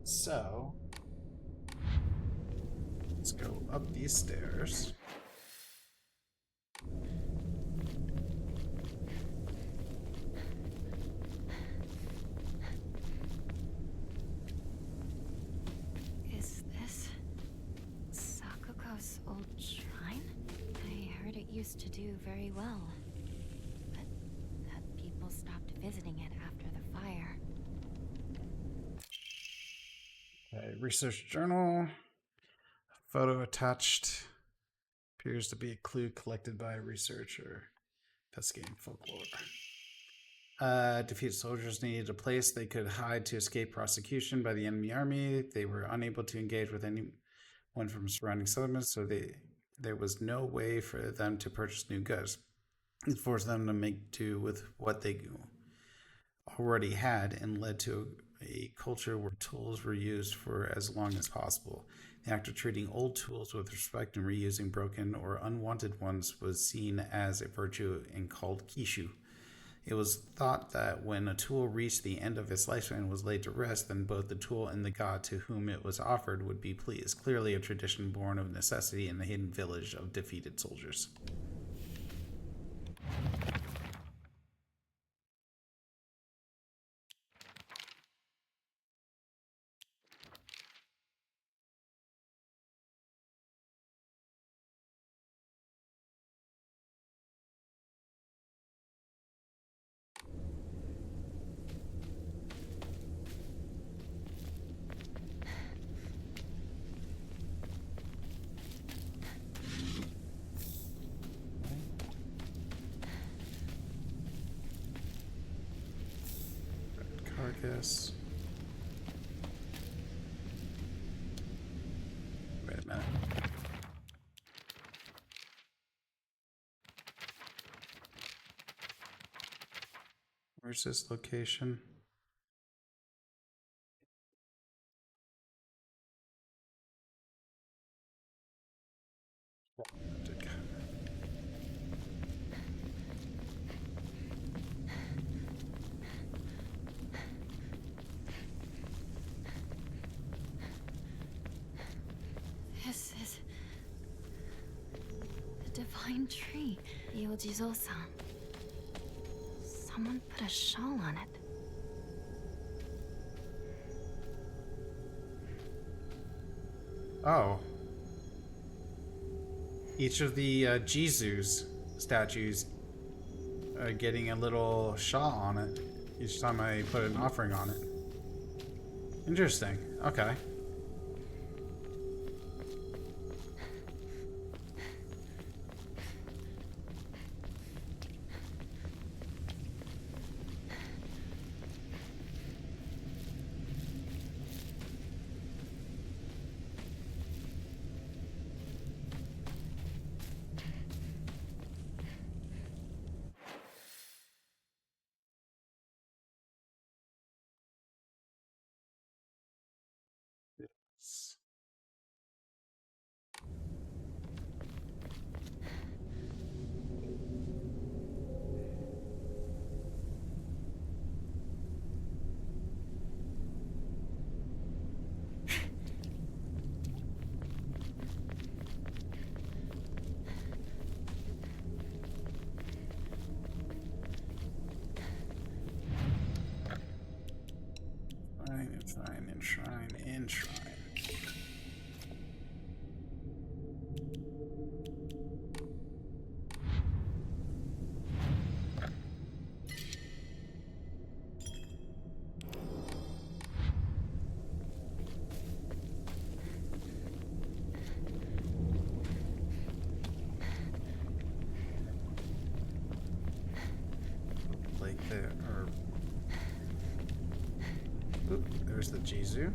So, let's go up these stairs. Is this Sakuko's old shrine? I heard it used to do very well, but that people stopped visiting it after the fire. Okay, research journal. Photo attached. Appears to be a clue collected by a researcher investigating folklore. Defeated soldiers needed a place they could hide to escape prosecution by the enemy army. They were unable to engage with anyone from surrounding settlements, so there was no way for them to purchase new goods. It forced them to make do with what they already had and led to a culture where tools were used for as long as possible. The act of treating old tools with respect and reusing broken or unwanted ones was seen as a virtue and called kishu. It was thought that when a tool reached the end of its lifespan and was laid to rest, then both the tool and the god to whom it was offered would be pleased. Clearly a tradition born of necessity in the hidden village of defeated soldiers. Carcass. Wait a minute. Where's this location? This is the divine tree, Yojizo-san. Someone put a shawl on it. Oh. Each of the Jesus statues are getting a little shawl on it each time I put an offering on it. Interesting. Okay. Yes. Enshrine. Like there, or oop, there's the Jizu.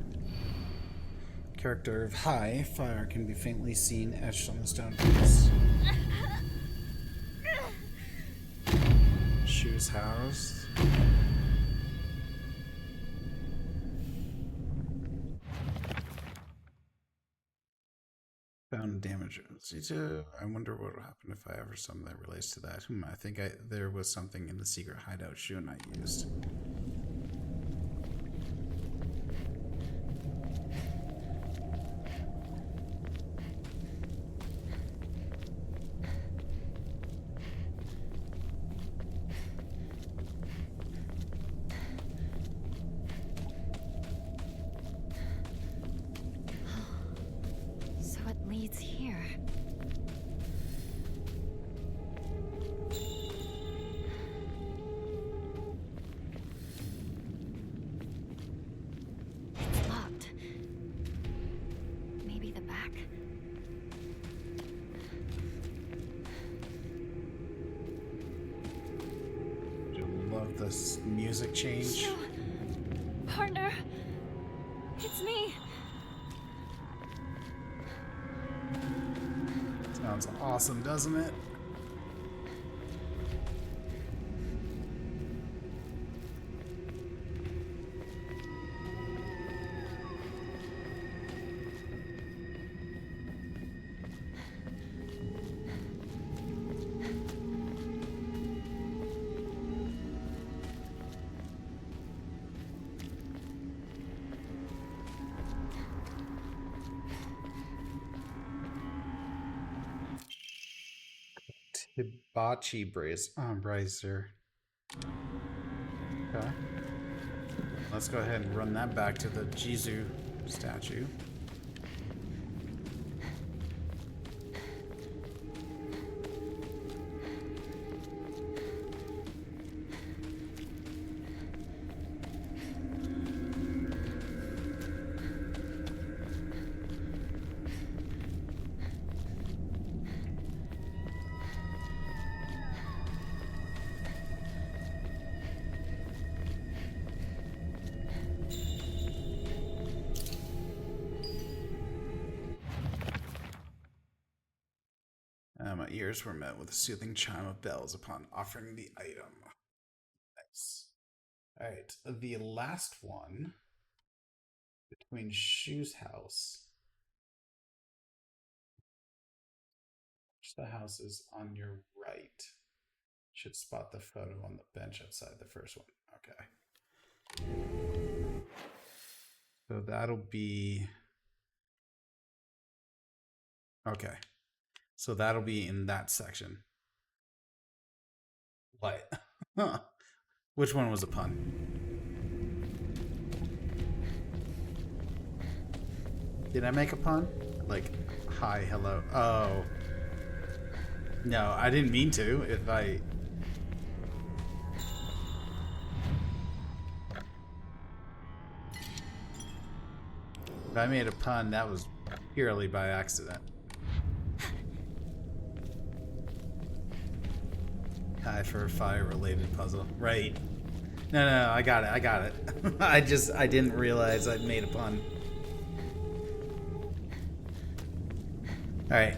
Character of high fire can be faintly seen etched on the stone face. Shoes housed. Found damage. I wonder what will happen if I ever something that relates to that. I think there was something in the secret hideout Shun I used. So it leads here. It's locked. Maybe the back? I love this music change. Shoo! Partner! It's me! Sounds awesome, doesn't it? Hibachi brazier. Okay. Let's go ahead and run that back to the Jizu statue. My ears were met with a soothing chime of bells upon offering the item. Nice. Alright, the last one between Shu's house. The house is on your right. Should spot the photo on the bench outside the first one. Okay. So that'll be... Okay. So that'll be in that section. What? Which one was a pun? Did I make a pun? Like, hi, hello. Oh. No, I didn't mean to. If I made a pun, that was purely by accident. Hi for a fire-related puzzle. Right. No, I got it. I didn't realize I'd made a pun. Alright.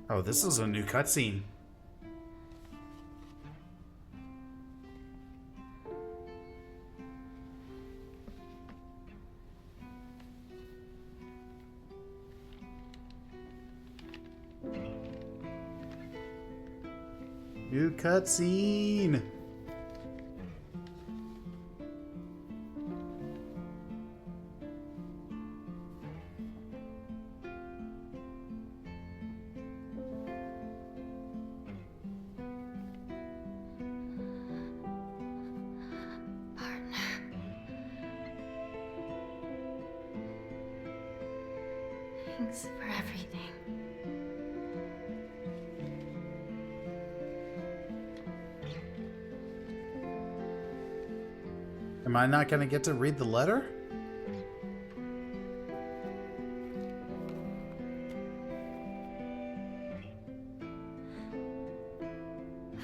Oh, this is a new cutscene. New cutscene. Thanks for everything. Am I not going to get to read the letter?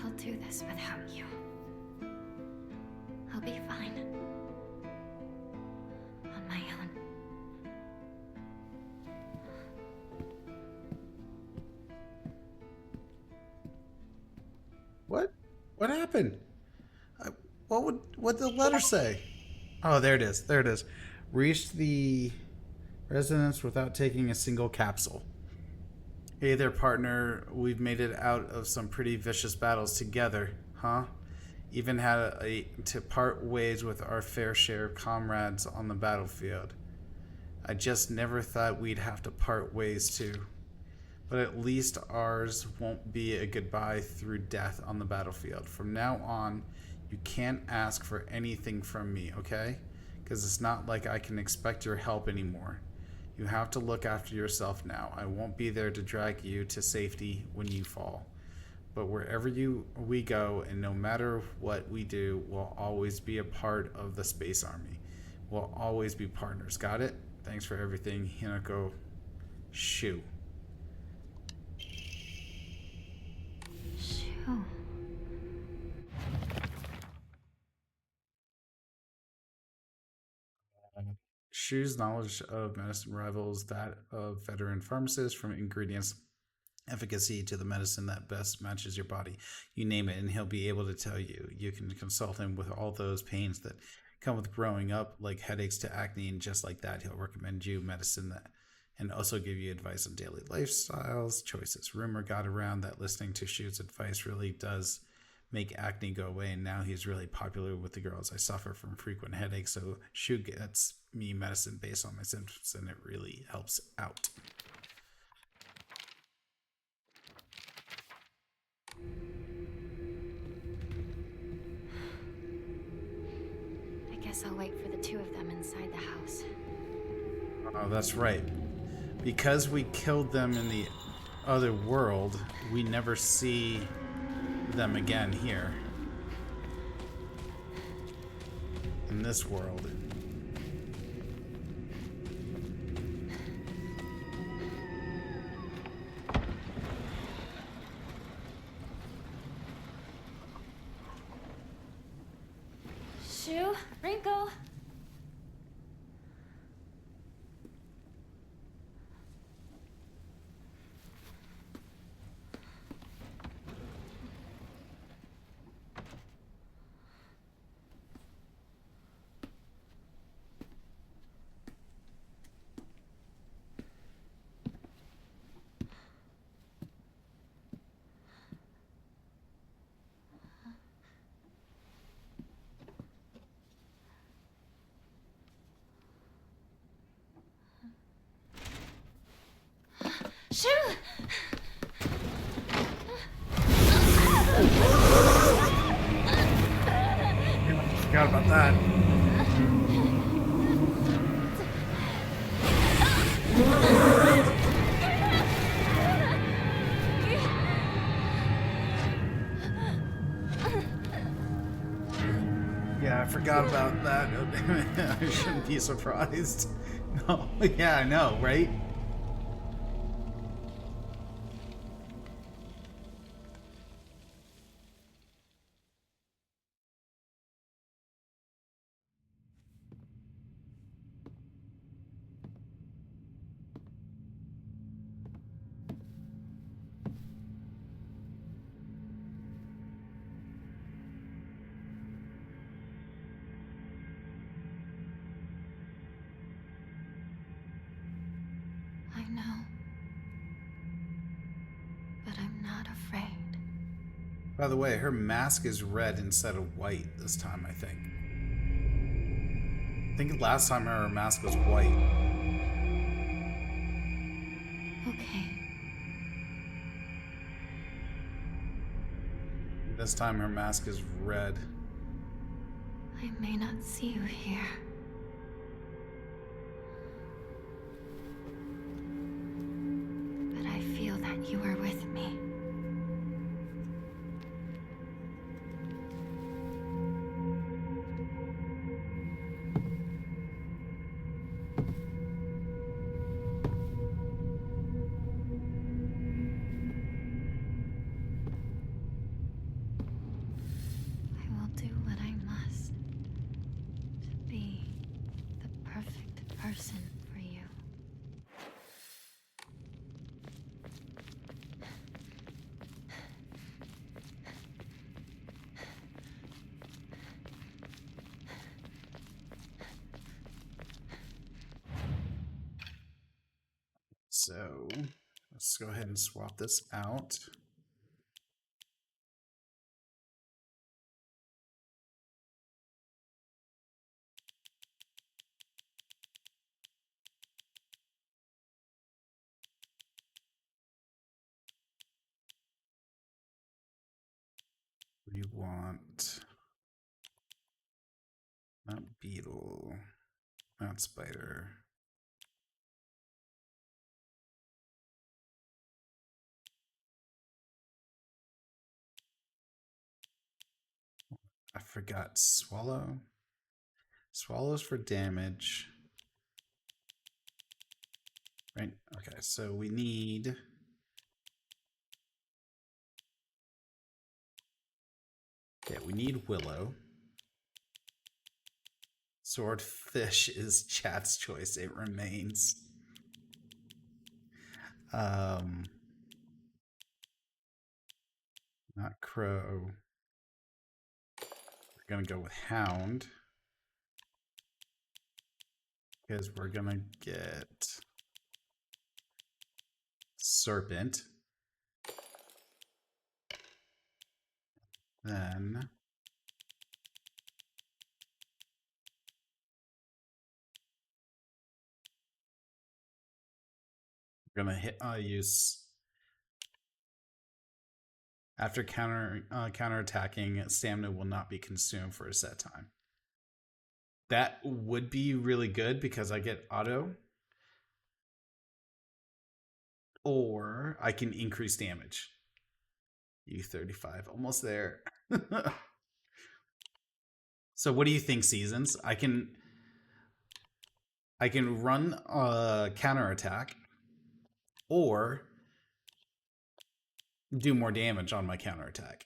I'll do this without you. I'll be fine. On my own. What? What happened? What did the letter say? Oh, there it is. There it is. Reached the residence without taking a single capsule. Hey there, partner. We've made it out of some pretty vicious battles together, huh? Even had to part ways with our fair share of comrades on the battlefield. I just never thought we'd have to part ways too. But at least ours won't be a goodbye through death on the battlefield. From now on, you can't ask for anything from me, okay? Because it's not like I can expect your help anymore. You have to look after yourself now. I won't be there to drag you to safety when you fall. But wherever we go, and no matter what we do, we'll always be a part of the Space Army. We'll always be partners. Got it? Thanks for everything, Hinako. Shoo. Shoo. Shu's knowledge of medicine rivals that of veteran pharmacists, from ingredients efficacy to the medicine that best matches your body. You name it, and he'll be able to tell you. You can consult him with all those pains that come with growing up, like headaches to acne, and just like that, he'll recommend you medicine that and also give you advice on daily lifestyles choices. Rumor got around that listening to Shu's advice really does make acne go away, and now he's really popular with the girls. I suffer from frequent headaches, so Shu gets me medicine based on my symptoms, and it really helps out. I guess I'll wait for the two of them inside the house. Oh, that's right. Because we killed them in the other world, we never see them again here. In this world. Shu, Rinko. Shu! Forgot about that. Yeah, I forgot about that. I shouldn't be surprised. No, yeah, I know, right? I know. But I'm not afraid. By the way, her mask is red instead of white this time, I think. I think last time her mask was white. Okay. This time her mask is red. I may not see you here. so let's go ahead and swap this out. We want not beetle, not spider. I forgot swallow. Swallows for damage. Right? Okay, so we need we need willow. Swordfish is chat's choice. It remains. Not crow. We're gonna go with hound because we're gonna get serpent. Then we're gonna use after counterattacking, stamina will not be consumed for a set time. That would be really good because I get auto, or I can increase damage. U35, almost there. So what do you think, Seasons? I can run a counterattack or do more damage on my counterattack.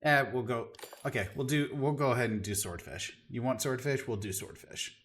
We'll go. Okay, we'll go ahead and do swordfish. You want swordfish? We'll do swordfish.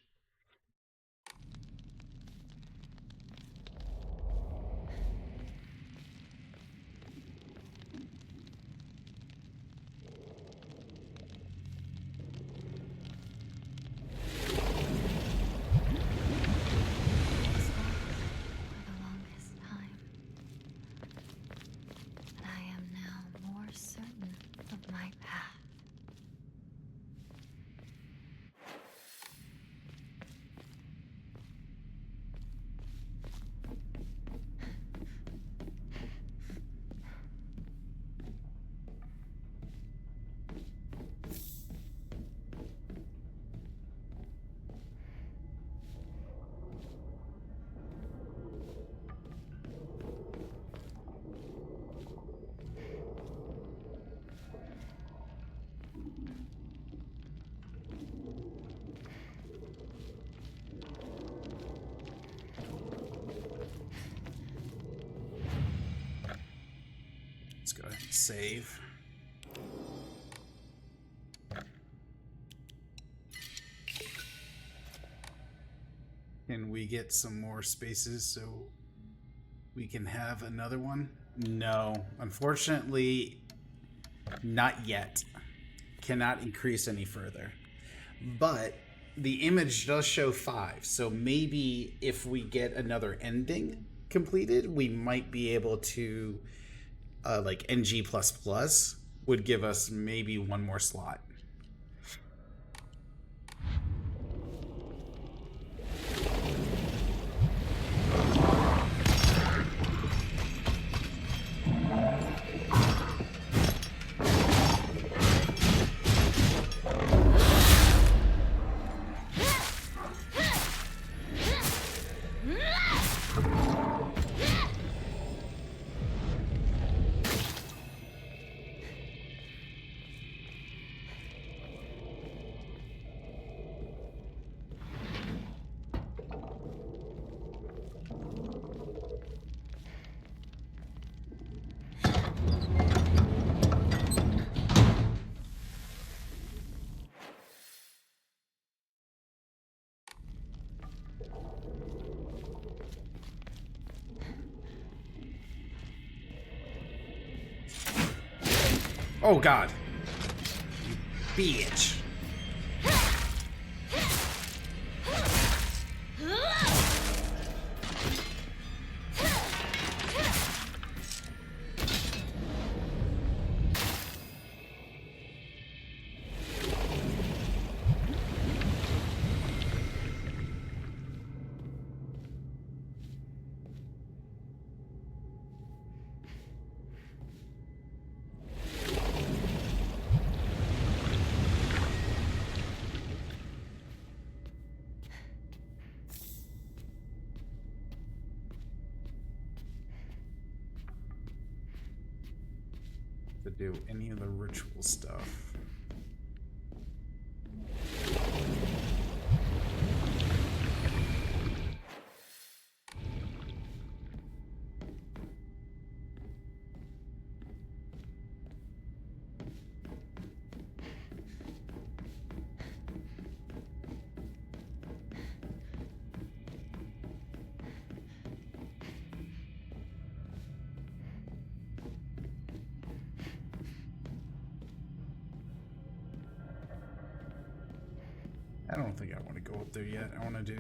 Let's go ahead and save. Can we get some more spaces so we can have another one? No, unfortunately, not yet. Cannot increase any further. But the image does show 5, so maybe if we get another ending completed, we might be able to like NG++ would give us maybe one more slot. Oh god. You bitch. to do any of the ritual stuff. I don't think I want to go up there yet. I want to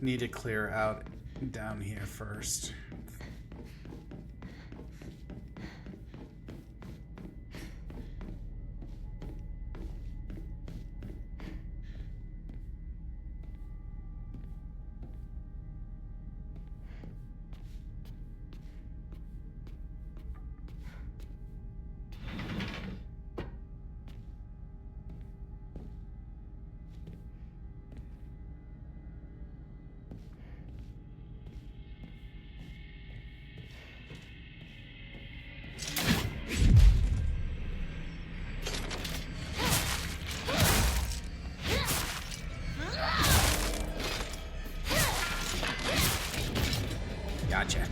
need to clear out down here first. Gotcha.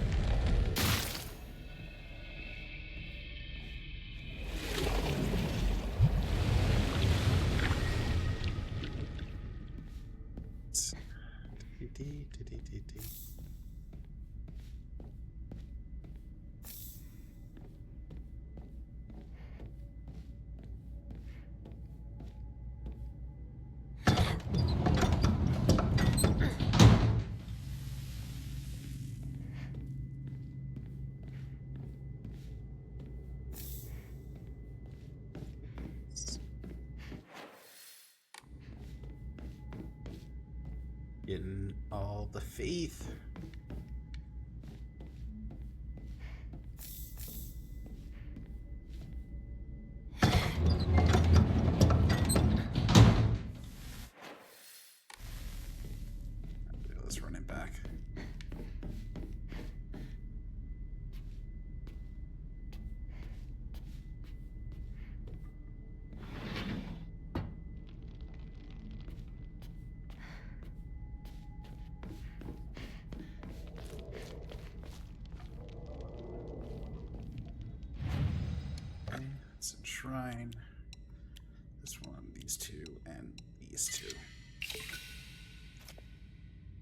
Getting all the faith. Let's run it back. It's a shrine. This one, these two, and these two.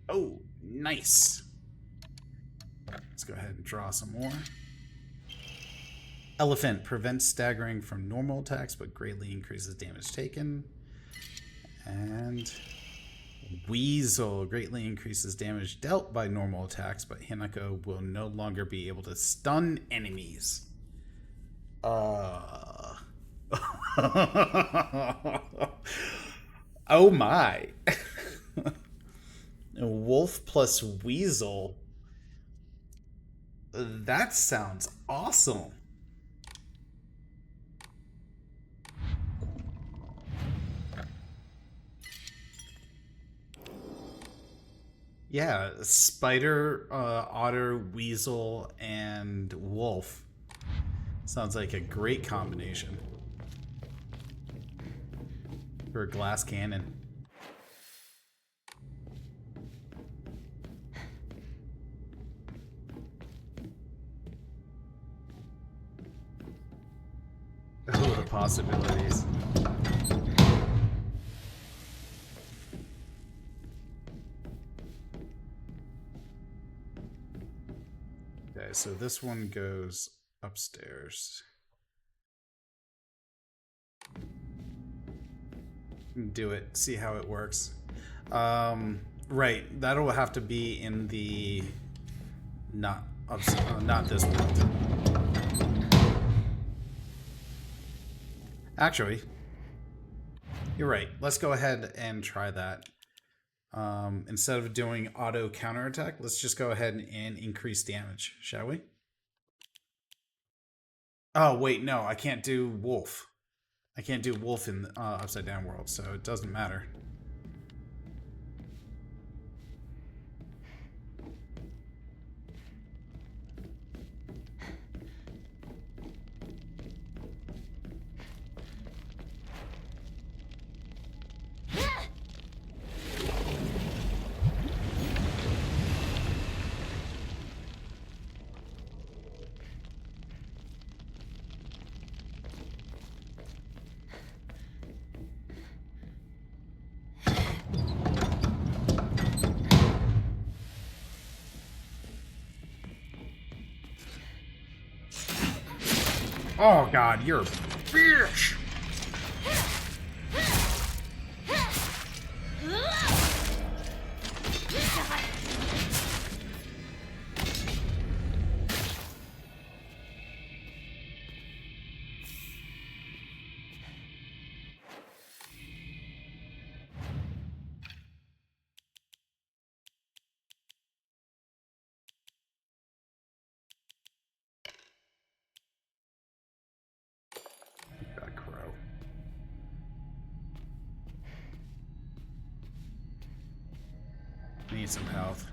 Oh, nice. Let's go ahead and draw some more. Elephant prevents staggering from normal attacks, but greatly increases damage taken. And Weasel greatly increases damage dealt by normal attacks, but Hinako will no longer be able to stun enemies. Oh my. Wolf plus Weasel. That sounds awesome. Yeah, spider, otter, weasel, and wolf. Sounds like a great combination for a glass cannon. Oh, the possibilities. Okay, so this one goes upstairs. Do it, see how it works. Right, that'll have to be in the not this world. Actually, you're right. Let's go ahead and try that. Instead of doing auto counterattack, let's just go ahead and increase damage, shall we? Oh, wait, no, I can't do wolf. I can't do wolf in the upside down world, so it doesn't matter. Oh god, you're a bitch! That crow. Need some health.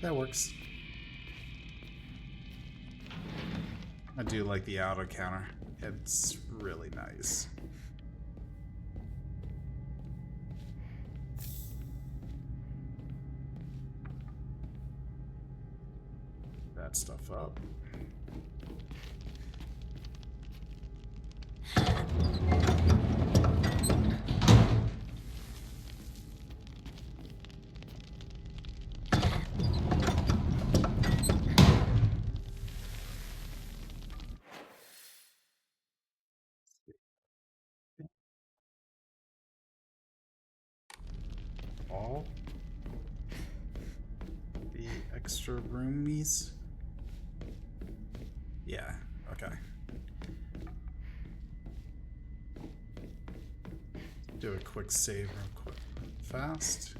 That works. I do like the auto counter. It's really nice. That stuff up. All the extra roomies. Yeah, okay. Do a quick save real quick. Fast.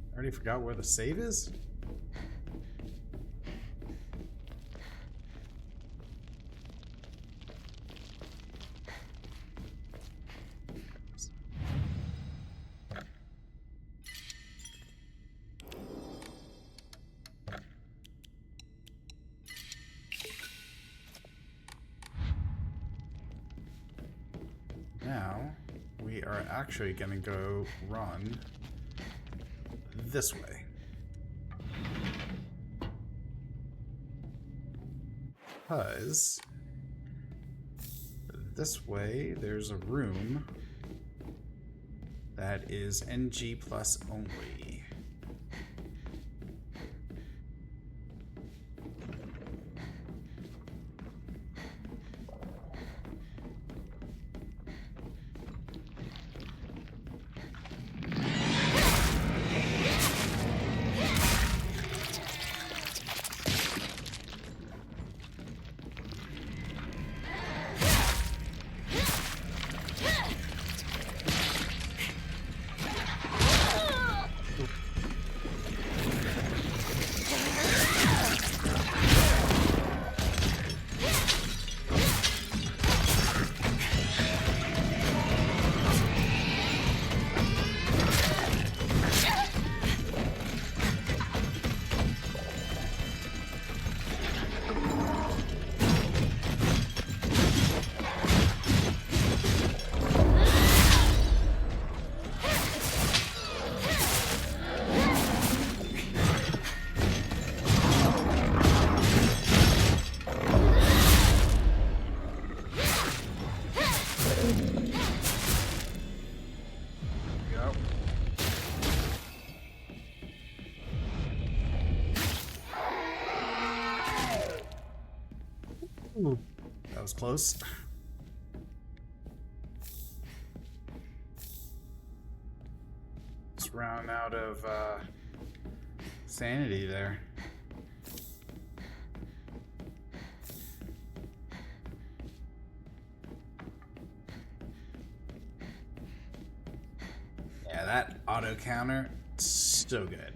I already forgot where the save is? Now, we are actually going to go run this way. Because this way there's a room that is NG plus only. Ooh, that was close. Just round out of sanity there. Yeah, that auto counter, so good.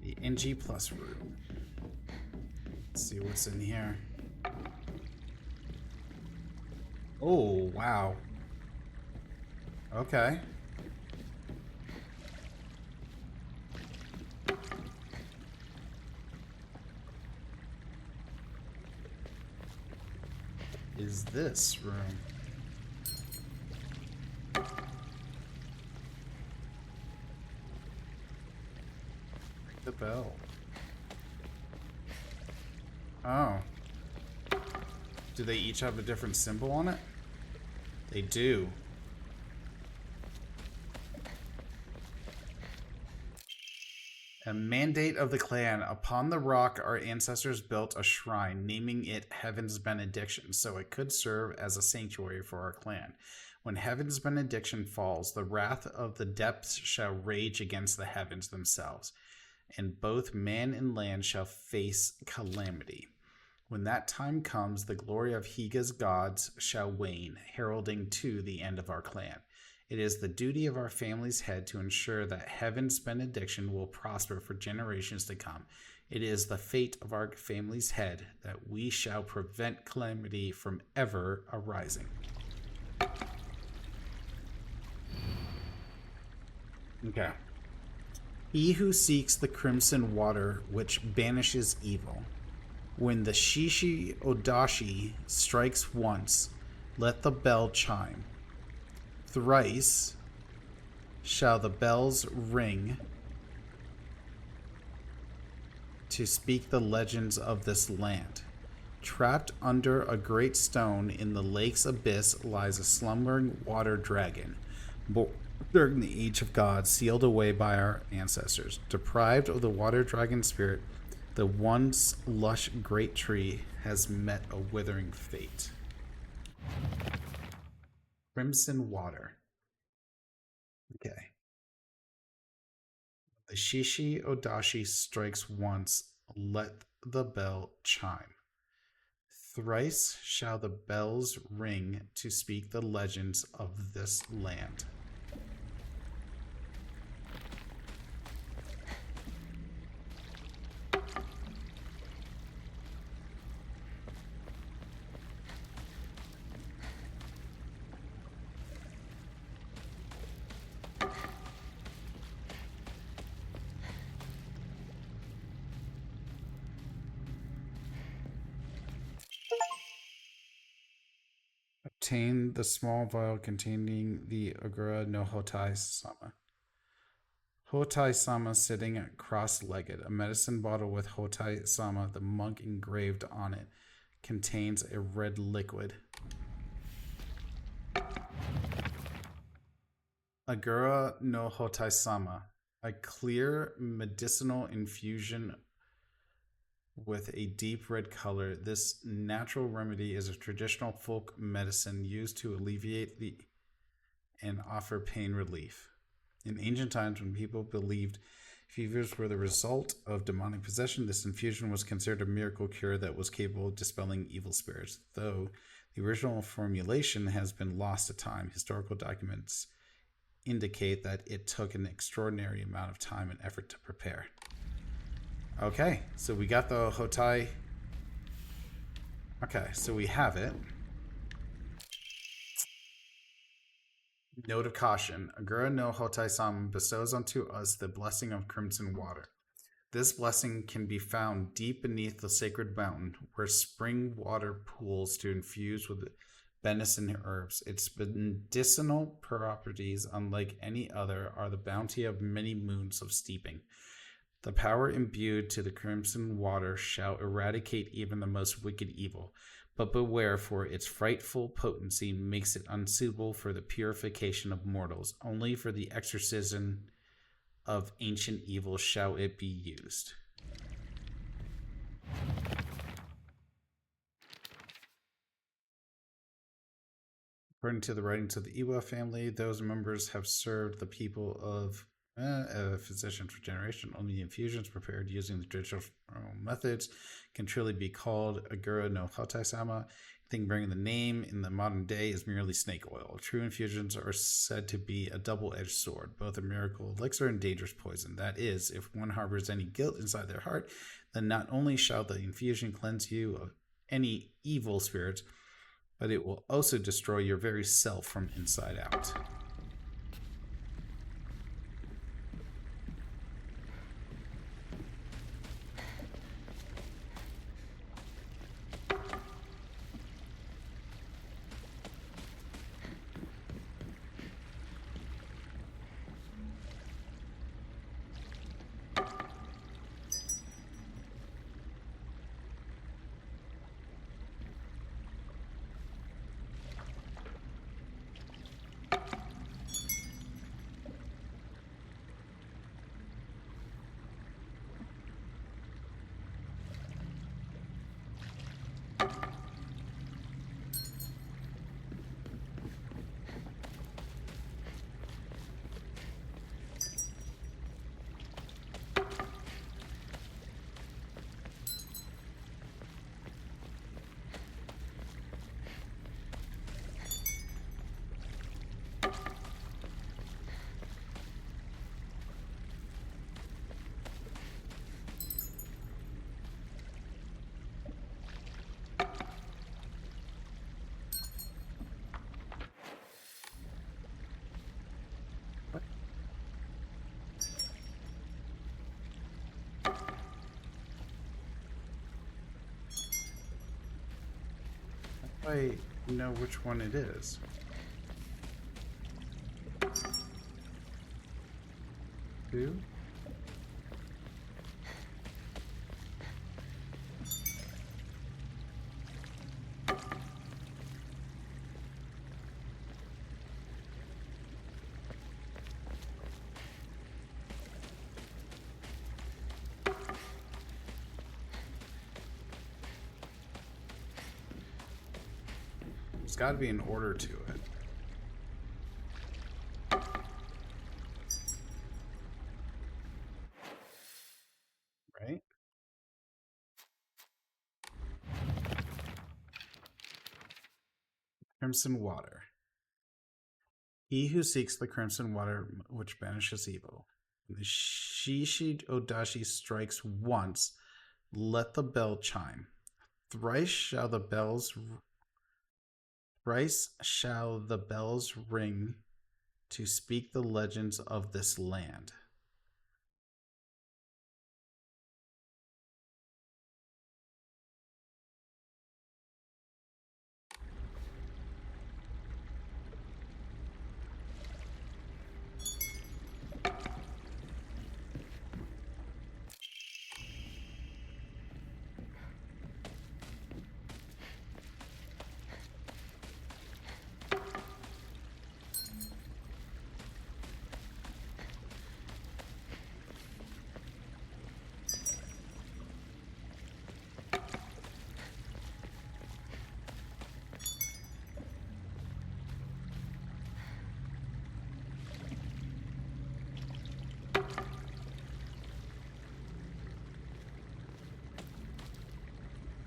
The NG Plus room. Let's see what's in here. Oh, wow. Okay. Is this room? Ring the bell. Oh. Do they each have a different symbol on it? They do. A mandate of the clan. Upon the rock, our ancestors built a shrine, naming it Heaven's Benediction, so it could serve as a sanctuary for our clan. When Heaven's benediction falls, the wrath of the depths shall rage against the heavens themselves, and both man and land shall face calamity. When that time comes, the glory of Higa's gods shall wane, heralding to the end of our clan. It is the duty of our family's head to ensure that Heaven's benediction will prosper for generations to come. It is the fate of our family's head that we shall prevent calamity from ever arising. Okay. He who seeks the crimson water which banishes evil. When the Shishi Odashi strikes once, let the bell chime. Thrice shall the bells ring to speak the legends of this land. Trapped under a great stone in the lake's abyss lies a slumbering water dragon, born during the Age of God, sealed away by our ancestors. Deprived of the water dragon spirit, the once lush great tree has met a withering fate. Crimson water. Okay. The Shishi Odashi strikes once, let the bell chime. Thrice shall the bells ring to speak the legends of this land. Obtain the small vial containing the Agura no Hotai Sama. Hotai Sama sitting cross-legged. A medicine bottle with Hotai Sama, the monk, engraved on it, contains a red liquid. Agura no Hotai Sama, a clear medicinal infusion with a deep red color. This natural remedy is a traditional folk medicine used to alleviate and offer pain relief. In ancient times, when people believed fevers were the result of demonic possession, this infusion was considered a miracle cure that was capable of dispelling evil spirits. Though the original formulation has been lost to time, historical documents indicate that it took an extraordinary amount of time and effort to prepare. Okay, so we got the Hotai. Okay, so we have it. Note of caution. Agura no Hotai Sama bestows unto us the blessing of crimson water. This blessing can be found deep beneath the sacred mountain, where spring water pools to infuse with benison herbs. Its medicinal properties, unlike any other, are the bounty of many moons of steeping. The power imbued to the crimson water shall eradicate even the most wicked evil. But beware, for its frightful potency makes it unsuitable for the purification of mortals. Only for the exorcism of ancient evil shall it be used. According to the writings of the Iwa family, those members have served the people of a physician for generations. Only infusions prepared using the traditional methods can truly be called Agura no Hatai-sama. Thing bearing the name in the modern day is merely snake oil. True infusions are said to be a double-edged sword, both a miracle elixir and dangerous poison. That is, if one harbors any guilt inside their heart, then not only shall the infusion cleanse you of any evil spirits, but it will also destroy your very self from inside out. I know which one it is. Who? There's got to be an order to it. Right? Crimson water. He who seeks the crimson water which banishes evil. When the Shishi Odashi strikes once, let the bell chime. Thrice shall the bells ring to speak the legends of this land.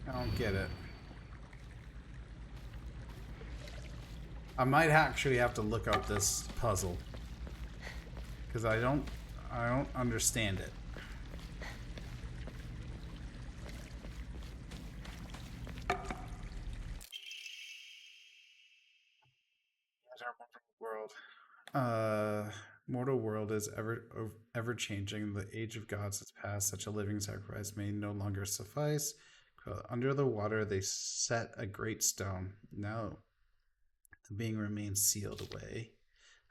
I don't get it. I might actually have to look up this puzzle because I don't understand it. World. Mortal world is ever changing. The age of gods has passed. Such a living sacrifice may no longer suffice. Under the water, they set a great stone. Now the being remains sealed away.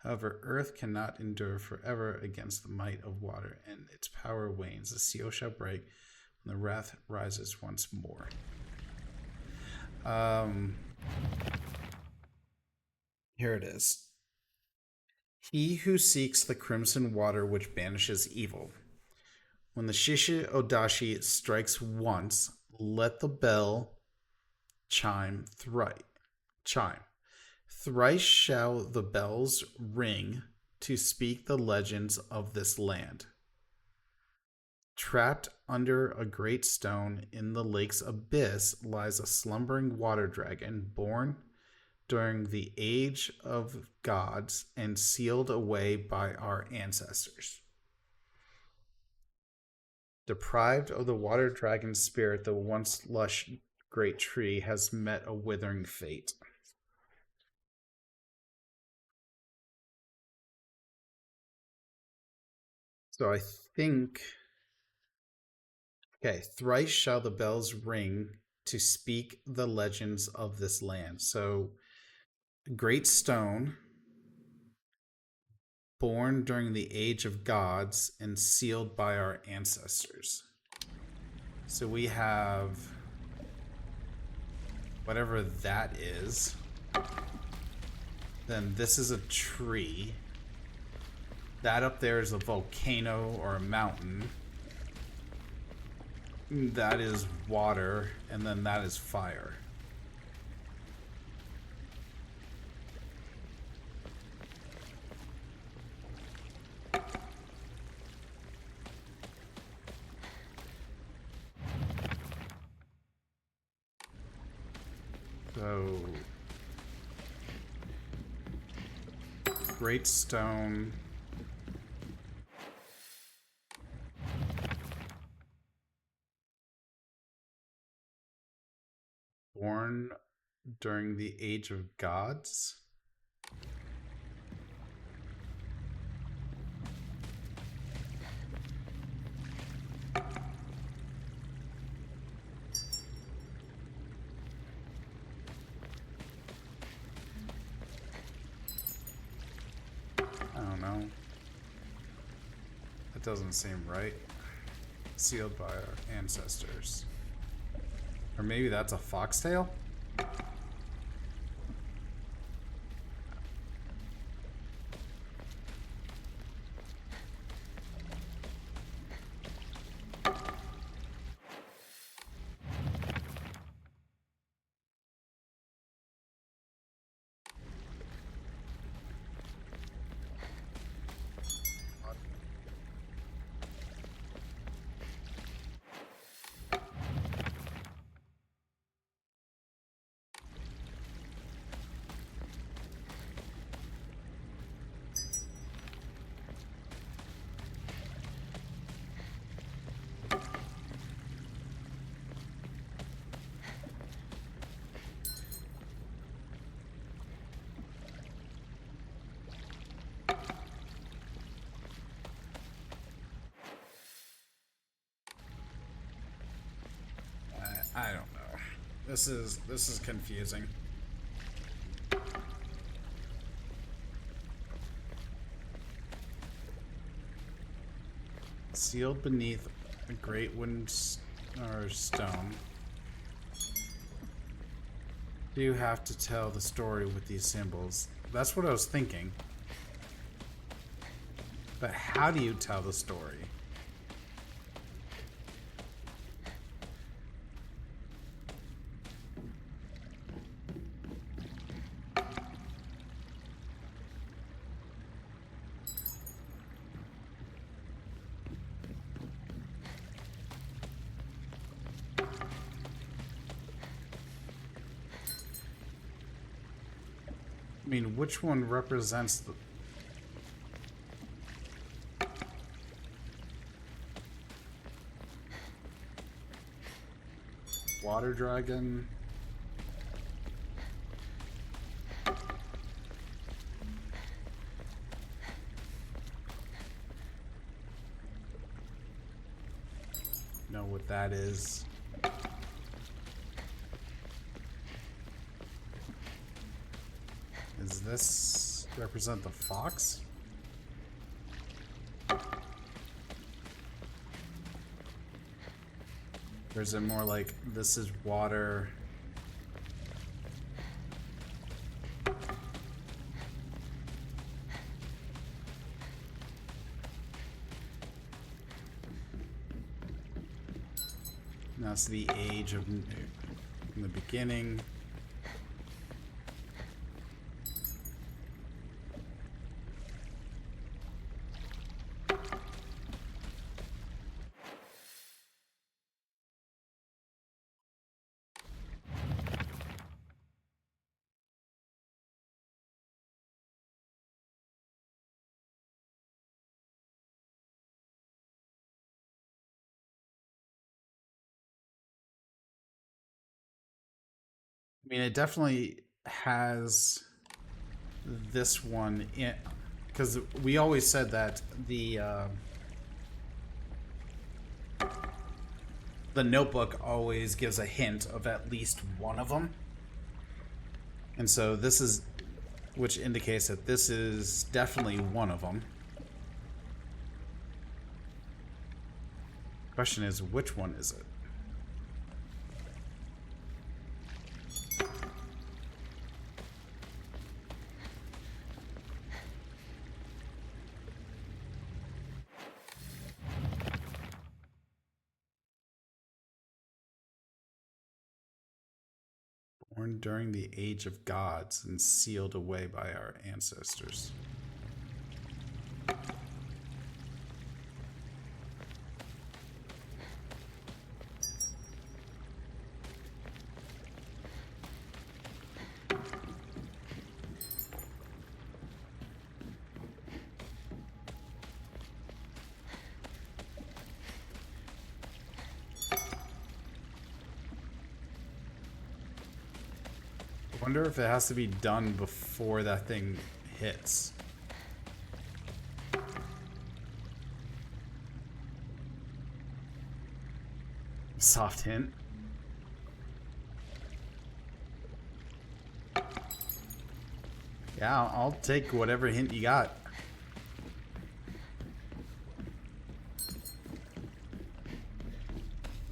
However, earth cannot endure forever against the might of water, and its power wanes. The seal shall break when the wrath rises once more. Here it is. He who seeks the crimson water which banishes evil. When the Shishi Odashi strikes once, let the bell chime thrice. Thrice shall the bells ring to speak the legends of this land. Trapped under a great stone in the lake's abyss lies a slumbering water dragon, born during the age of gods and sealed away by our ancestors. Deprived of the water dragon's spirit, the once lush great tree has met a withering fate. So I think... Okay, thrice shall the bells ring to speak the legends of this land. So, great stone, born during the age of gods and sealed by our ancestors. So we have whatever that is. Then this is a tree. That up there is a volcano or a mountain. That is water, and then that is fire. So, great stone. Born during the age of gods. I don't know. That doesn't seem right. Sealed by our ancestors. Or maybe that's a foxtail? I don't know. This is confusing. Sealed beneath a great wooden stone. Do you have to tell the story with these symbols? That's what I was thinking. But how do you tell the story? I mean, which one represents the... Water dragon? Know what that is. Is this... represent the fox? Or is it more like this is water? That's the age of in the beginning. I mean, it definitely has this one in, because we always said that the Notebook always gives a hint of at least one of them, and so this is, which indicates that this is definitely one of them. Question is, which one is it? Born during the age of gods and sealed away by our ancestors. I wonder if it has to be done before that thing hits. Soft hint. Yeah, I'll take whatever hint you got.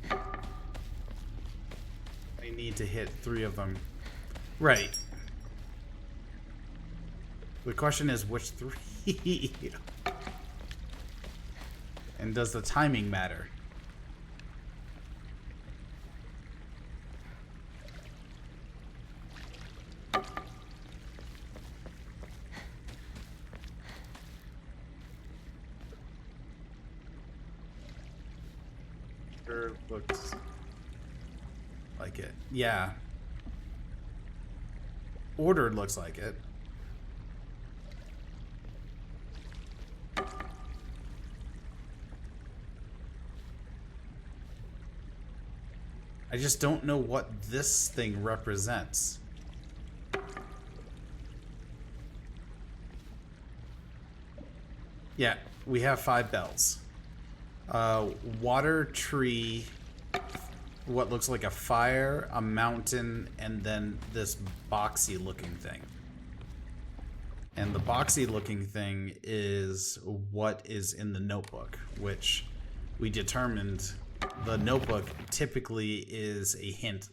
I need to hit 3 of them. Right. The question is, which 3? And does the timing matter? Sure looks like it. Yeah. Ordered looks like it. I just don't know what this thing represents. Yeah, we have 5 bells. Water, tree, what looks like a fire, a mountain, and then this boxy looking thing. And the boxy looking thing is what is in the Notebook, which we determined the Notebook typically is a hint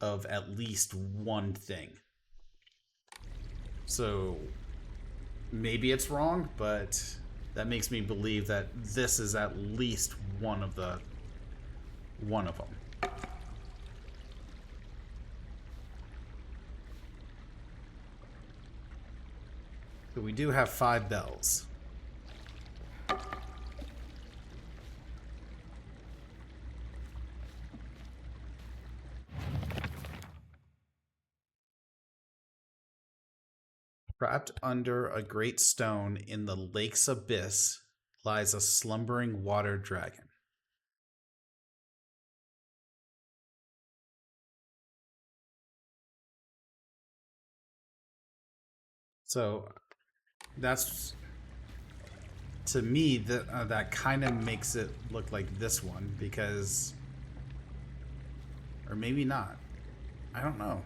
of at least one thing. So maybe it's wrong, but that makes me believe that this is at least one of them. So we do have 5 bells. Trapped under a great stone in the lake's abyss lies a slumbering water dragon. So that's, to me, that kind of makes it look like this one, because, or maybe not. I don't know.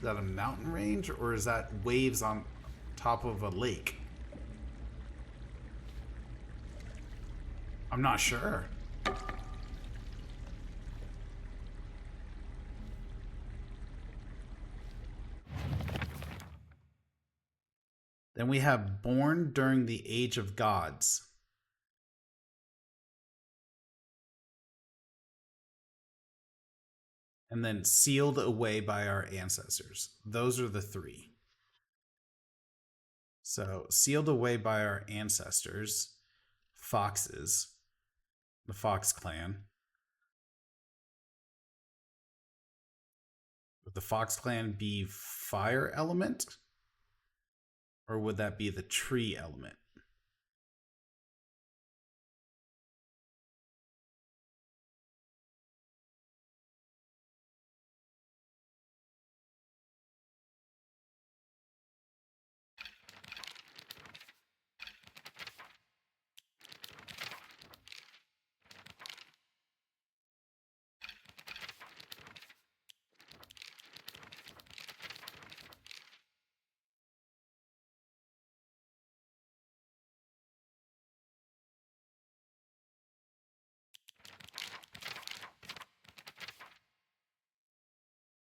that a mountain range, or is that waves on top of a lake? I'm not sure. Then we have born during the age of gods. And then sealed away by our ancestors. Those are the three. So, sealed away by our ancestors, foxes, the Fox clan. Would the Fox clan be fire element? Or would that be the tree element?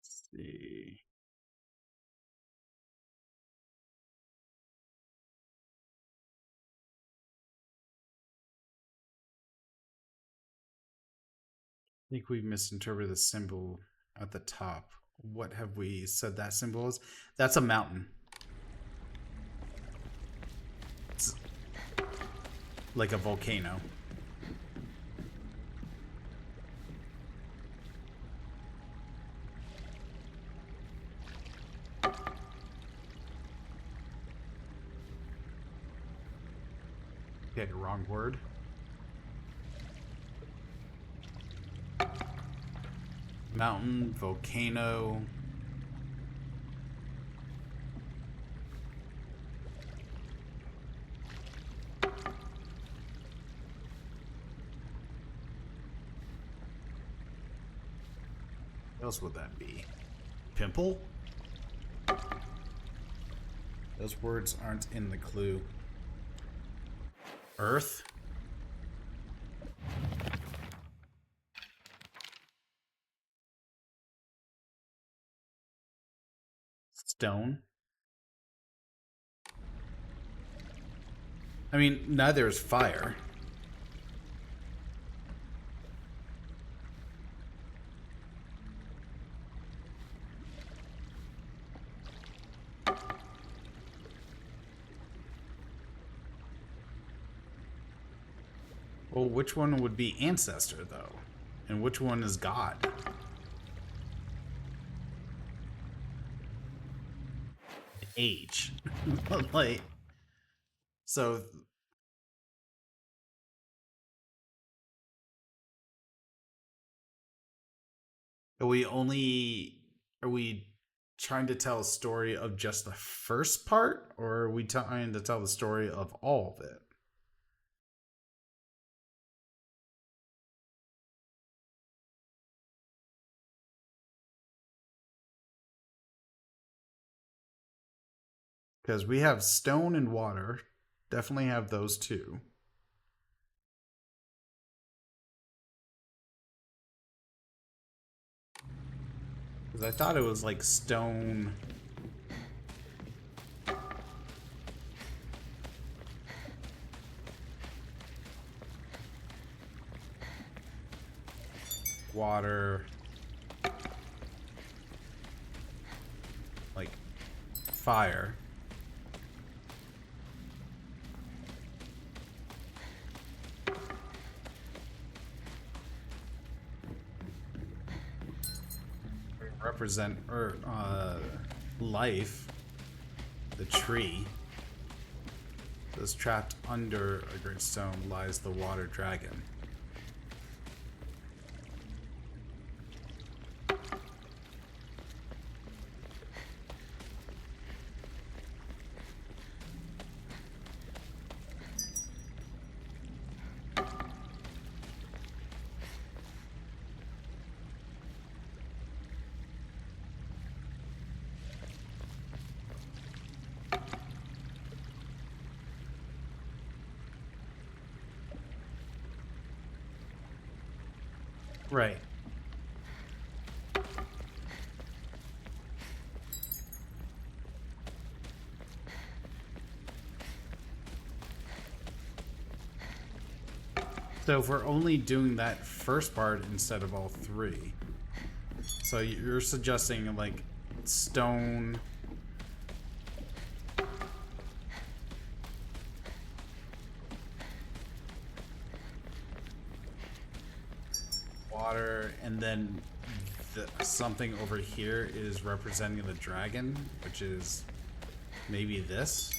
Let's see. I think we misinterpreted the symbol at the top. What have we said that symbol is? That's a mountain. It's like a volcano. Okay, wrong word. Mountain, volcano. What else would that be? Pimple? Those words aren't in the clue. Earth? Stone? I mean, neither is fire. Well, which one would be ancestor, though? And which one is God? Age. Like, so... Are we trying to tell a story of just the first part, or are we trying to tell the story of all of it? Because we have stone and water. Definitely have those two. Because I thought it was like stone. Water. Like fire. Represent life, the tree. Thus trapped under a great stone lies the water dragon. Right. So if we're only doing that first part instead of all three, so you're suggesting like stone, water, and then something over here is representing the dragon, which is maybe this.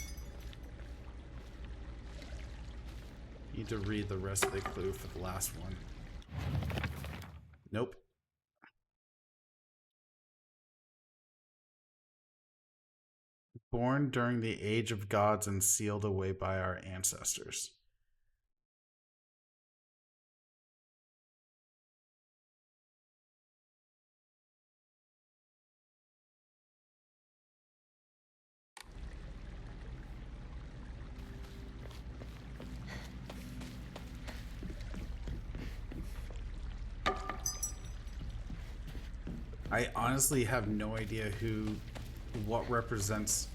Need to read the rest of the clue for the last one. Nope. Born during the age of gods and sealed away by our ancestors. I honestly have no idea what represents.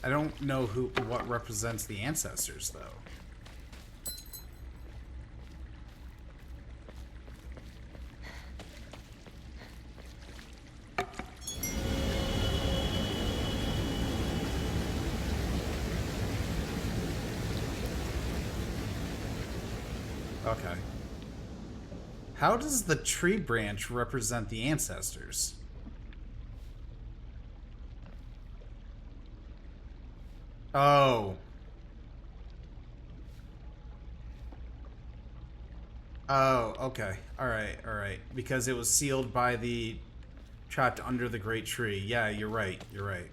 I don't know what represents the ancestors though. Okay. How does the tree branch represent the ancestors? Oh. Oh, okay. All right. Because it was sealed by the trapped under the great tree. Yeah, you're right. You're right.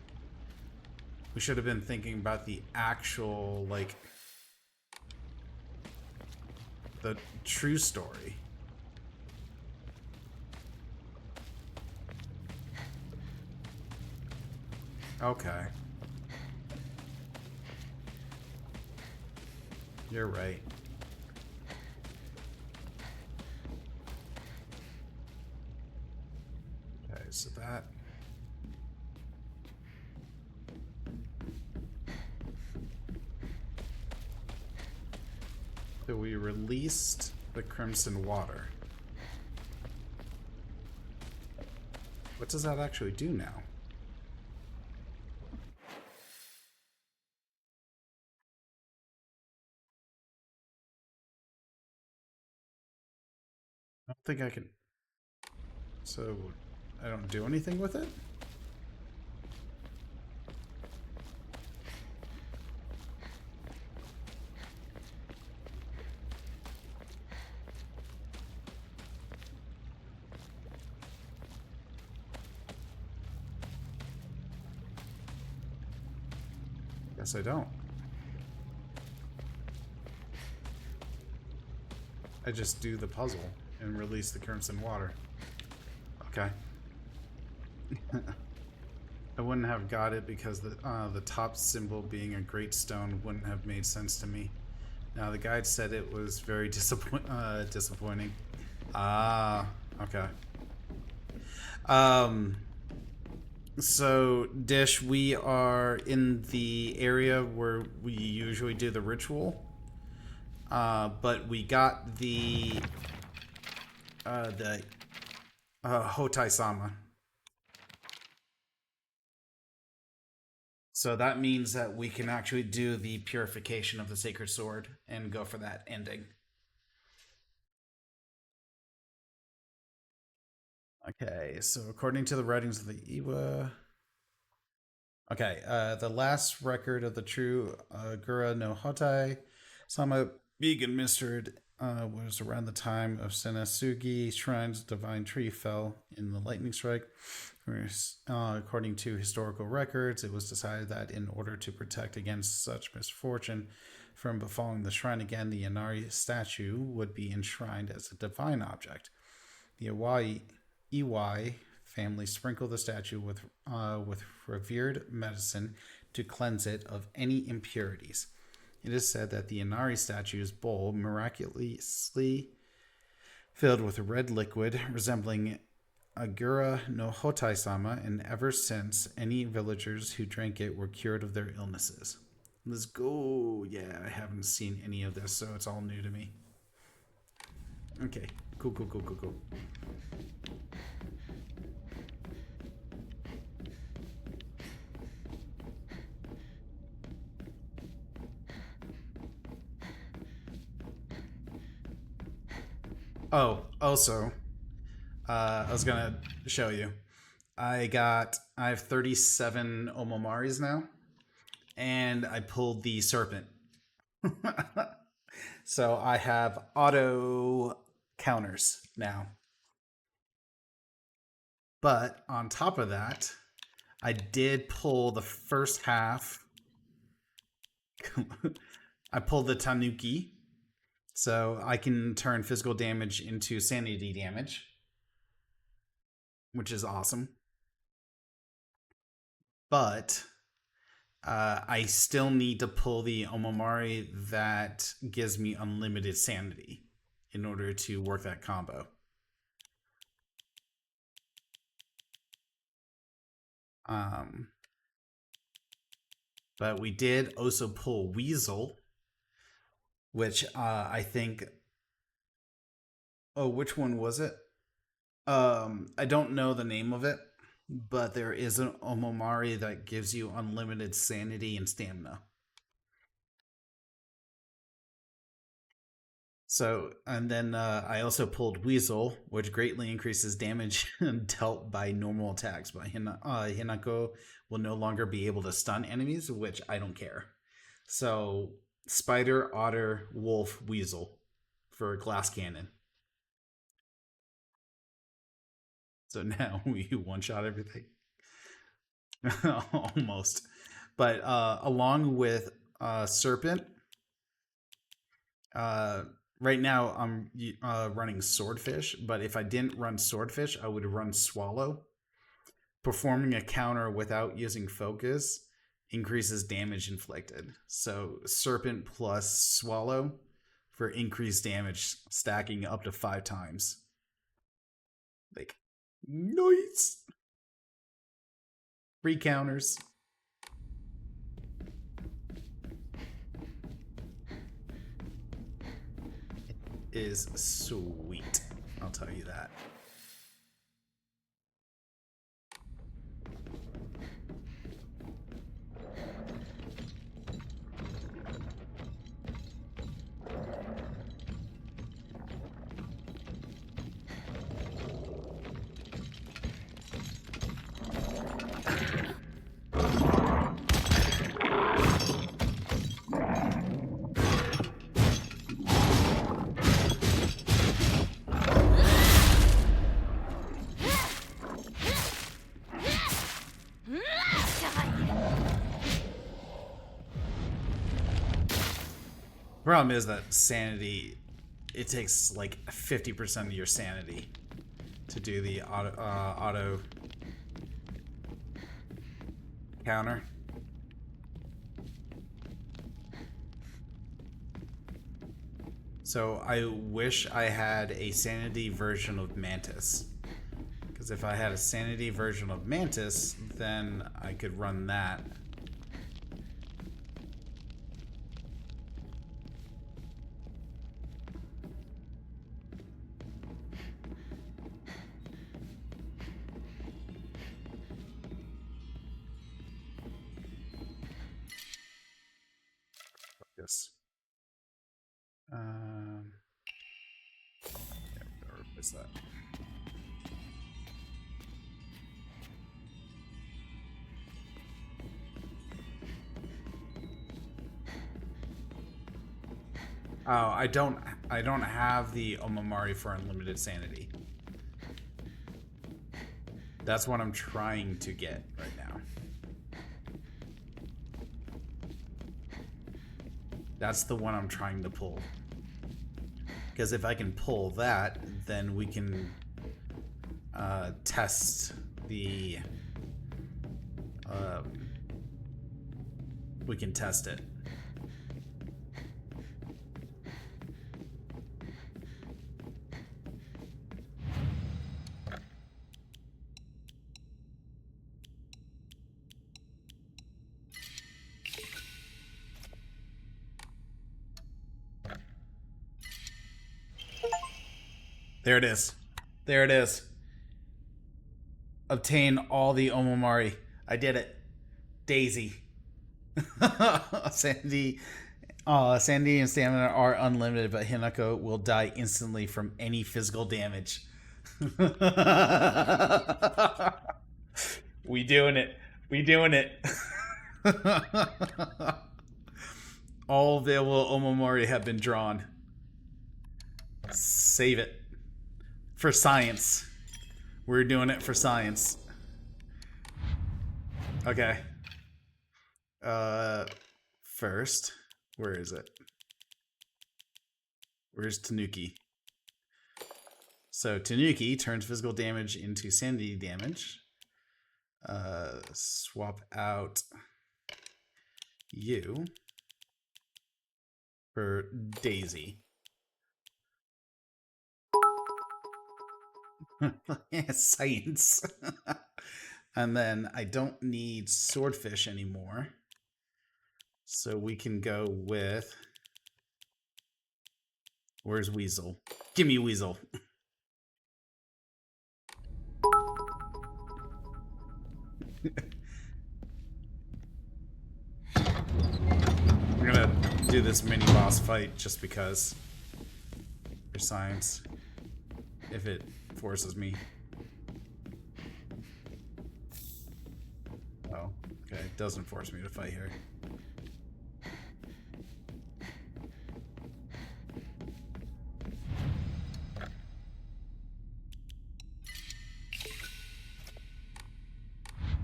We should have been thinking about the actual, like, the true story. Okay. You're right. Okay, so that... So we released the Crimson Water. What does that actually do now? I don't think I can... So, I don't do anything with it? Guess I don't. I just do the puzzle and release the Crimson Water. Okay. I wouldn't have got it because the top symbol being a great stone wouldn't have made sense to me. Now the guide said it was very disappointing. Ah, okay. So Dish, we are in the area where we usually do the ritual. But we got the Hotai-sama. So that means that we can actually do the purification of the sacred sword and go for that ending. Okay, so according to the writings of the Iwa... Okay, the last record of the true Gura no Hotai Sama being administered was around the time of Senasugi Shrine's divine tree fell in the lightning strike. According to historical records, it was decided that in order to protect against such misfortune from befalling the shrine again, the Inari statue would be enshrined as a divine object. The Iwai family sprinkled the statue with revered medicine to cleanse it of any impurities. It is said that the Inari statue's bowl miraculously filled with red liquid resembling Agura no Hotai-sama, and ever since, any villagers who drank it were cured of their illnesses. Let's go. Yeah, I haven't seen any of this, so it's all new to me. Okay, cool. Oh, also, I was gonna show you. I have 37 Omomaris now, and I pulled the serpent. So I have auto counters now. But on top of that, I did pull the first half. I pulled the Tanuki, so I can turn physical damage into sanity damage, which is awesome. But I still need to pull the Omamari that gives me unlimited sanity in order to work that combo. But we did also pull Weasel, which I think. Oh, which one was it? I don't know the name of it, but there is an Omomari that gives you unlimited sanity and stamina. So, and then I also pulled Weasel, which greatly increases damage dealt by normal attacks. But Hinako will no longer be able to stun enemies, which I don't care. So, Spider, Otter, Wolf, Weasel for Glass Cannon. So now we one-shot everything. Almost. But along with Serpent, right now I'm running Swordfish, but if I didn't run Swordfish, I would run Swallow. Performing a counter without using focus increases damage inflicted. So Serpent plus Swallow for increased damage, stacking up to 5 times. Like, nice! Free counters. It is sweet. I'll tell you that. Problem is that sanity, it takes like 50% of your sanity to do the auto counter. So I wish I had a sanity version of Mantis. Because if I had a sanity version of Mantis, then I could run that. Yes. Yeah, we're gonna replace that. Oh, I don't have the Omamari for unlimited sanity. That's what I'm trying to get right now. That's the one I'm trying to pull. Because if I can pull that, then we can test the... we can test it. There it is. There it is. Obtain all the Omamori. I did it. Daisy. Sandy and stamina are unlimited, but Hinako will die instantly from any physical damage. We doing it. We doing it. All available Omamori have been drawn. Save it. For science. We're doing it for science. Okay. First, where is it? Where's Tanuki? So Tanuki turns physical damage into sanity damage. Swap out you for Daisy. Science. And then I don't need Swordfish anymore. So we can go with... Where's Weasel? Give me Weasel. We're gonna do this mini boss fight just because. For science. If it forces me. Oh, okay. It doesn't force me to fight here.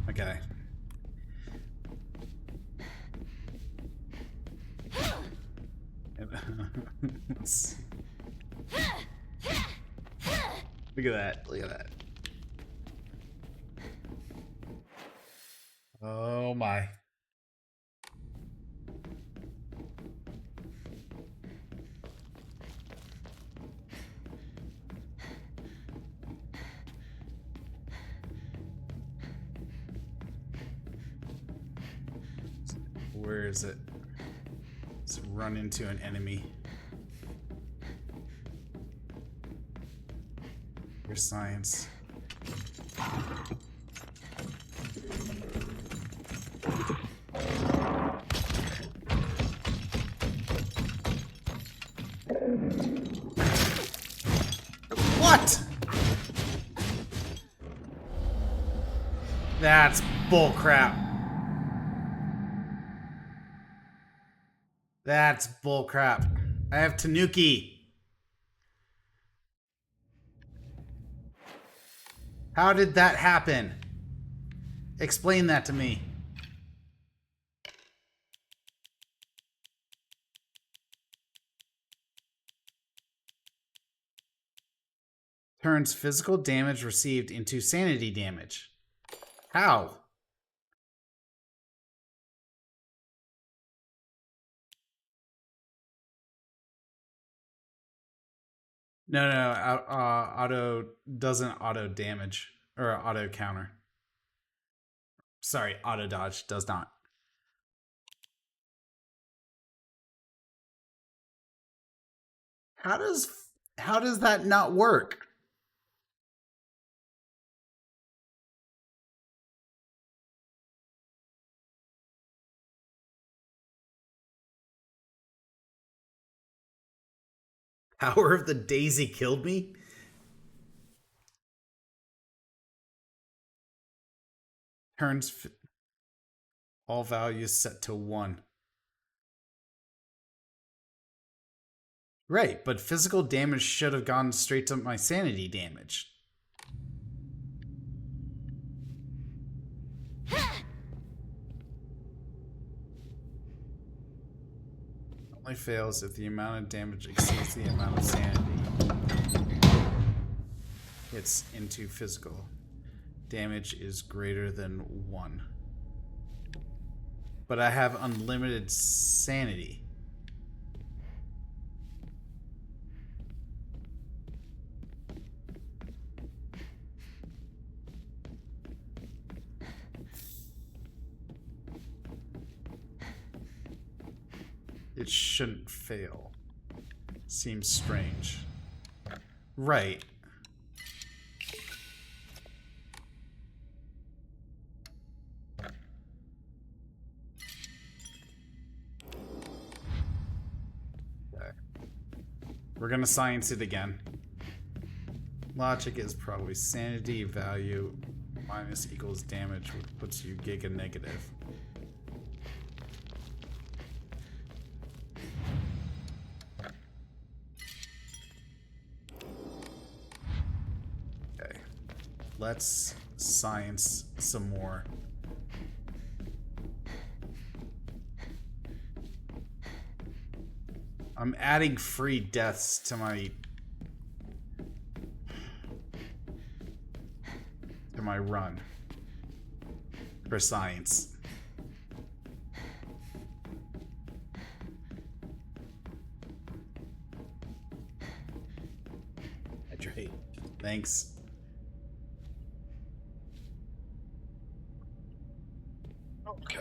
Okay. Look at that. Look at that. Oh my. Where is it? Let's run into an enemy. Where's science? What? That's bullcrap. That's bullcrap. I have Tanuki. How did that happen? Explain that to me. Turns physical damage received into sanity damage. How? No, auto doesn't auto damage or auto counter. Sorry, auto dodge does not. How does that not work? Power of the Daisy killed me? Turns all values set to 1. Right, but physical damage should have gone straight to my sanity damage. Only fails if the amount of damage exceeds the amount of sanity. Hits into physical. Damage is greater than 1. But I have unlimited sanity. It shouldn't fail. Seems strange. Right. We're gonna science it again. Logic is probably sanity value minus equals damage, which puts you giga negative. Okay. Let's science some more. I'm adding free deaths to my run for science. Hydrate. Thanks. Okay.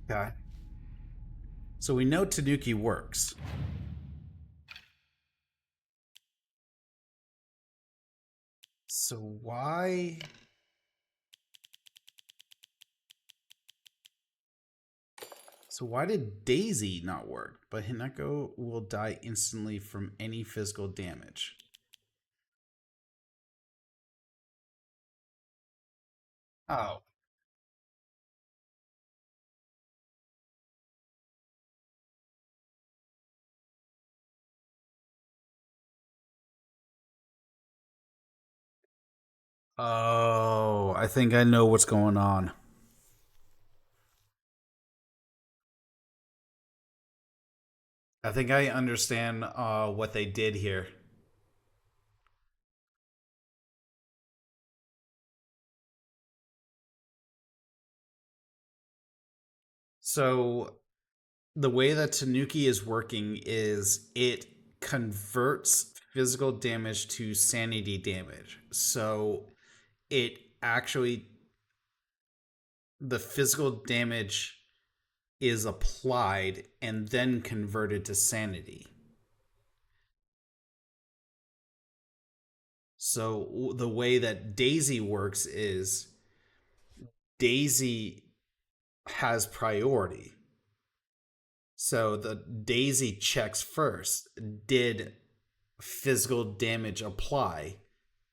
Okay. So we know Tanuki works. So why... So why did Daisy not work? But Hinako will die instantly from any physical damage. Oh. Oh, I think I know what's going on. I think I understand what they did here. So the way that Tanuki is working is it converts physical damage to sanity damage. So it actually, the physical damage is applied and then converted to sanity. So the way that Daisy works is Daisy has priority. So the Daisy checks first. Did physical damage apply?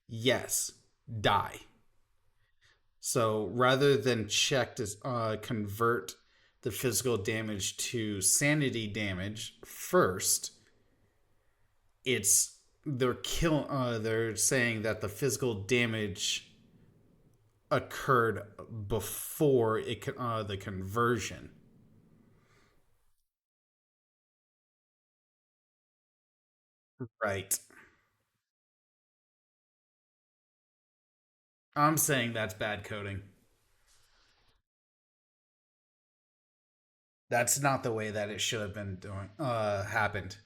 Yes. Die. So rather than check to convert the physical damage to sanity damage first, it's they're saying that the physical damage occurred before the conversion. Right. I'm saying that's bad coding. That's not the way that it should have been doing happened.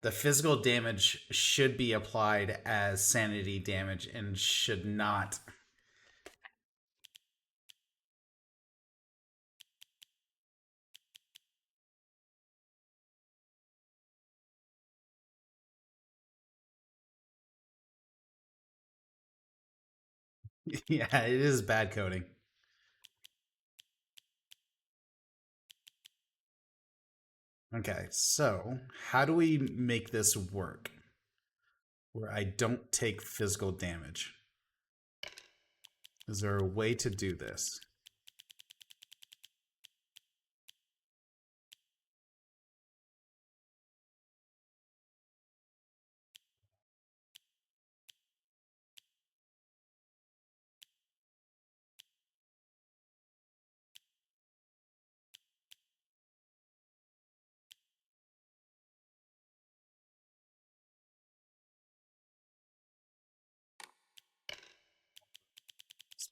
The physical damage should be applied as sanity damage and should not. Yeah, it is bad coding. Okay, so how do we make this work where I don't take physical damage? Is there a way to do this?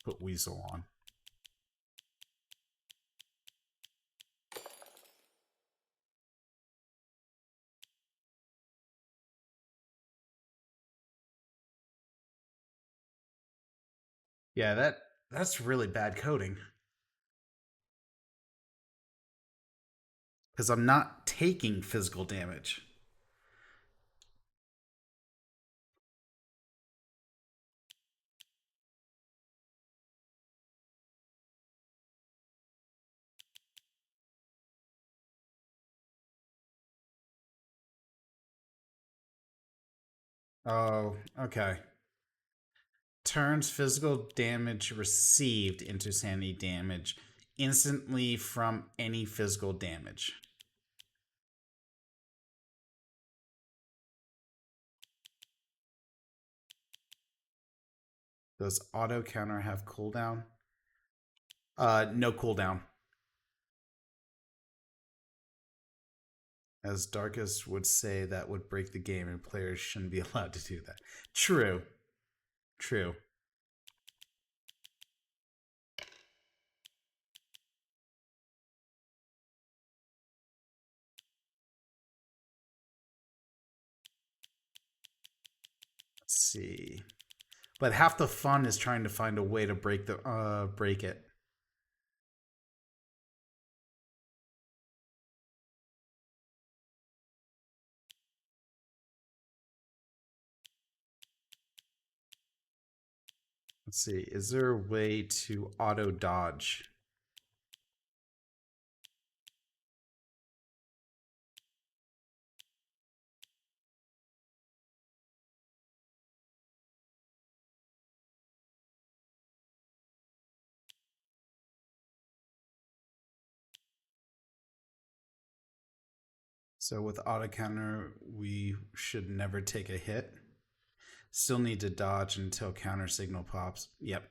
Put Weasel on. Yeah, that's really bad coding. Because I'm not taking physical damage. Oh, okay. Turns physical damage received into sanity damage instantly from any physical damage. Does auto counter have cooldown? No cooldown. As Darkest would say, that would break the game and players shouldn't be allowed to do that. True. True. Let's see. But half the fun is trying to find a way to break it. Let's see. Is there a way to auto dodge? So with auto counter, we should never take a hit. Still need to dodge until counter signal pops. Yep.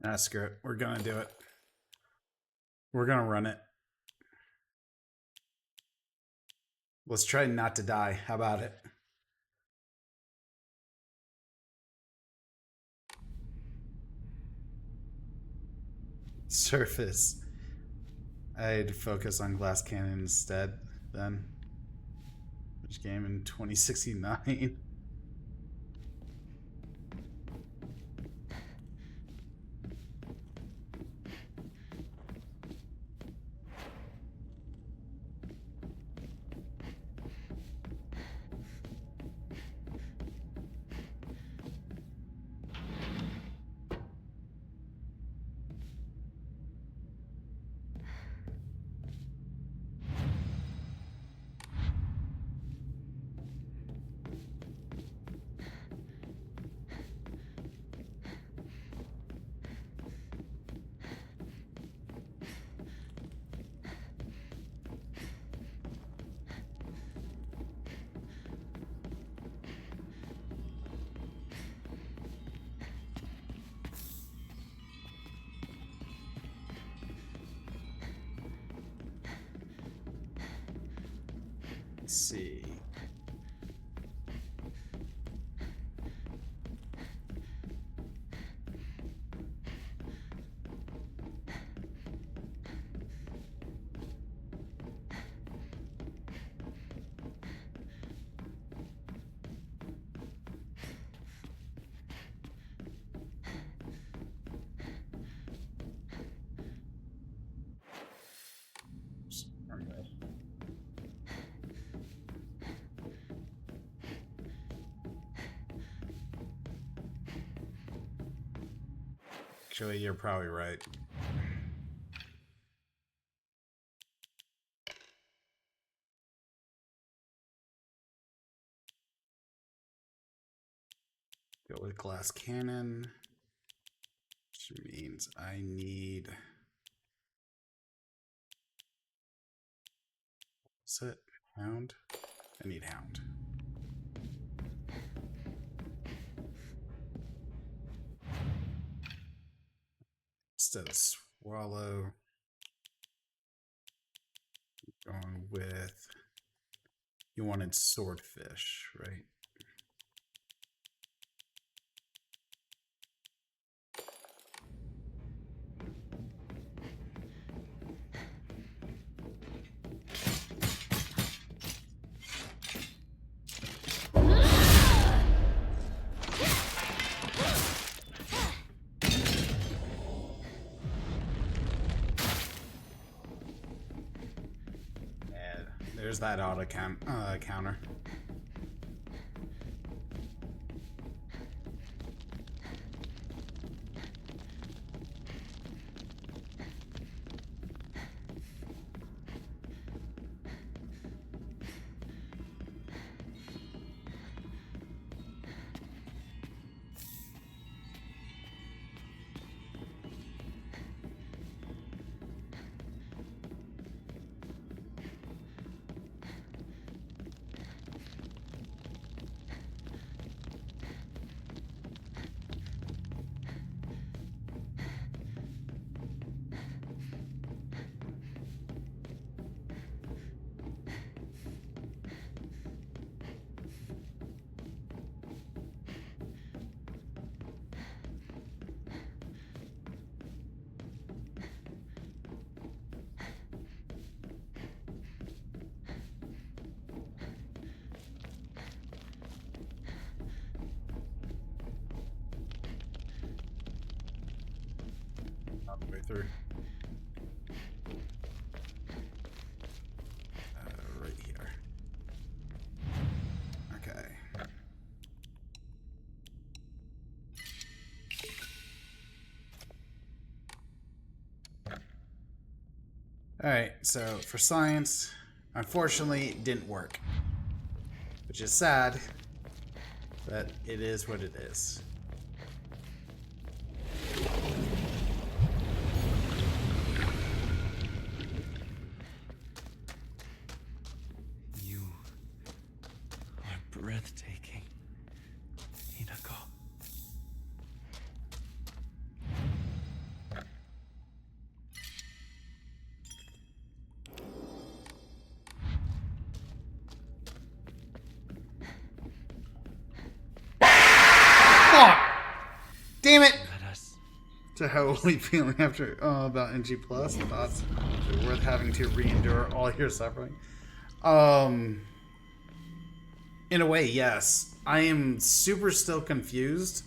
Ah, screw it. We're gonna do it. We're gonna run it. Let's try not to die. How about it? Surface. I'd focus on Glass Cannon instead then. Which game in 2069? Let's see. Anyway. Actually, you're probably right. glass cannon, which means I need. What's it? Hound? I need hound. Instead of swallow, going with. You wanted swordfish, right? There's that auto counter. All the way through. Right here. Okay. Alright, so for science, unfortunately, it didn't work. Which is sad, but it is what it is. You are breathtaking, Hinako. Damn it! Let us. So how will we feeling after about NG Plus? Thoughts worth having to re-endure all your suffering? In a way, yes. I am super still confused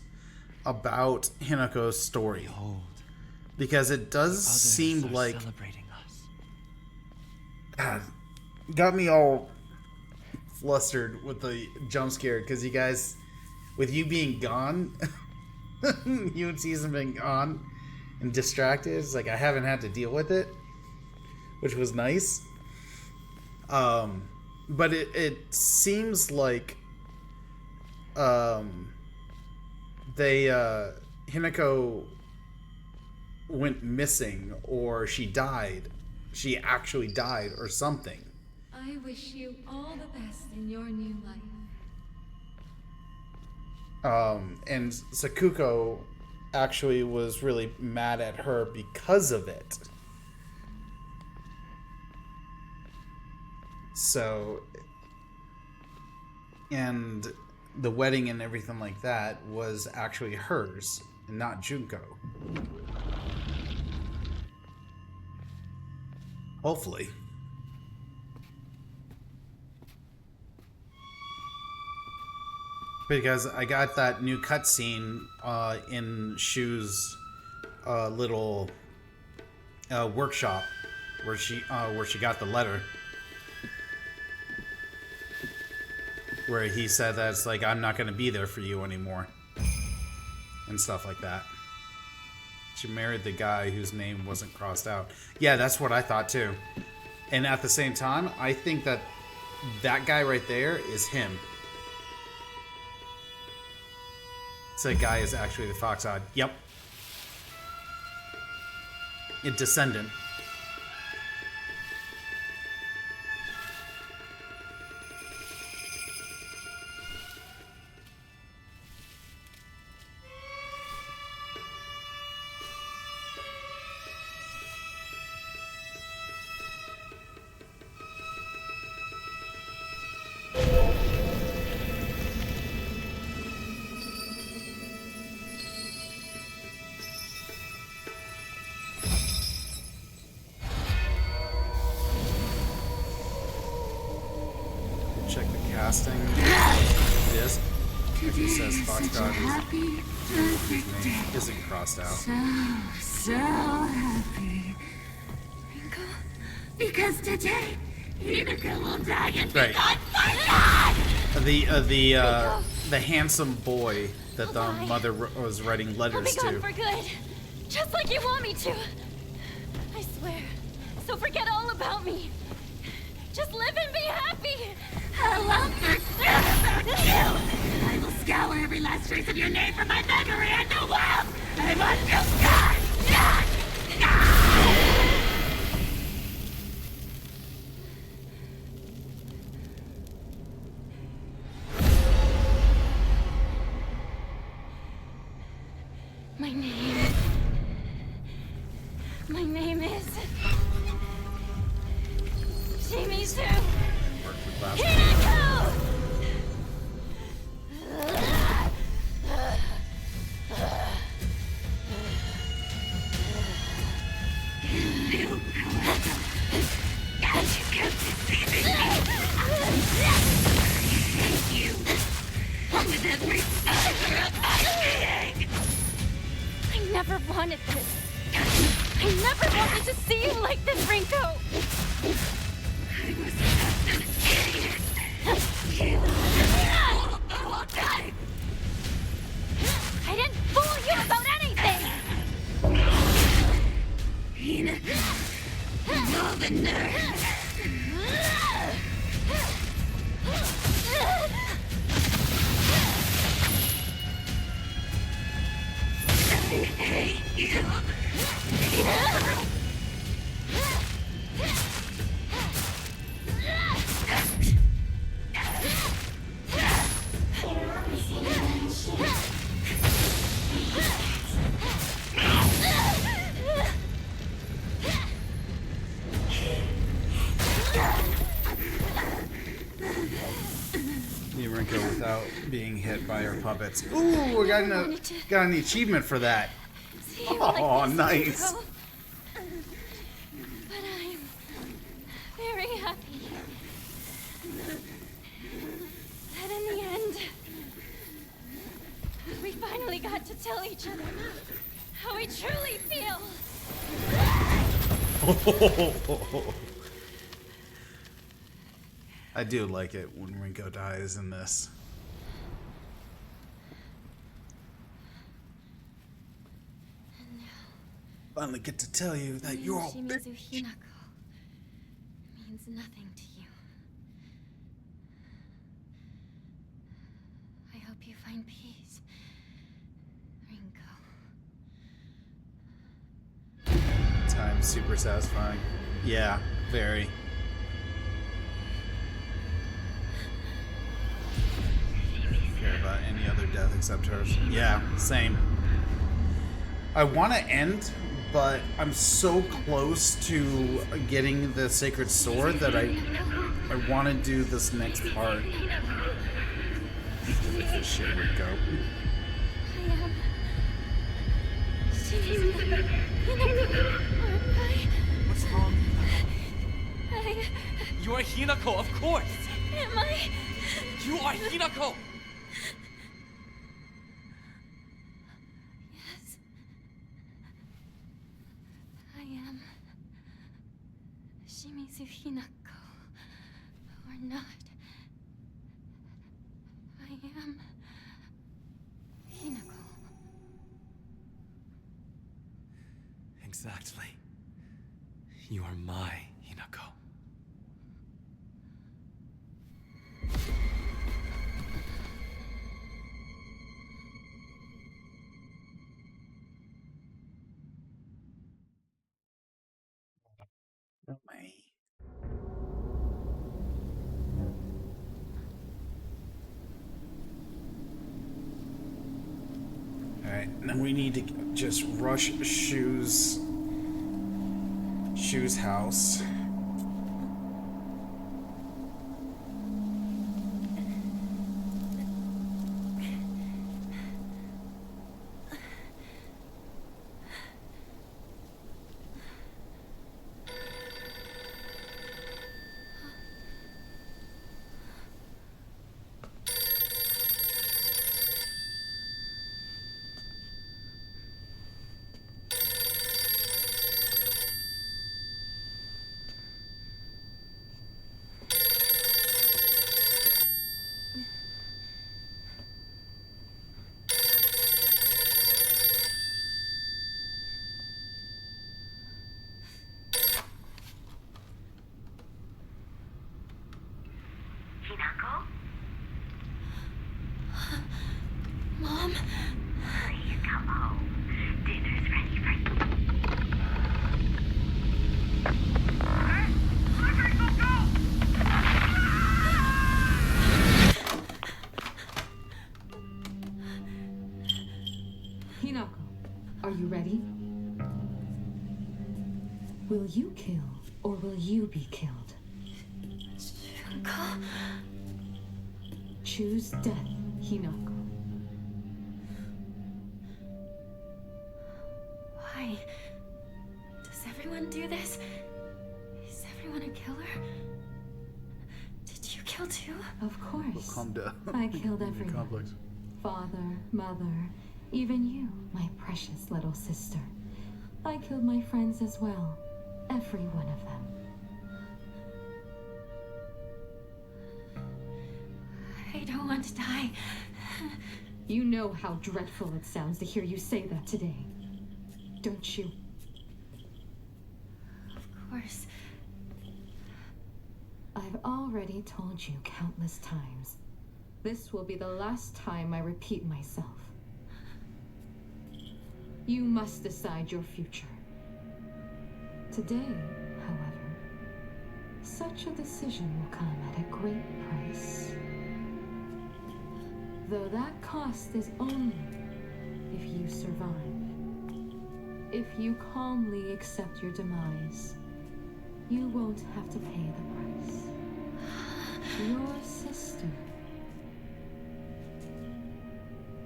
about Hinako's story. Behold, Because it does others seem are like celebrating us. God, got me all flustered with the jump scare because you guys, with you being gone, you and Season being gone and distracted, it's like I haven't had to deal with it, which was nice. But it seems like they Hinako went missing, or she died. She actually died or something. I wish you all the best in your new life. And Sakuko actually was really mad at her because of it. So, and the wedding and everything like that was actually hers and not Junko. Hopefully. Because I got that new cutscene in Shu's little workshop where she got the letter, where he said that it's like, I'm not going to be there for you anymore, and stuff like that. She married the guy whose name wasn't crossed out. Yeah, that's what I thought too. And at the same time, I think that that guy right there is him. Said guy is actually the fox odd. Yep. A descendant. Check the casting. Disc. If it says Foxtrot his name isn't crossed out. So happy. Rinko? Because today, Hinako will die and Right. be gone for God! The handsome boy that the Bye. mother was writing I'll be letters gone to. for good. Just like you want me to. I swear. So forget all about me. Just live and be happy. I won't forget about you! I will scour every last trace of your name from my memory and the world! I want you gone! My name is Shimizu Work with last Hinako! With every fiber of my being! I never wanted this. I never wanted to see you like this, Rinko! I was just an idiot! You know the whole time! I didn't fool you about anything! Hinako, all the nerve! I hate you! Rinko without being hit by her puppets. Ooh, we got an achievement for that. See you like Oh, this, nice. Rinko. But I'm very happy that in the end, we finally got to tell each other how we truly feel. I do like it when Rinko dies in this. Finally get to tell you that you're all big. Shimizu Hinako means nothing to you. I hope you find peace, Rinko. Time's super satisfying. Yeah, very. Care about any other death except hers. Yeah, same. I want to end, but I'm so close to getting the sacred sword that I want to do this next part. If this shit would go. I am Shimizu Hinako, aren't I? What's wrong? I... You are Hinako, of course! Am I? You are Hinako! Yes. I am Shimizu Hinako. Or not. I am Hinako. Exactly. You are my Hinako. Oh my. Alright, now we need to just rush Shoe's house. Hinako? Mom? Please come home. Dinner's ready for you. Hinako, are you ready? Will you kill or will you be killed? Junko? Choose death, Hinako. Why? Does everyone do this? Is everyone a killer? Did you kill too? Of course. Calm down. I killed everyone. Complex. Father, mother, even you, my precious little sister. I killed my friends as well. Every one of them. I don't want to die. You know how dreadful it sounds to hear you say that today. Don't you? Of course. I've already told you countless times. This will be the last time I repeat myself. You must decide your future. Today, however, such a decision will come at a great price. Though that cost is only if you survive. If you calmly accept your demise, you won't have to pay the price. Your sister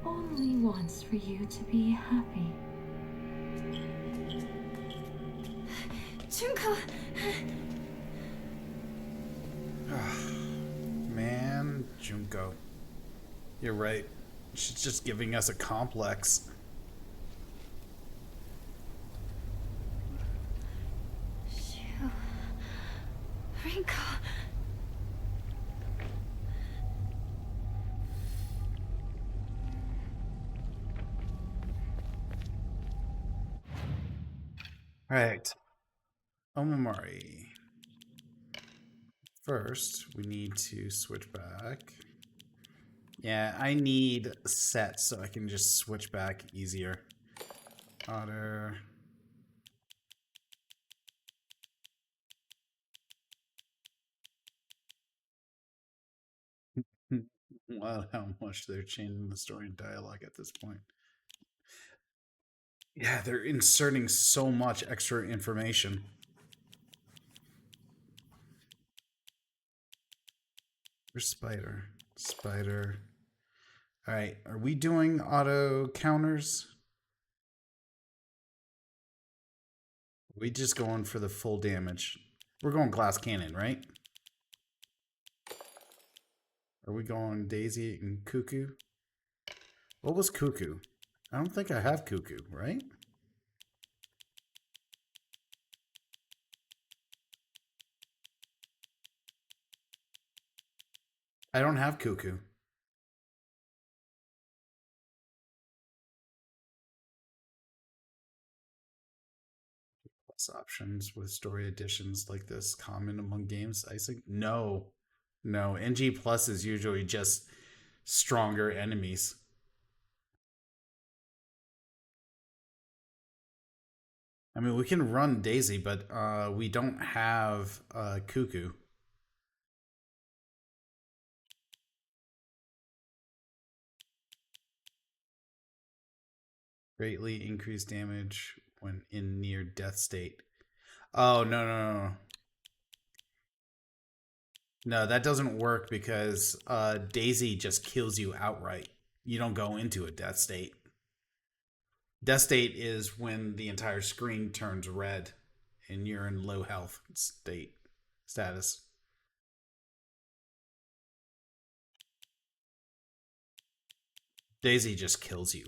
only wants for you to be happy. Junko! Man, Junko. You're right. She's just giving us a complex. Shu... Rinko... Alright. Omamori. First, we need to switch back. Yeah, I need set so I can just switch back easier. Otter. Wow, how much they're changing the story and dialogue at this point. Yeah, they're inserting so much extra information. Where's Spider? Spider. All right, are we doing auto counters? Are we just going for the full damage? We're going glass cannon, right? Are we going Daisy and Cuckoo? What was Cuckoo? I don't think I have Cuckoo, right? I don't have Cuckoo. Plus options with story additions like this common among games. I think no. No, NG plus is usually just stronger enemies. I mean, we can run Daisy, but we don't have Cuckoo. Greatly increased damage when in near death state. Oh, no, no, no. No, that doesn't work because Daisy just kills you outright. You don't go into a death state. Death state is when the entire screen turns red and you're in low health status. Daisy just kills you.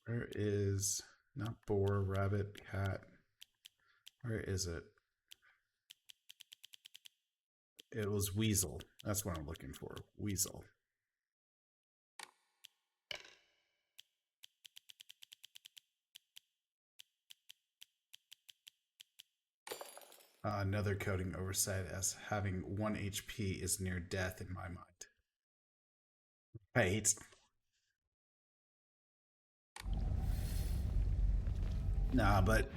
Where is not boar, rabbit, cat? Where is it? It was weasel. That's what I'm looking for. Weasel. Another coding oversight as having 1 HP is near death in my mind. Right. Nah, but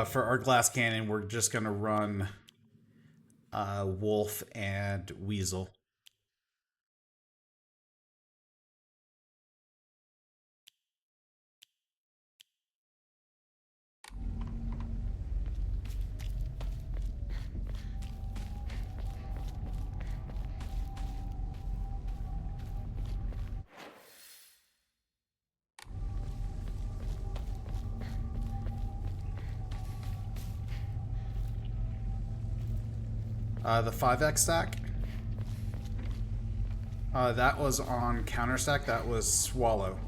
for our glass cannon, we're just going to run wolf and weasel. The 5x stack. That was on counter stack. That was Swallow.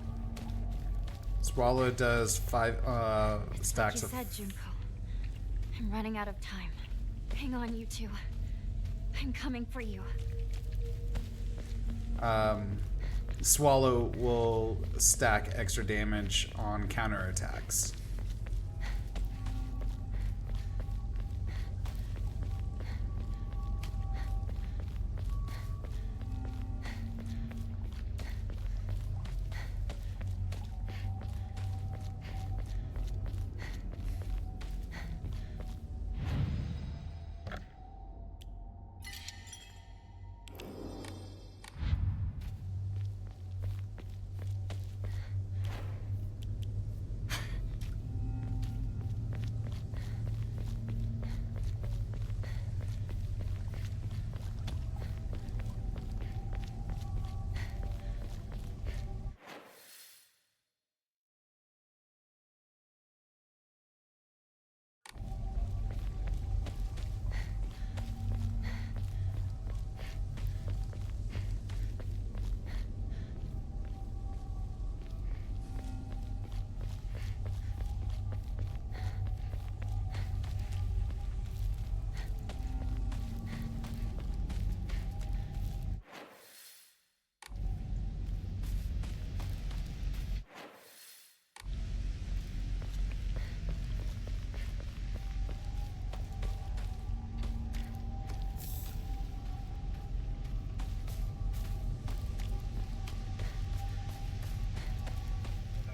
Swallow does 5 stacks Like you of. said, Junko. I'm running out of time. Hang on, you two. I'm coming for you. Swallow will stack extra damage on counter attacks.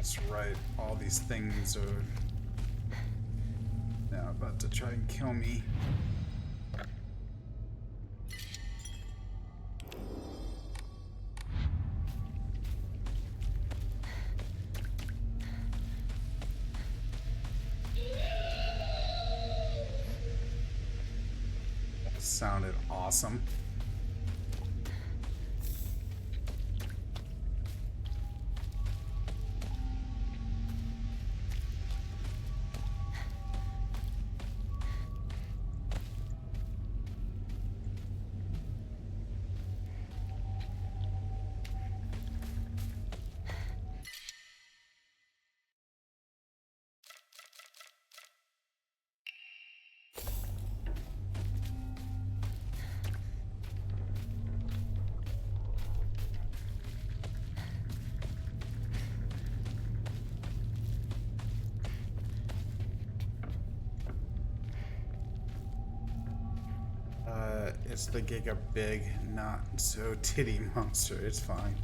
That's right. All these things are now about to try and kill me. That sounded awesome. It's the Giga Big, not so titty monster. It's fine.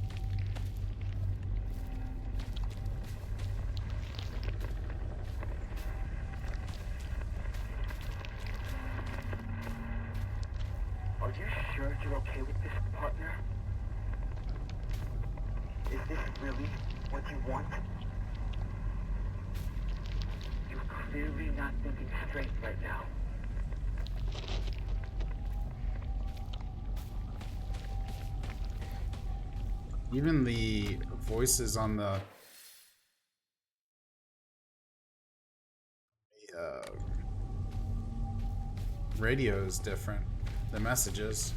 okay with this, partner? Is this really what you want? You're clearly not thinking straight right now. Even the voices on the uh, radio is different. The messages.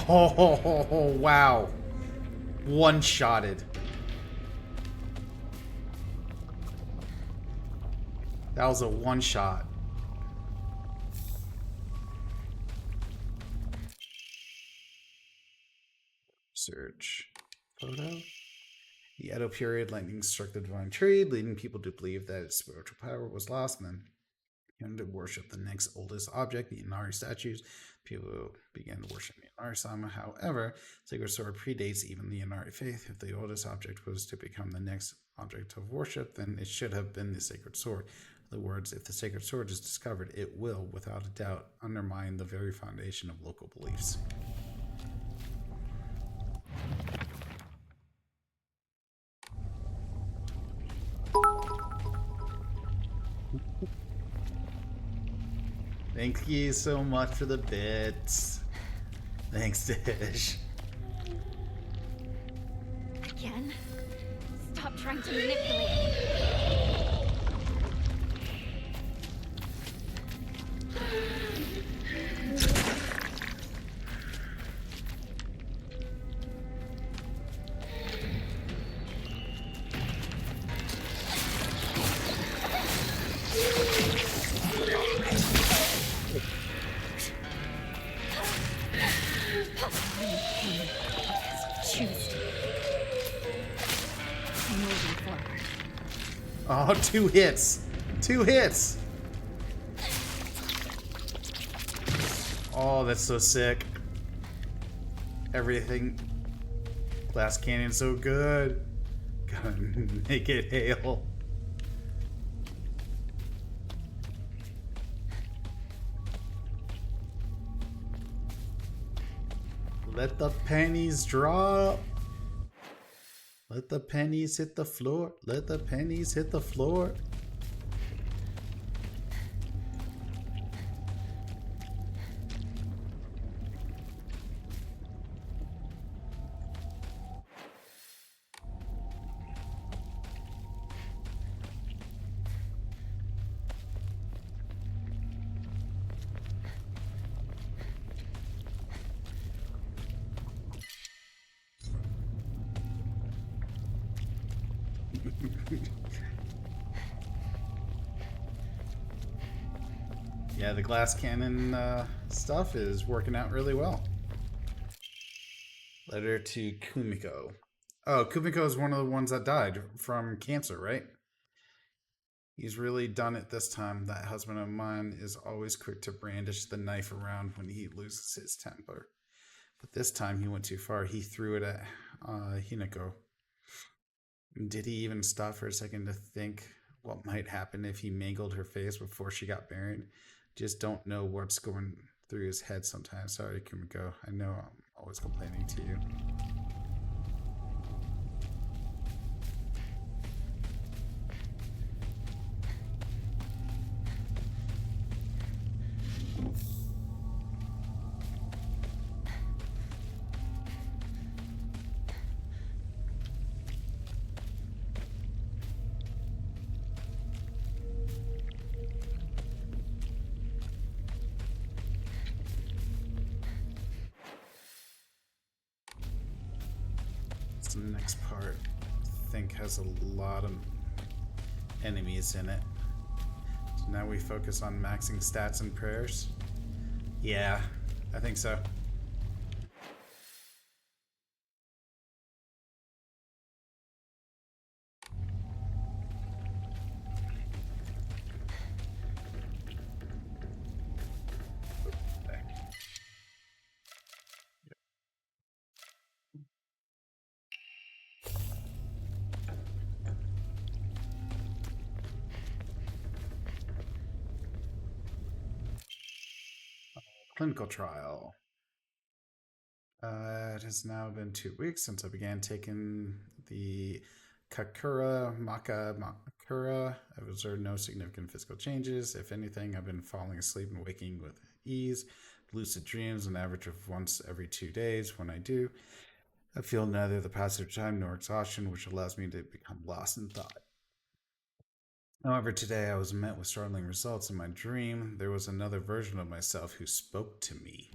Oh, wow. One-shotted. That was a one-shot. Search. Photo. The Edo period, lightning struck the divine tree, leading people to believe that its spiritual power was lost, and then began to worship the next oldest object, the Inari statues. People began to worship the Inari-sama. However, Sacred Sword predates even the Inari faith. If the oldest object was to become the next object of worship, then it should have been the Sacred Sword. In other words, if the Sacred Sword is discovered, it will, without a doubt, undermine the very foundation of local beliefs. Thank you so much for the bits. Thanks, Dish. Again? Stop trying to manipulate me. Choose to. Moving forward. Oh, 2 hits. 2 hits. Oh, that's so sick. Everything. Glass Canyon so good. Gotta make it hail. Let the pennies drop. Let the pennies hit the floor. Let the pennies hit the floor. Yeah, the glass cannon stuff is working out really well. Letter to Kumiko. Oh, Kumiko is one of the ones that died from cancer, right? He's really done it this time. That husband of mine is always quick to brandish the knife around when he loses his temper. But this time he went too far. He threw it at Hinako. Did he even stop for a second to think what might happen if he mangled her face before she got buried? Just don't know what's going through his head sometimes. Sorry, Kumiko. I know I'm always complaining to you. The next part, I think, has a lot of enemies in it. So now we focus on maxing stats and prayers. Yeah, I think so. clinical trial. It has now been 2 weeks since I began taking the Kakura Makura. I've observed no significant physical changes. If anything, I've been falling asleep and waking with ease. Lucid dreams, an average of once every 2 days. When I do, I feel neither the passage of time nor exhaustion, which allows me to become lost in thought. However, today I was met with startling results. In my dream, there was another version of myself who spoke to me.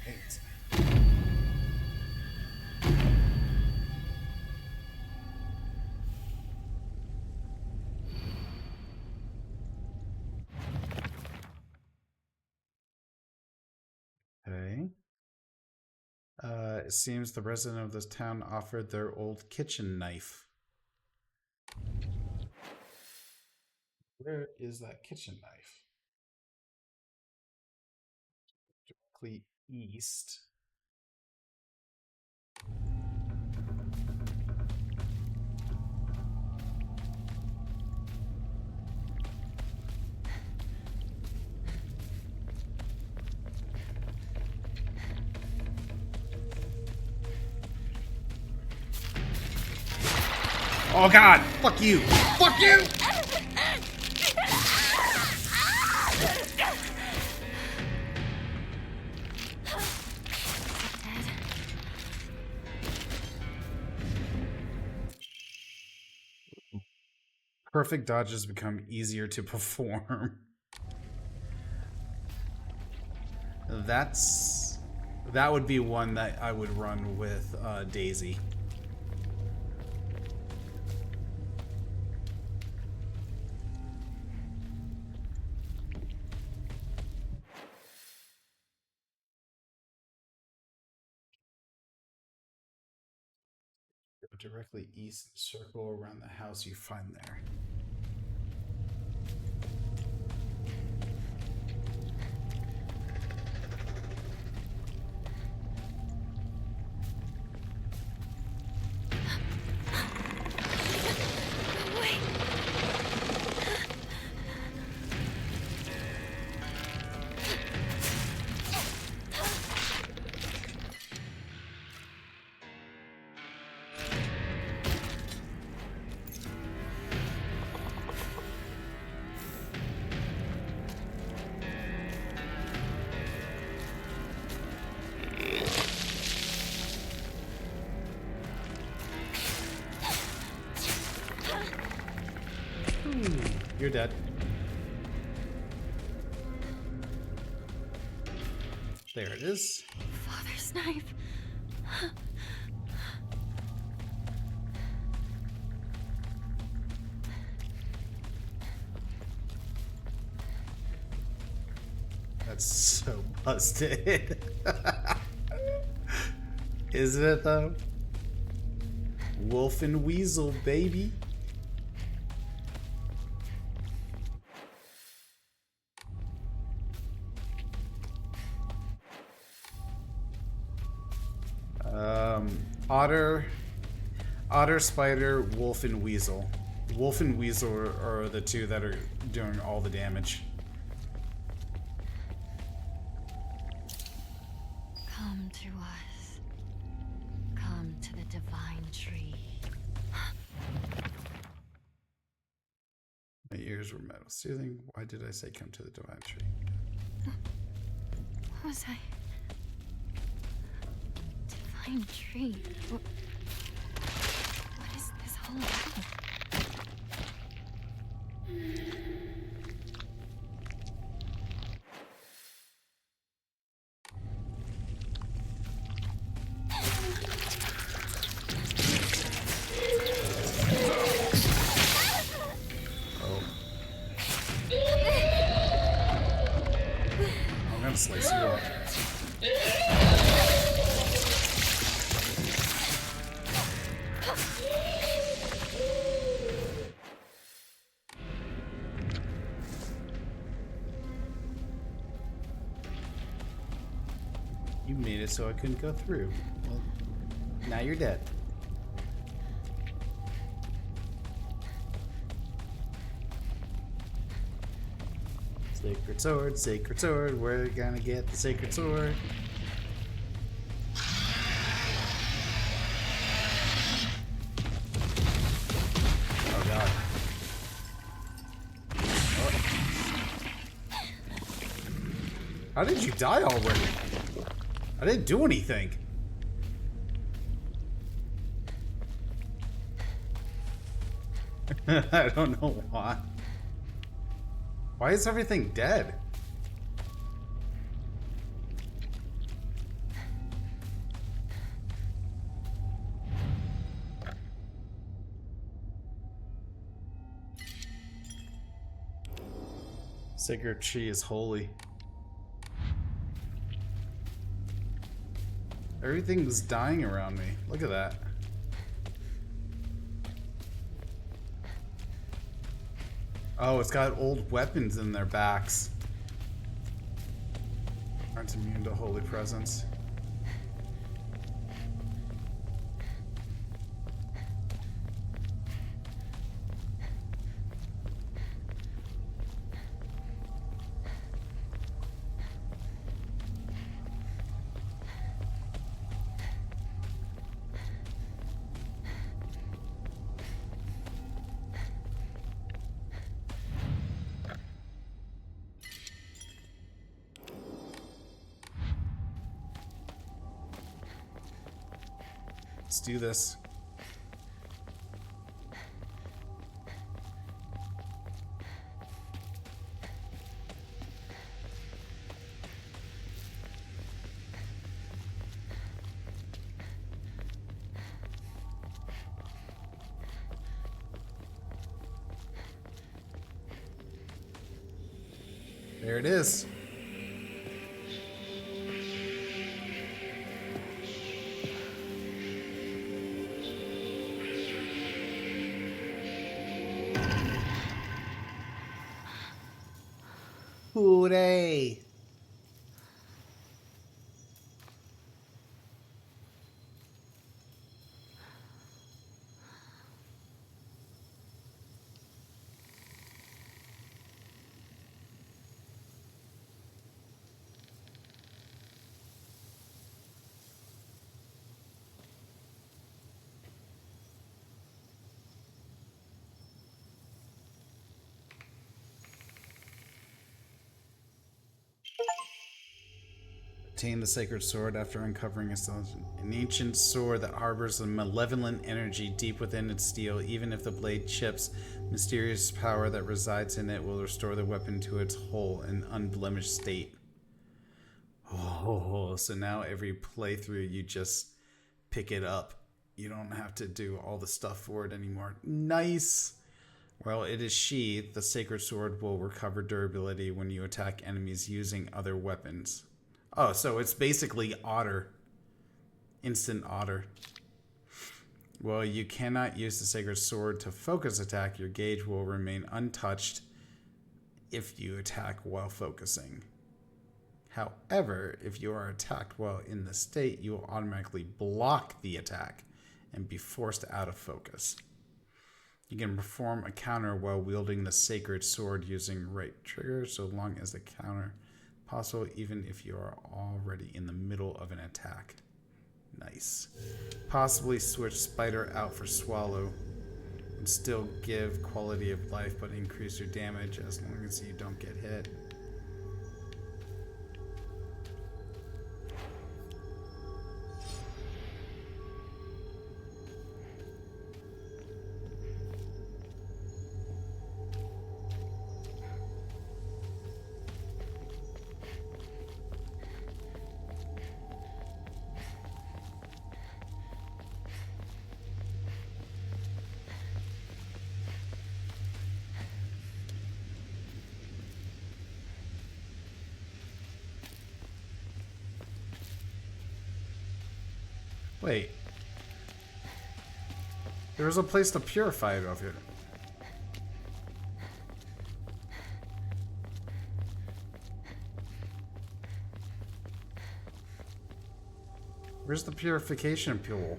Eight. Okay. It seems the resident of this town offered their old kitchen knife. Where is that kitchen knife? Directly east. Oh god! Fuck you! Fuck you! Perfect dodges become easier to perform. That would be one that I would run with Daisy. Go directly east, circle around the house you find there. You're dead. There it is. Father's knife. That's so busted. Isn't it though? Wolf and Weasel, baby. Otter, Spider, Wolf, and Weasel. Wolf and Weasel are the two that are doing all the damage. Come to us. Come to the divine tree. My ears were metal soothing. Why did I say come to the divine tree? What was I? Divine tree. What is this all about? I'm gonna slice you up. You made it so I couldn't go through. Well, now you're dead. Sacred sword, we're gonna get the sacred sword. Oh god. Oh. How did you die already? I didn't do anything. I don't know why. Why is everything dead? Sacred tree is holy. Everything's dying around me. Look at that. Oh, it's got old weapons in their backs. Aren't immune to holy presence. Let's do this. There it is. Hooray! Obtain the sacred sword after uncovering a skeleton. An ancient sword that harbors a malevolent energy deep within its steel. Even if the blade chips, mysterious power that resides in it will restore the weapon to its whole and unblemished state. Oh, so now every playthrough you just pick it up. You don't have to do all the stuff for it anymore. Nice! Well, it is sheathed. The sacred sword will recover durability when you attack enemies using other weapons. Oh, so it's basically Otter. Instant Otter. Well, you cannot use the sacred sword to focus attack. Your gauge will remain untouched if you attack while focusing. However, if you are attacked while in the state, you will automatically block the attack and be forced out of focus. You can perform a counter while wielding the sacred sword using right trigger, so long as the counter possible, even if you are already in the middle of an attack. Nice. Possibly switch Spider out for Swallow and still give quality of life, but increase your damage as long as you don't get hit. Wait. There was a place to purify it over here. Where's the purification pool?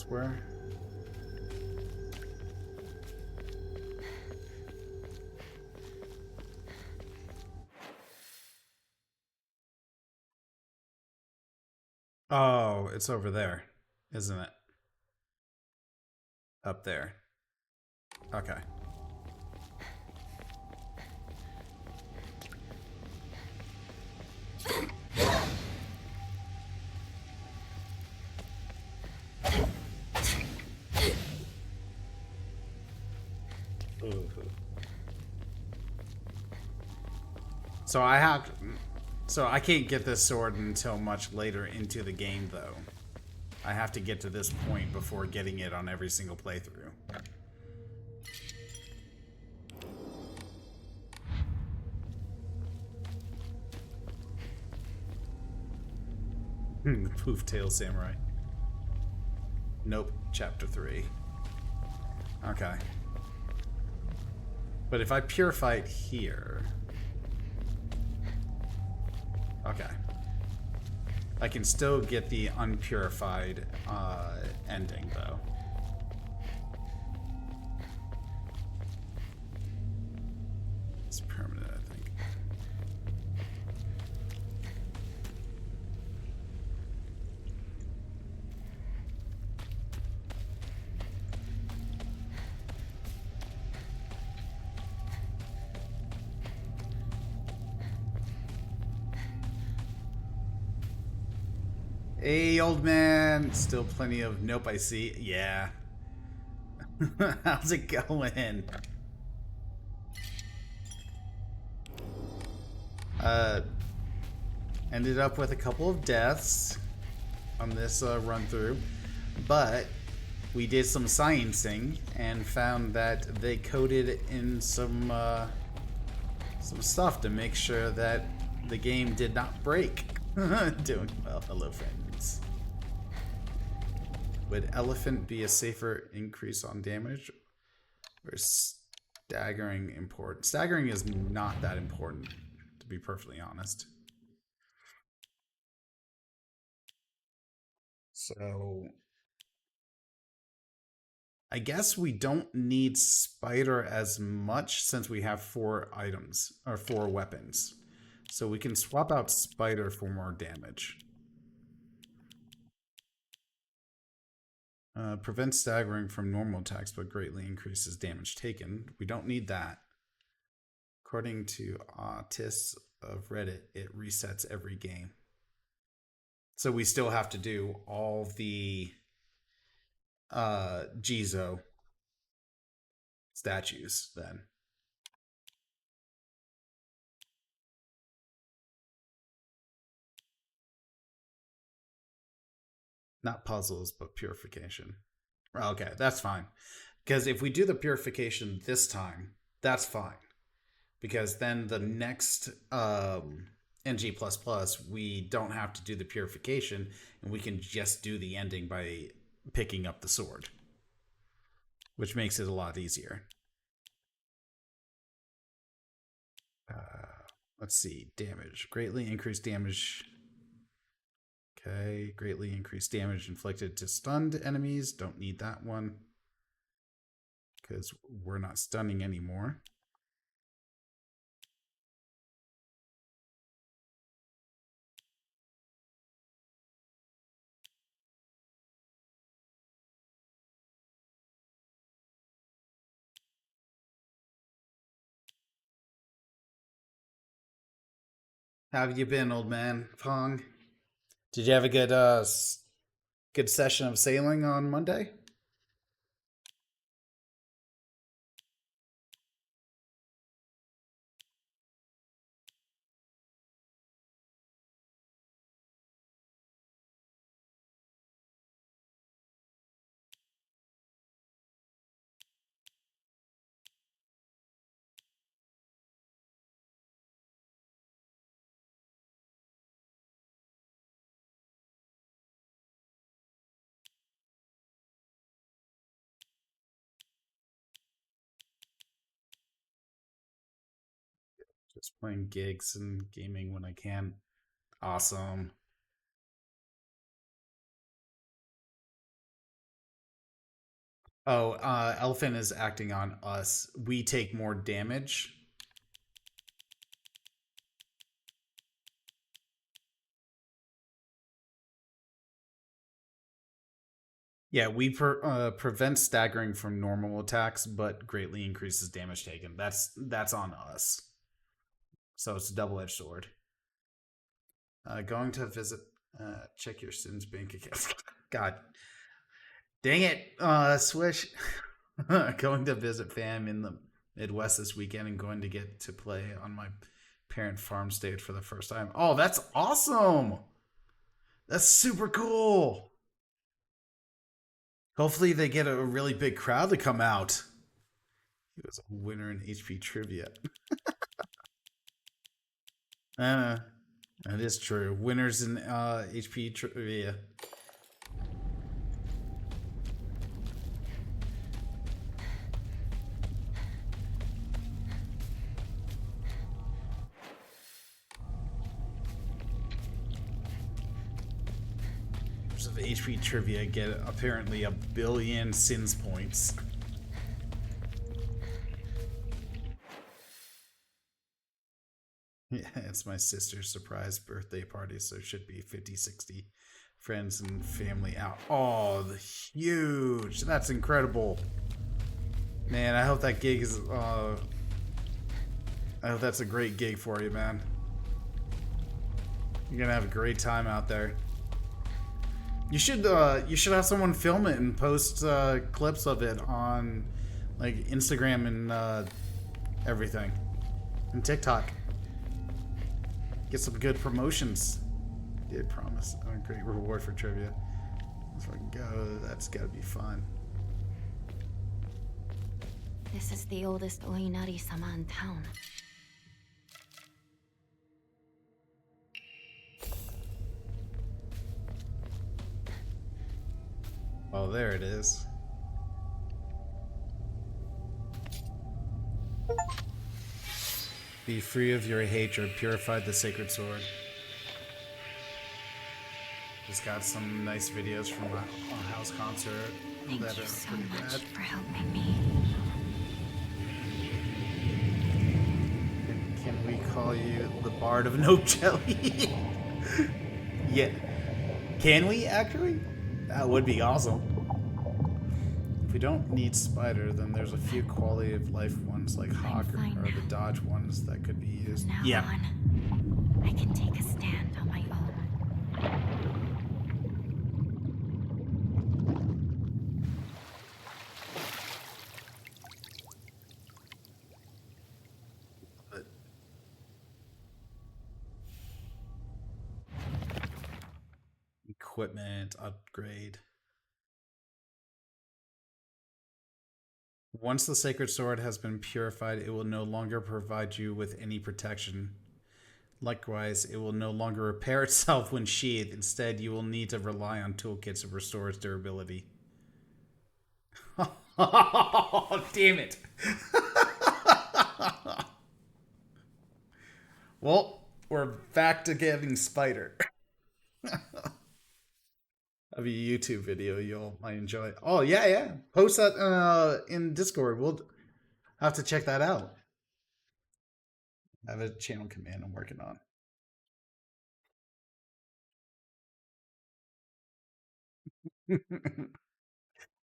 Where? Oh, it's over there, isn't it? Up there. Okay. Ooh. So I can't get this sword until much later into the game, though. I have to get to this point before getting it on every single playthrough. Poof tail samurai. Nope, chapter 3. Okay. But if I purify it here... Okay. I can still get the unpurified ending, though. It's permanent, I think. Hey, old man. Still plenty of nope, I see. Yeah. How's it going? Ended up with a couple of deaths on this run through, but we did some sciencing and found that they coded in some stuff to make sure that the game did not break. Doing well. Hello, friends. Would elephant be a safer increase on damage, or staggering important? Staggering is not that important, to be perfectly honest. So I guess we don't need spider as much since we have 4 items or 4 weapons. So we can swap out spider for more damage. Prevents staggering from normal attacks, but greatly increases damage taken. We don't need that. According to autists of Reddit, it resets every game. So we still have to do all the Jizo statues then. Not puzzles, but purification. Okay, that's fine. Because if we do the purification this time, that's fine. Because then the next NG++, we don't have to do the purification, and we can just do the ending by picking up the sword. Which makes it a lot easier. Let's see, damage. Greatly increased damage. Okay, greatly increased damage inflicted to stunned enemies. Don't need that one. Because we're not stunning anymore. How have you been, old man? Pong? Did you have a good session of sailing on Monday? Just playing gigs and gaming when I can. Awesome. Oh, Elephant is acting on us. We take more damage. Yeah, we prevent staggering from normal attacks, but greatly increases damage taken. That's on us. So it's a double-edged sword. Going to visit. Check your Sins bank account. God, dang it, Swish. Going to visit fam in the Midwest this weekend and going to get to play on my parent farm stage for the first time. Oh, that's awesome. That's super cool. Hopefully they get a really big crowd to come out. He was a winner in HP trivia. That is true. Winners in HP trivia. Of HP trivia get apparently 1 billion sins points. Yeah, it's my sister's surprise birthday party, so it should be 50, 60 friends and family out. Oh, huge. That's incredible. Man, I hope that gig is I hope that's a great gig for you, man. You're gonna have a great time out there. You should have someone film it and post clips of it on like Instagram and everything, and TikTok. Get some good promotions. Did promise a great reward for trivia. Let's fucking go. That's gotta be fun. This is the oldest Oinari-sama in town. Oh, there it is. Be free of your hatred, purified the sacred sword. Just got some nice videos from a house concert Thank that you are so pretty much bad. for helping me. Can we call you the Bard of No Jelly? Yeah. Can we actually? That would be awesome. If we don't need Spider, then there's a few quality of life ones like Hawk or the Dodge ones that could be used. Now Yeah. on, I can take a stand on my own. But equipment upgrade. Once the sacred sword has been purified, it will no longer provide you with any protection. Likewise, it will no longer repair itself when sheathed. Instead, you will need to rely on toolkits to restore its durability. Oh, damn it. Well, we're back to getting Spider. Of a YouTube video you might enjoy. Oh, yeah. Post that in Discord. We'll have to check that out. I have a channel command I'm working on.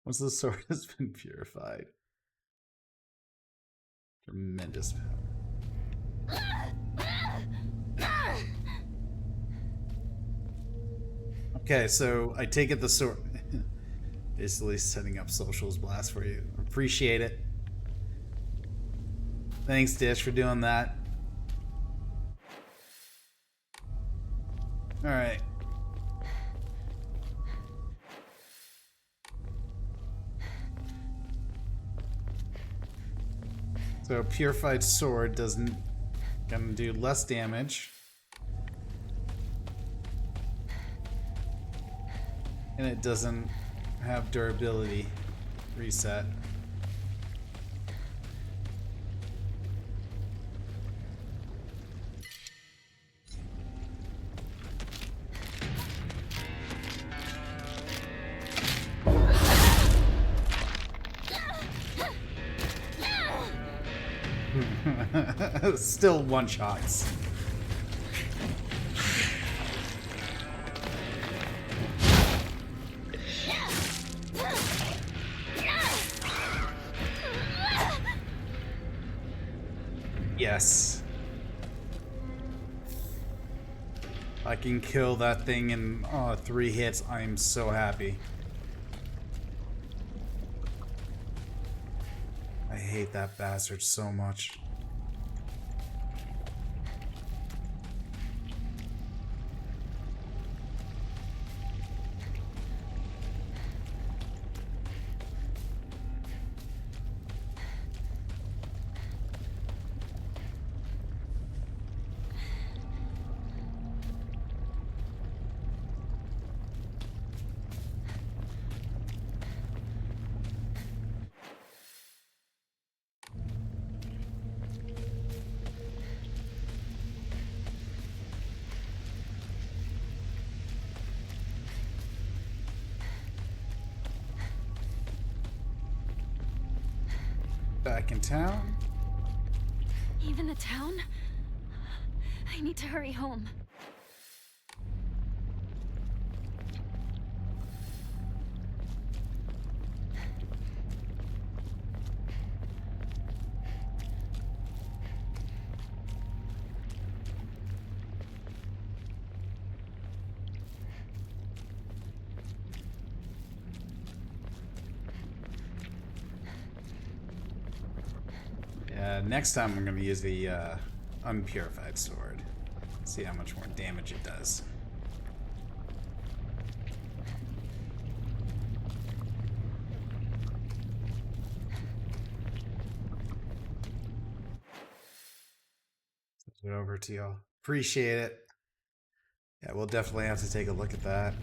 Once the sword has been purified. Tremendous power. Okay, so I take it the sword. Basically setting up socials blast for you. Appreciate it. Thanks, Dish, for doing that. Alright. So purified sword doesn't gonna do less damage. And it doesn't have durability reset. Still one shots. Yes. I can kill that thing in 3 hits. I am so happy. I hate that bastard so much. Back in town? Even the town? I need to hurry home. Next time I'm going to use the unpurified sword. See how much more damage it does. Send it over to y'all. Appreciate it. Yeah, we'll definitely have to take a look at that.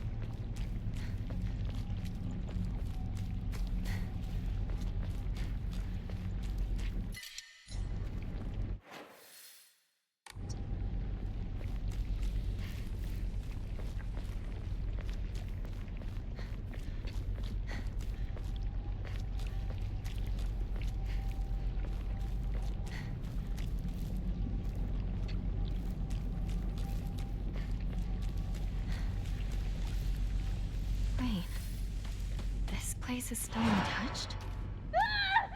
Wait. This place is still untouched? Ah!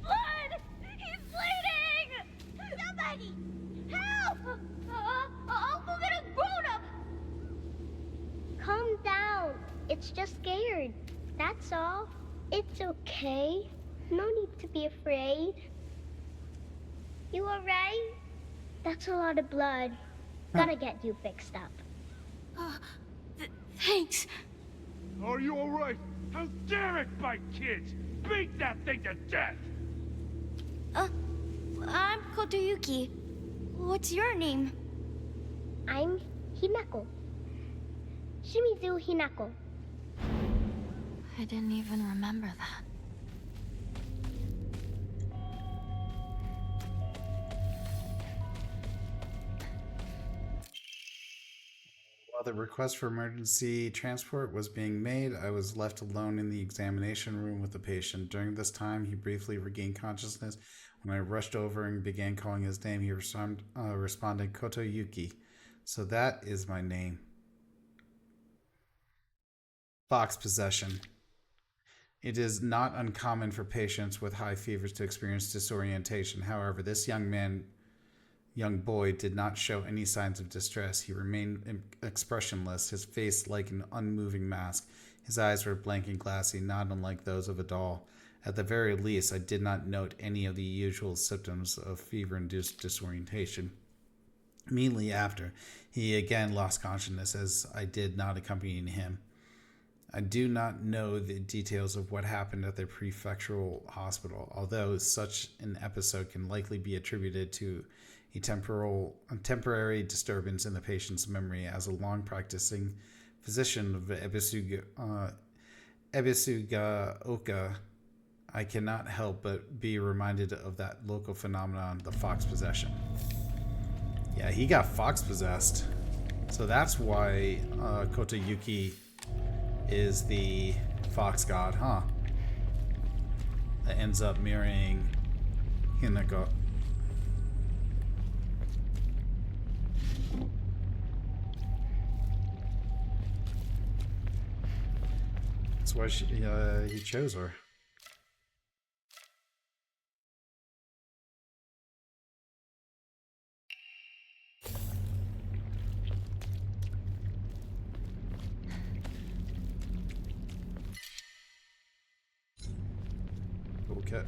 Blood! He's bleeding! Somebody! Help! Uncle get a grown-up! Calm down. It's just scared. That's all. It's okay. No need to be afraid. You alright? That's a lot of blood. Gotta get you fixed up. Thanks. Are you alright? How dare it bite kids? Beat that thing to death! I'm Kotoyuki. What's your name? I'm Hinako. Shimizu Hinako. I didn't even remember that. While the request for emergency transport was being made, I was left alone in the examination room with the patient. During this time, he briefly regained consciousness. When I rushed over and began calling his name, he responded, Kotoyuki. So that is my name. Fox possession. It is not uncommon for patients with high fevers to experience disorientation. However, this young boy did not show any signs of distress. He remained expressionless, his face like an unmoving mask. His eyes were blank and glassy, not unlike those of a doll. At the very least, I did not note any of the usual symptoms of fever-induced disorientation. Immediately after, he again lost consciousness as I did not accompany him. I do not know the details of what happened at the prefectural hospital, although such an episode can likely be attributed to a temporary disturbance in the patient's memory. As a long-practicing physician of Ebisugaoka, I cannot help but be reminded of that local phenomenon, the fox possession. Yeah, he got fox possessed. So that's why Kotoyuki is the fox god, huh? That ends up mirroring Hinako. That's why he chose her. Okay.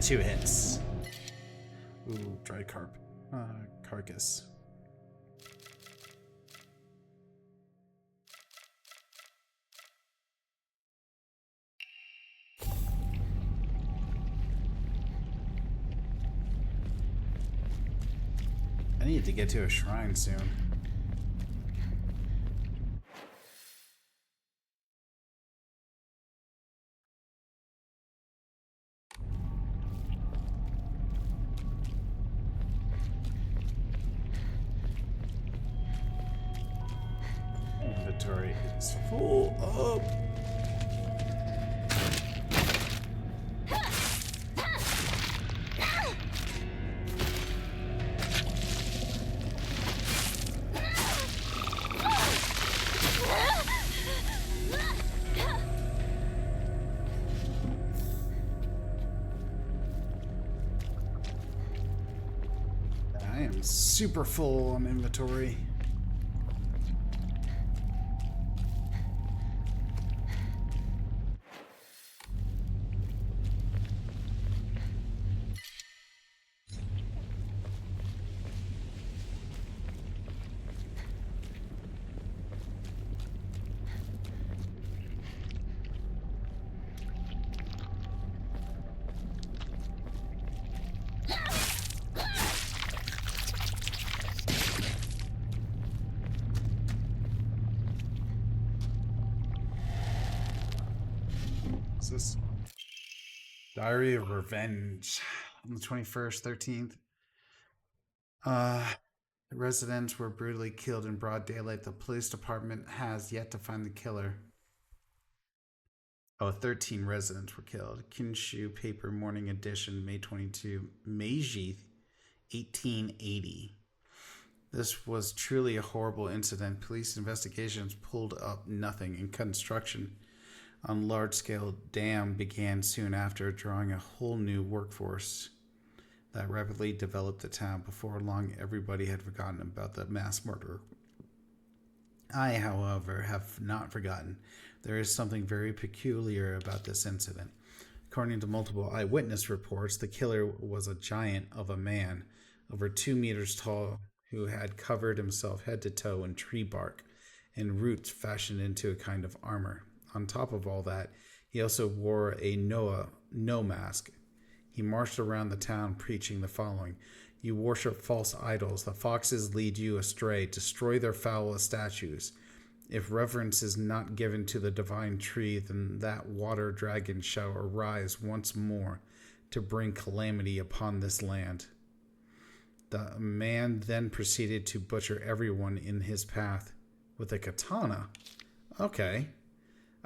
Two hits. Ooh, dry carcass. I need to get to a shrine soon. Inventory is full up. I am super full on inventory. What's this? Diary of Revenge. On the 21st, 13th. The residents were brutally killed in broad daylight. The police department has yet to find the killer. Oh, 13 residents were killed. Kinshu Paper Morning Edition, May 22, Meiji, 1880. This was truly a horrible incident. Police investigations pulled up nothing, and construction on large-scale dam began soon after, drawing a whole new workforce that rapidly developed the town. Before long, everybody had forgotten about the mass murder. I, however, have not forgotten. There is something very peculiar about this incident. According to multiple eyewitness reports, the killer was a giant of a man, over 2 meters tall, who had covered himself head to toe in tree bark and roots fashioned into a kind of armor. On top of all that, he also wore a no mask. He marched around the town preaching the following: "You worship false idols. The foxes lead you astray. Destroy their foul statues. If reverence is not given to the divine tree, then that water dragon shall arise once more to bring calamity upon this land." The man then proceeded to butcher everyone in his path with a katana. Okay.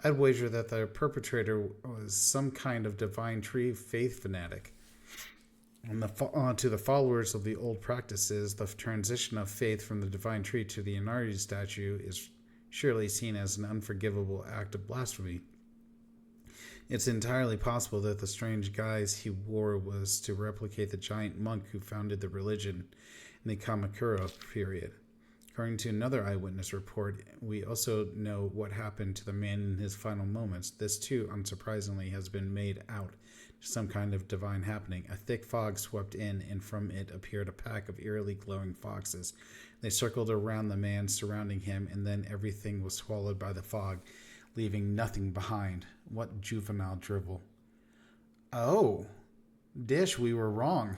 I'd wager that the perpetrator was some kind of divine tree faith fanatic. And to the followers of the old practices, the transition of faith from the divine tree to the Inari statue is surely seen as an unforgivable act of blasphemy. It's entirely possible that the strange guise he wore was to replicate the giant monk who founded the religion in the Kamakura period. According to another eyewitness report, we also know what happened to the man in his final moments. This, too, unsurprisingly, has been made out to some kind of divine happening. A thick fog swept in, and from it appeared a pack of eerily glowing foxes. They circled around the man surrounding him, and then everything was swallowed by the fog, leaving nothing behind. What juvenile drivel. Oh, Dish, we were wrong.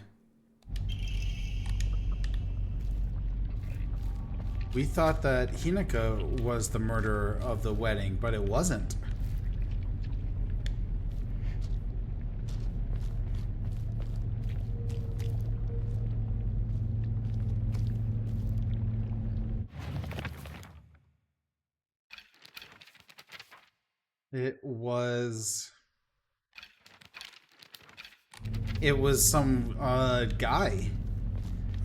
We thought that Hinako was the murderer of the wedding, but it wasn't. It was some guy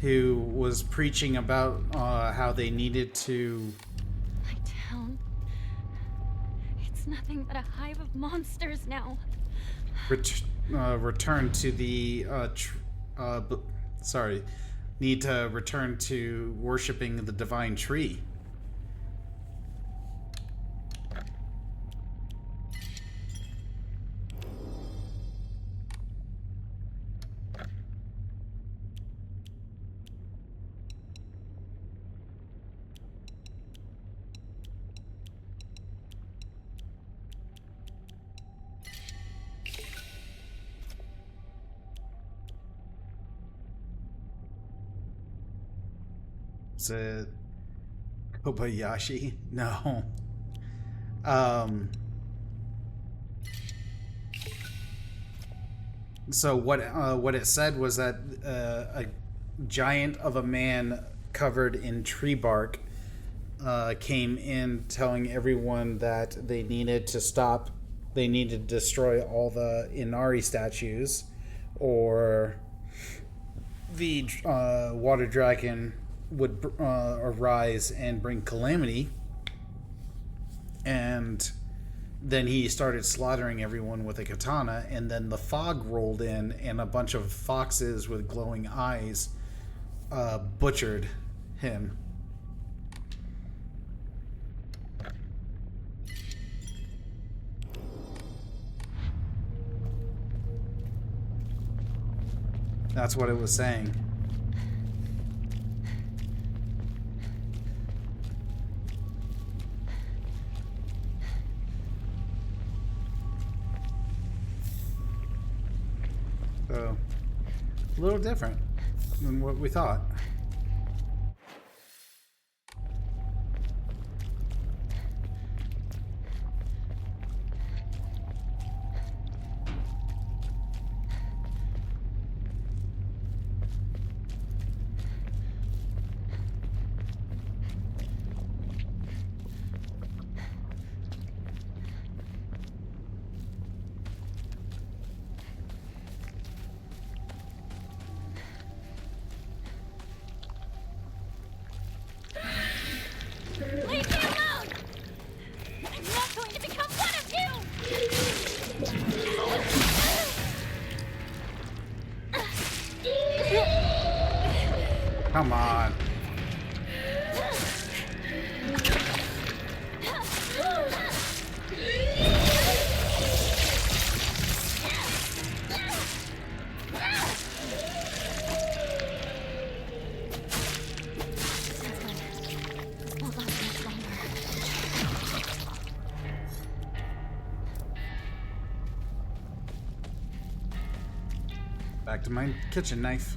who was preaching about how they needed to My town. It's nothing but a hive of monsters now. return to the need to return to worshiping the divine tree. Is it Kobayashi? No. So what it said was that a giant of a man covered in tree bark came in telling everyone that they needed to stop. They needed to destroy all the Inari statues, or the water dragon would arise and bring calamity. And then he started slaughtering everyone with a katana, and then the fog rolled in, and a bunch of foxes with glowing eyes butchered him. That's what it was saying. So, a little different than what we thought. Leave me alone! I'm not going to become one of you! Come on. Won't last much longer. Back to my kitchen knife.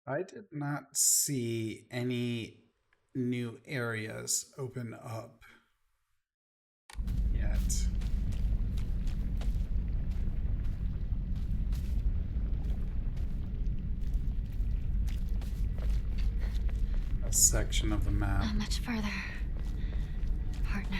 I did not see any new areas open up yet. A section of the map. Not much further, partner.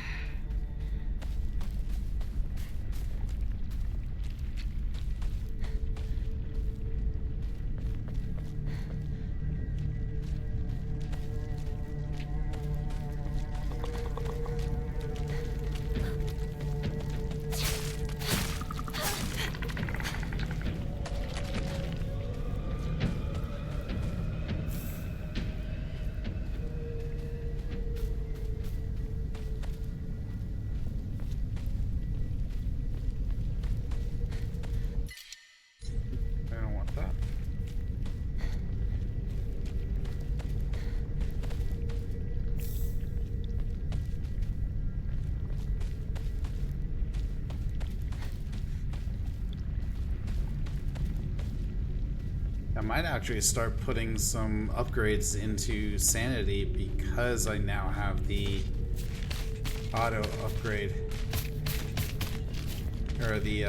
I might actually start putting some upgrades into sanity because I now have the auto upgrade. Or the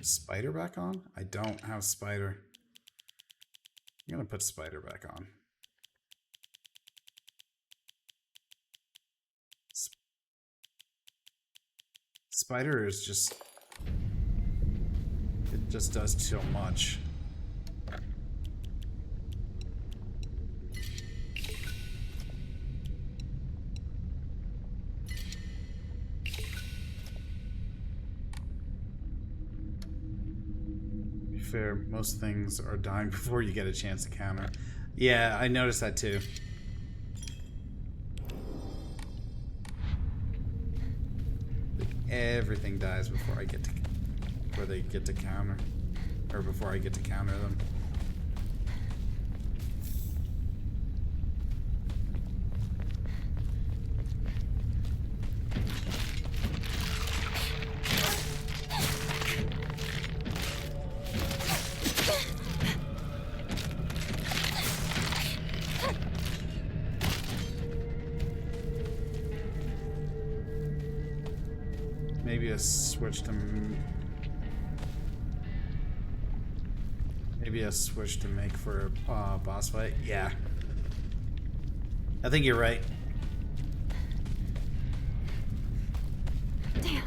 Spider back on? I don't have Spider. I'm gonna put Spider back on. Spider is just... it just does so much. To be fair, most things are dying before you get a chance to counter. Yeah, I noticed that too. Everything dies before I get to... before they get to counter. Or before I get to counter them. Maybe a switch to... maybe a switch to make for a boss fight? Yeah. I think you're right. Damn.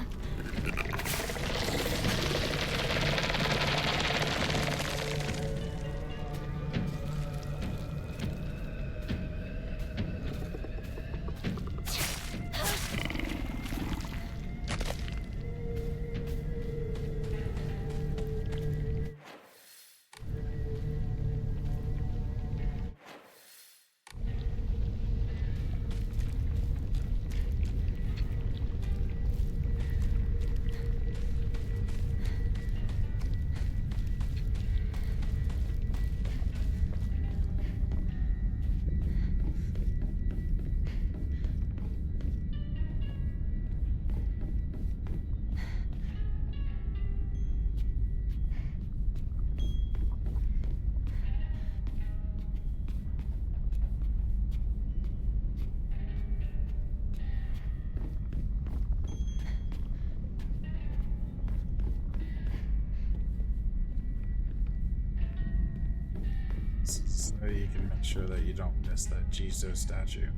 So you can make sure that you don't miss that Jizo statue.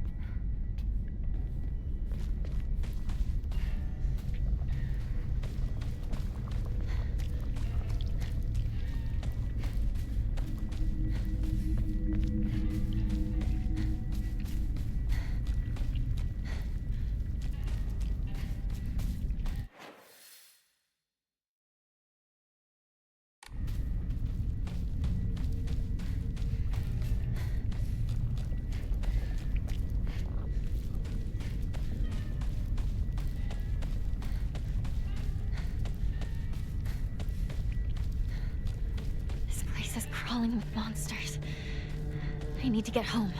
This place is crawling with monsters. I need to get home.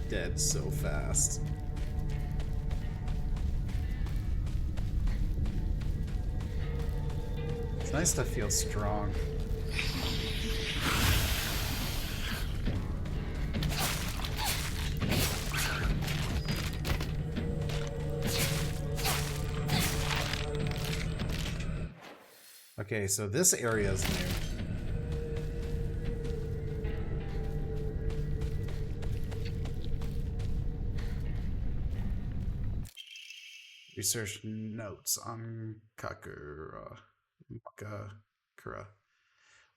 Dead so fast. It's nice to feel strong. Okay, so this area is new. Research notes on Kakura. Makakura.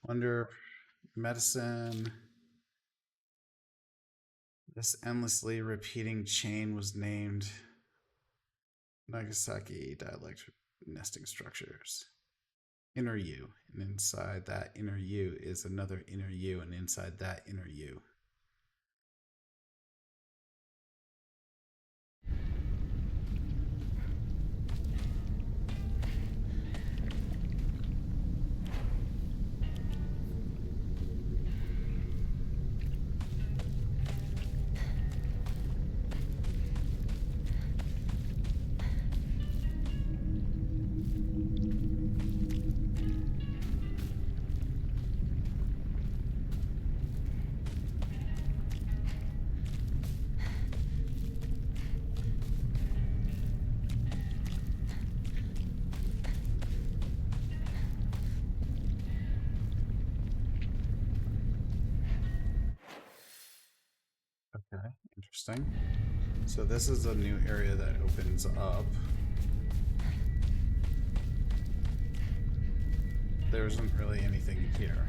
Wonder medicine. This endlessly repeating chain was named Nagasaki dialect nesting structures. Inner U, and inside that inner U is another inner U, and inside that inner U. Okay, interesting. So this is a new area that opens up. There isn't really anything here.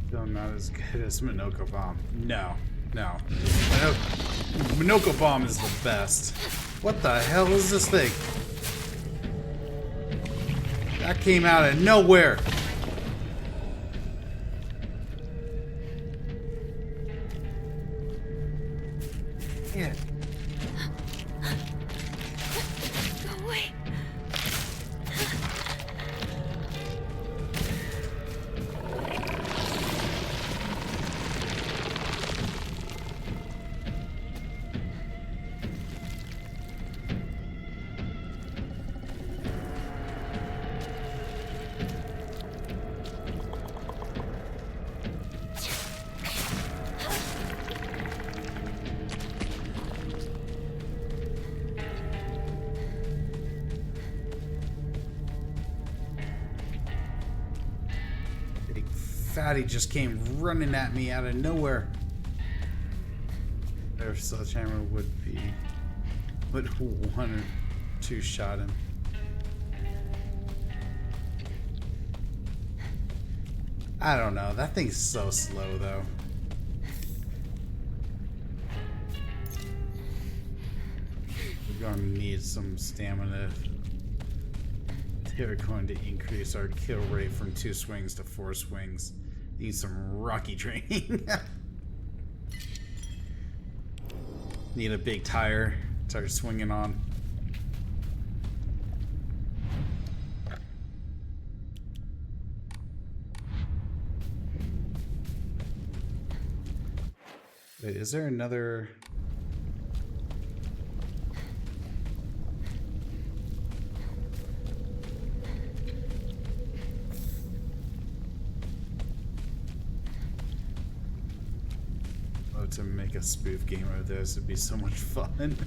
Still not as good as Minoko Bomb. No. Minoko Bomb is the best. What the hell is this thing? That came out of nowhere. Yeah. Go away. Fatty just came running at me out of nowhere. Their sledgehammer would one or two shot him. I don't know. That thing's so slow though. We're gonna need some stamina. They're going to increase our kill rate from 2 swings to 4 swings. Need some rocky training. Need a big tire. Start swinging on. Wait, is there another... to make a spoof game of this would be so much fun.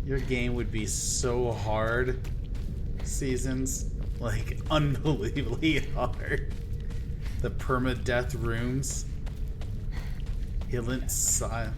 Your game would be so hard, Seasons, like unbelievably hard. The permadeath rooms, Hillant Sil.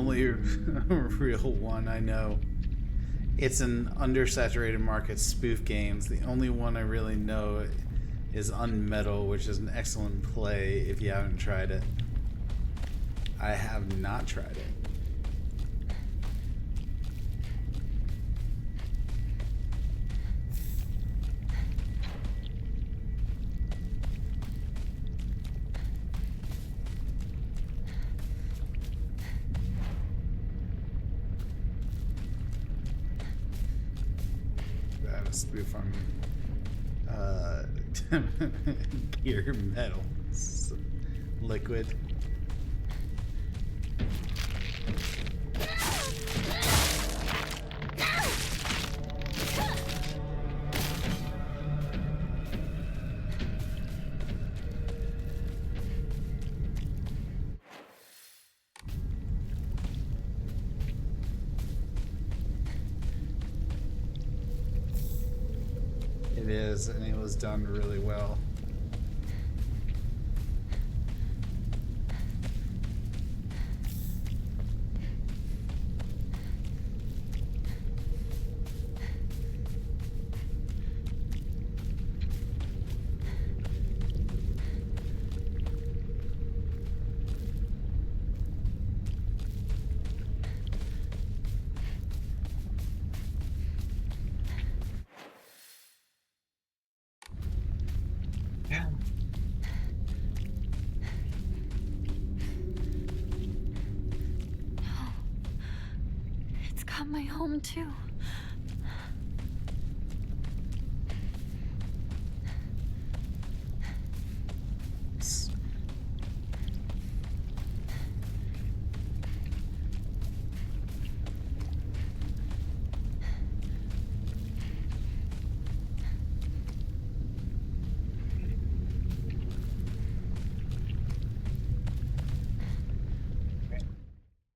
only real one I know. It's an undersaturated market spoof games. The only one I really know is Unmetal, which is an excellent play if you haven't tried it. I have not tried it. That is spoof on gear metal liquid. It is, and it was done really well. It's got my home too.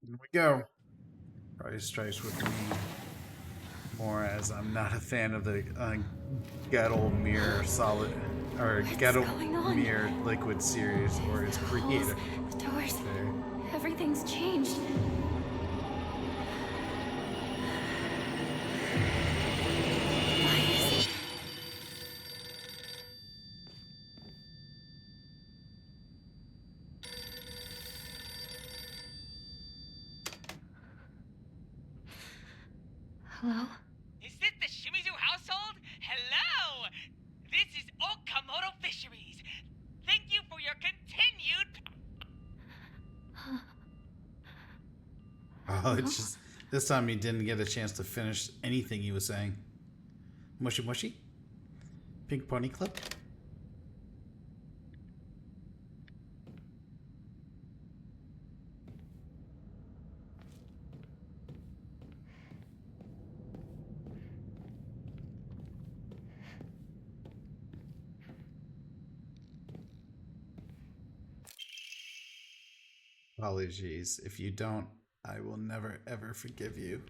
Here we go. Probably strikes with me more as I'm not a fan of the Ghetto Mirror Solid or Ghetto going on? Mirror Liquid series or its creator. The doors. Okay. Everything's changed. Why is... Hello? Is this the Shimizu household? Hello! This is Okamoto Fisheries. Thank you for your continued... Oh, it's just this time he didn't get a chance to finish anything he was saying. Mushy mushy? Pink pony clip? Apologies. If you don't, I will never ever forgive you.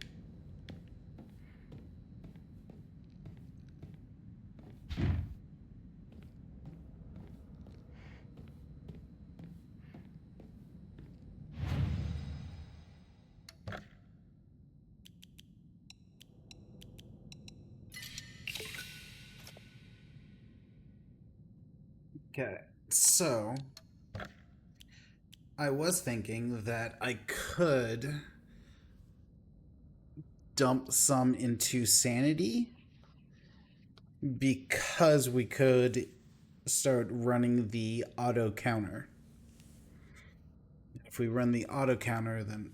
Okay, so I was thinking that I could dump some into sanity because we could start running the auto counter. If we run the auto counter, then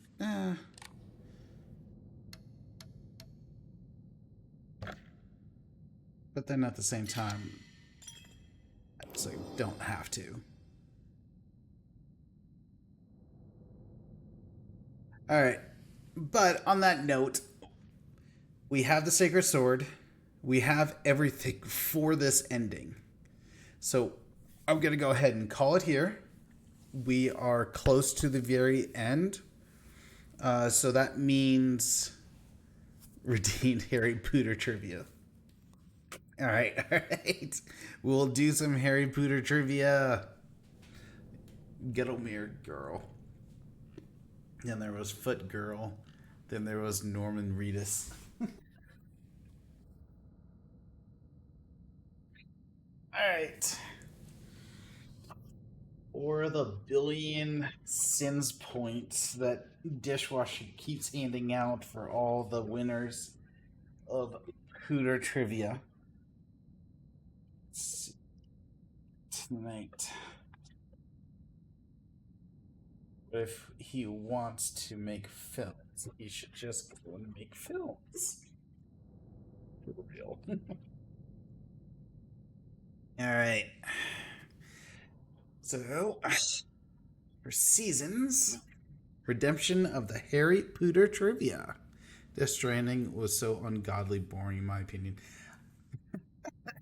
but then at the same time, it's like don't have to. All right, but on that note, we have the sacred sword. We have everything for this ending. So I'm going to go ahead and call it here. We are close to the very end. So that means redeemed Harry Potter trivia. All right, all right. We'll do some Harry Potter trivia. Get a mirror, girl. Then there was Foot Girl. Then there was Norman Reedus. Alright. Or the billion sins points that Dishwasher keeps handing out for all the winners of Hooter Trivia. Tonight. If he wants to make films, he should just go and make films. For real. Alright. So, for seasons, redemption of the Harry Potter trivia. Death Stranding was so ungodly boring, in my opinion.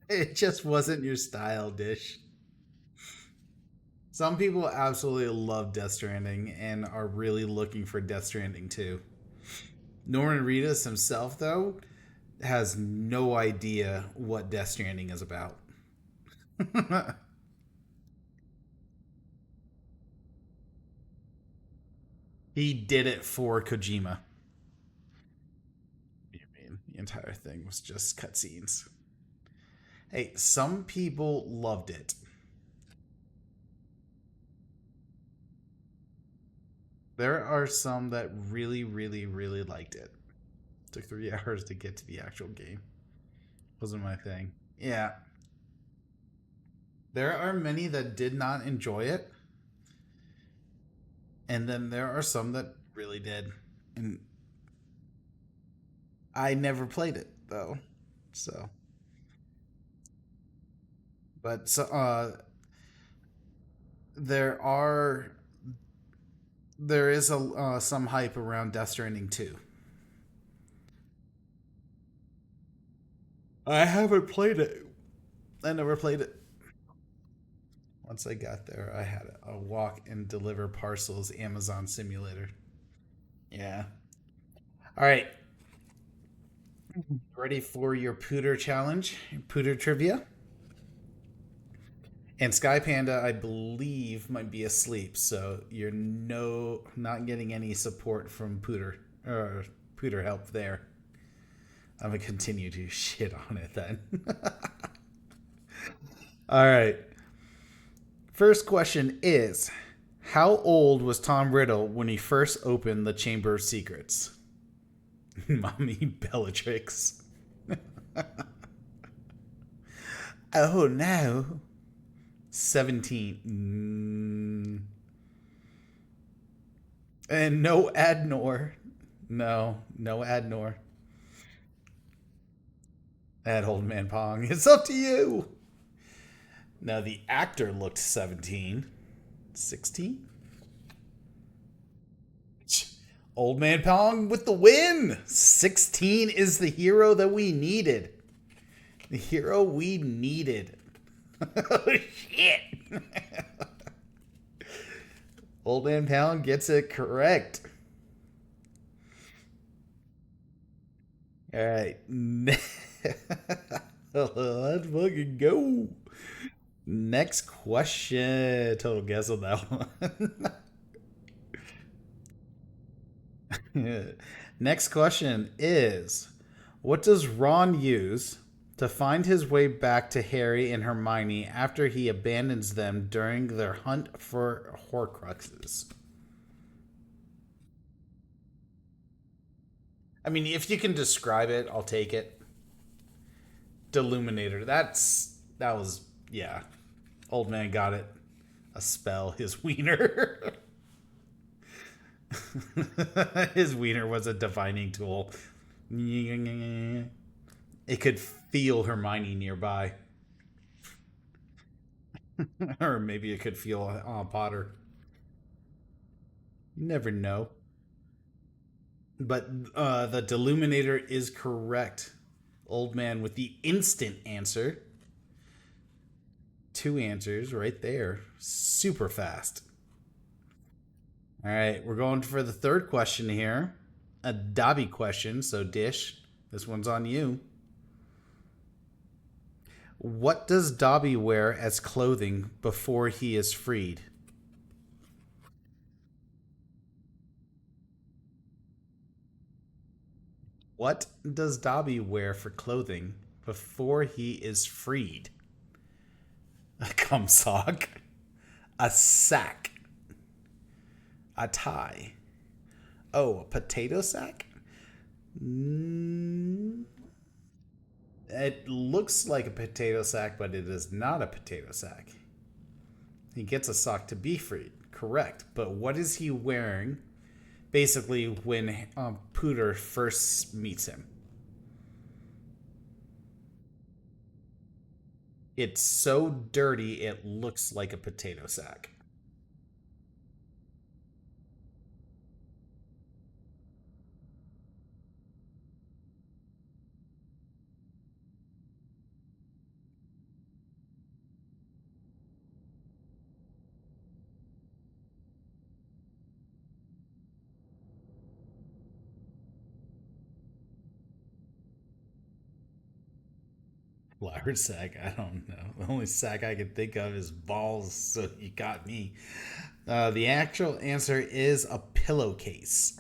It just wasn't your style, Dish. Some people absolutely love Death Stranding and are really looking for Death Stranding too. Norman Reedus himself, though, has no idea what Death Stranding is about. He did it for Kojima. I mean, the entire thing was just cutscenes. Hey, some people loved it. There are some that really, really, really liked it. Took 3 hours to get to the actual game. Wasn't my thing. Yeah. There are many that did not enjoy it. And then there are some that really did. And I never played it though. So but there is a some hype around Death Stranding 2. I haven't played it. I never played it. Once I got there, I had a walk and deliver parcels Amazon simulator. Yeah. All right. Ready for your Pooter challenge? Pooter trivia? And Sky Panda, I believe, might be asleep, so you're not getting any support from Pooter or Pooter help there. I'm gonna continue to shit on it then. All right. First question is, how old was Tom Riddle when he first opened the Chamber of Secrets? Mommy Bellatrix. Oh no. 17. And no Adnor. No Adnor. That old man Pong. It's up to you. Now the actor looked 17. 16? Old man Pong with the win. 16 is the hero that we needed. The hero we needed. Oh, shit. Old man Pound gets it correct. All right. Let's fucking go. Next question. Total guess on that one. Next question is, what does Ron use to find his way back to Harry and Hermione after he abandons them during their hunt for Horcruxes? I mean, if you can describe it, I'll take it. Deluminator. That was, yeah. Old man got it. A spell. His wiener. His wiener was a divining tool. It could feel Hermione nearby. Or maybe it could feel Potter. You never know. But the Deluminator is correct. Old man with the instant answer. 2 answers right there. Super fast. All right, we're going for the third question here. A Dobby question, so Dish, this one's on you. What does Dobby wear as clothing before he is freed? What does Dobby wear for clothing before he is freed? A cum sock, a sack, a tie. Oh, a potato sack? It looks like a potato sack, but it is not a potato sack. He gets a sock to be freed. Correct. But what is he wearing basically when Pooter first meets him? It's so dirty it looks like a potato sack. Flour sack, I don't know. The only sack I can think of is balls, so you got me. The actual answer is a pillowcase.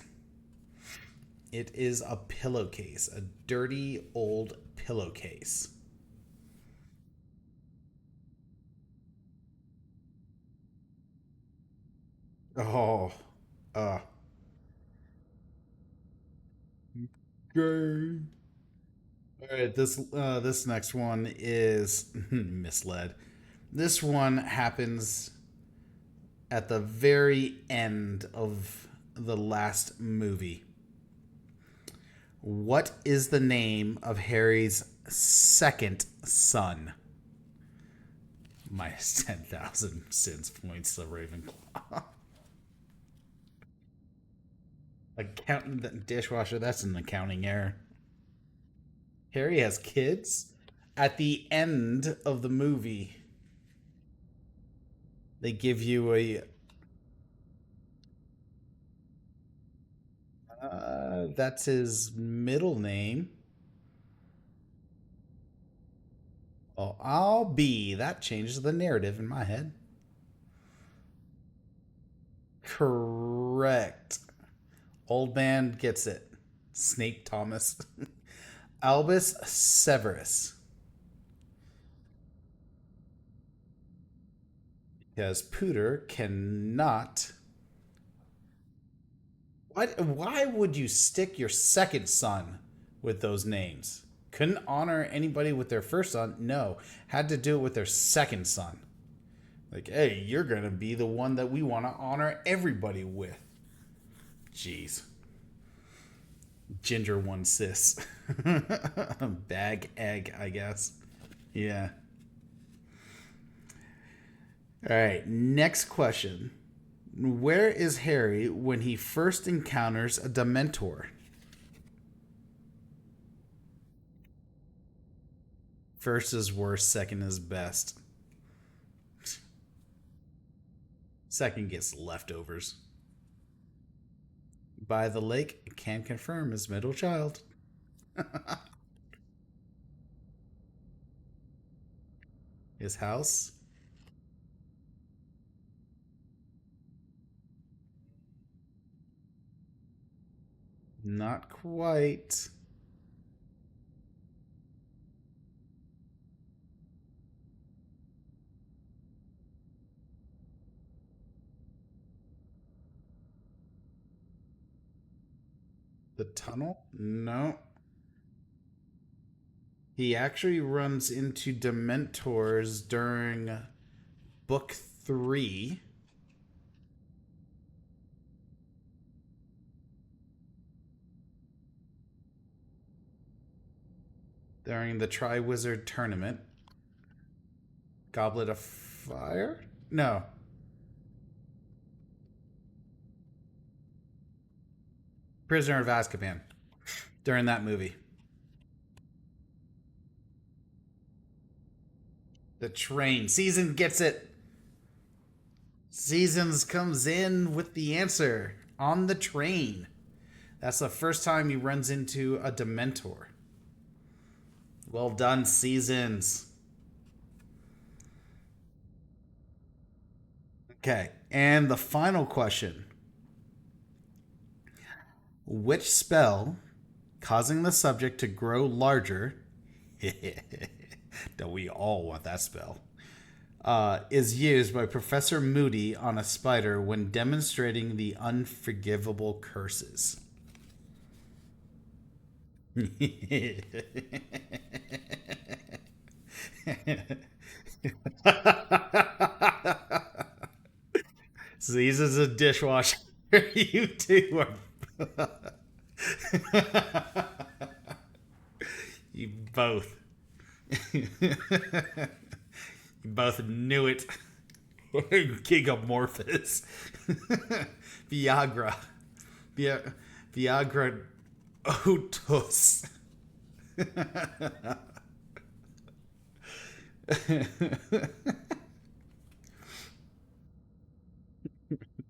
It is a pillowcase, a dirty old pillowcase. Oh, uh, gay. All right, this next one is misled. This one happens at the very end of the last movie. What is the name of Harry's second son? Minus 10,000 sins points of Ravenclaw. Accountant, dishwasher, that's an accounting error. Harry has kids? At the end of the movie, they give you a. That's his middle name. Oh, I'll be. That changes the narrative in my head. Correct. Old man gets it. Snape Thomas. Albus Severus. Because Pooter cannot. Why would you stick your second son with those names? Couldn't honor anybody with their first son? No. Had to do it with their second son. Like, hey, you're going to be the one that we want to honor everybody with. Jeez. Ginger one sis. Bag egg, I guess. Yeah. All right, next question. Where is Harry when he first encounters a Dementor? First is worst, second is best. Second gets leftovers. By the lake, can confirm his middle child. His house. Not quite. The tunnel? No. He actually runs into Dementors during book 3. During the Triwizard Tournament. Goblet of Fire? No. Prisoner of Azkaban. During that movie. The train. Season gets it. Seasons comes in with the answer. On the train. That's the first time he runs into a Dementor. Well done, Seasons. Okay, and the final question. Which spell causing the subject to grow larger. Don't we all want that spell? Is used by Professor Moody on a spider when demonstrating the unforgivable curses. Z's is a dishwasher. You two are. You both. You both knew it. Gigamorphous. Viagra. Viagra Otus.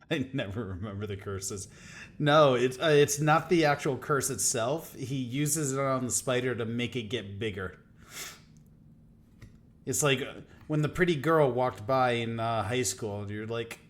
I never remember the curses. No, it's not the actual curse itself. He uses it on the spider to make it get bigger. It's like when the pretty girl walked by in high school. You're like,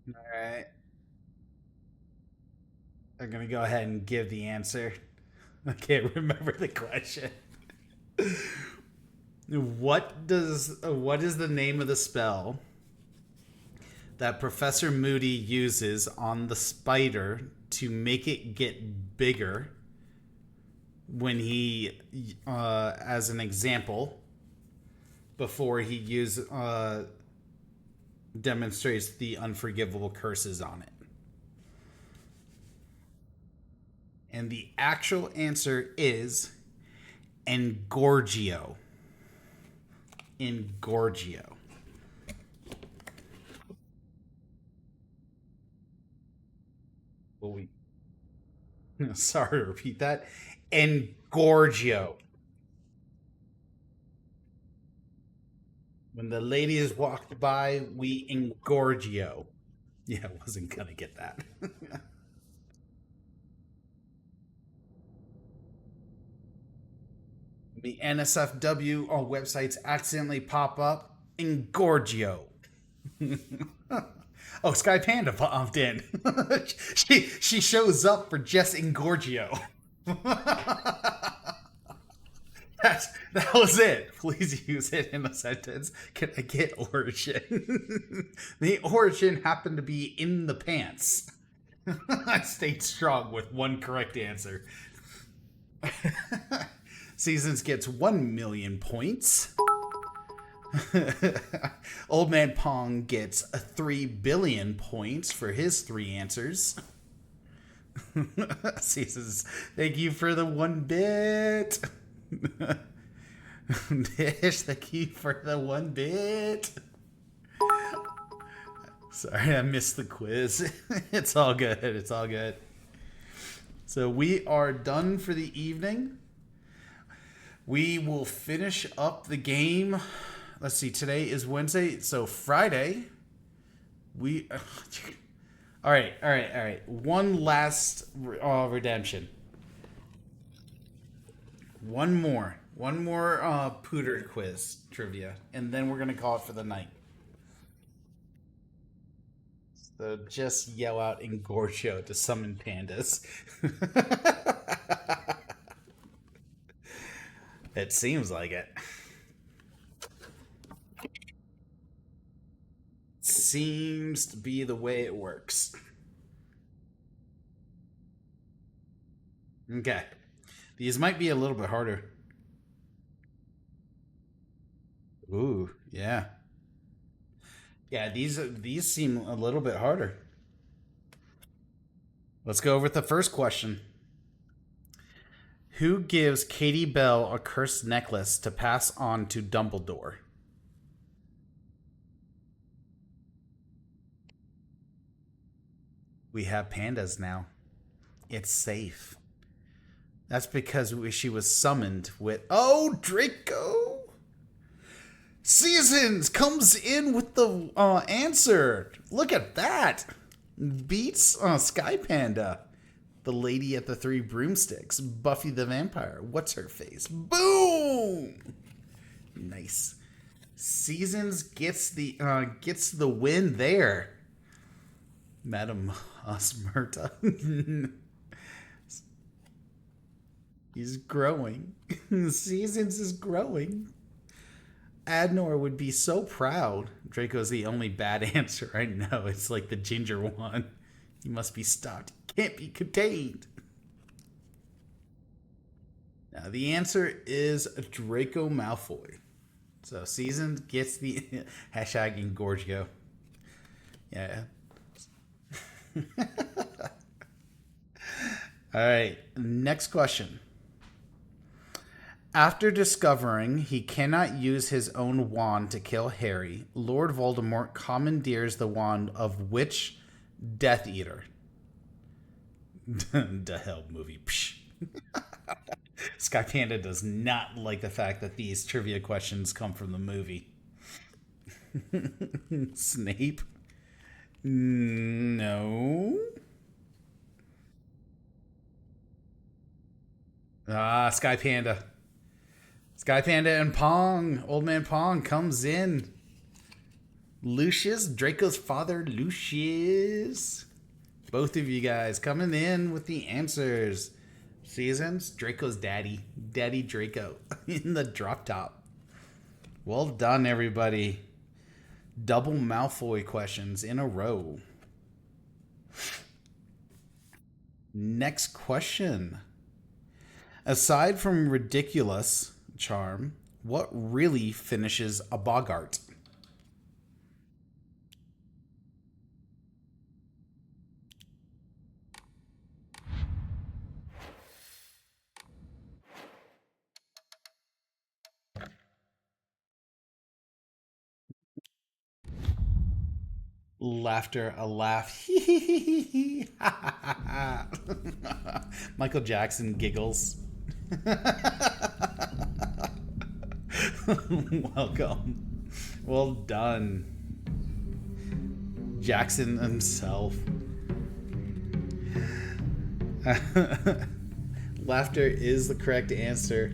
all right. I'm gonna go ahead and give the answer. I can't remember the question. What is the name of the spell that Professor Moody uses on the spider to make it get bigger when he, as an example, before he demonstrates the unforgivable curses on it? And the actual answer is Engorgio. Engorgio. Well, sorry to repeat that. Engorgio. When the ladies walked by, we engorgio. Yeah, I wasn't gonna get that. The NSFW on websites accidentally pop up. Engorgio. Oh, Sky Panda popped in. she shows up for just Engorgio. That was it. Please use it in a sentence. Can I get origin? The origin happened to be in the pants. I stayed strong with one correct answer. Seasons gets 1 million points. Old Man Pong gets 3 billion points for his 3 answers. Seasons, thank you for the 1 bit. Dish, thank you for the 1 bit. Sorry, I missed the quiz. It's all good. It's all good. So we are done for the evening. We will finish up the game. Let's see, today is Wednesday, so Friday we all right. One last redemption. One more Pooter quiz trivia, and then we're gonna call it for the night. So just yell out Engorgio to summon pandas. It seems like it. Seems to be the way it works. Okay. These might be a little bit harder. Ooh, yeah. Yeah, these seem a little bit harder. Let's go with the first question. Who gives Katie Bell a cursed necklace to pass on to Dumbledore? We have pandas now. It's safe. That's because she was summoned with... Oh, Draco! Seasons comes in with the answer. Look at that. Beats Sky Panda. The Lady at the Three Broomsticks. Buffy the Vampire. What's her face? Boom! Nice. Seasons gets the win there. Madam Osmerta. He's growing. Seasons is growing. Adnor would be so proud. Draco's the only bad answer. I know. It's like the ginger one. He must be stopped. Can't be contained. Now, the answer is Draco Malfoy. So, Seasons gets the hashtag Engorgio. Yeah. All right. Next question. After discovering he cannot use his own wand to kill Harry, Lord Voldemort commandeers the wand of which Death Eater? The hell movie. Psh. Sky Panda does not like the fact that these trivia questions come from the movie. Snape? No. Sky Panda. Sky Panda and Pong. Old Man Pong comes in. Lucius, Draco's father, Lucius. Both of you guys coming in with the answers. Seasons, Draco's daddy. Daddy Draco in the drop top. Well done, everybody. Double Malfoy questions in a row. Next question. Aside from ridiculous charm, what really finishes a Bogart? Laughter, a laugh. Michael Jackson giggles. Welcome. Well done. Jackson himself. Laughter is the correct answer.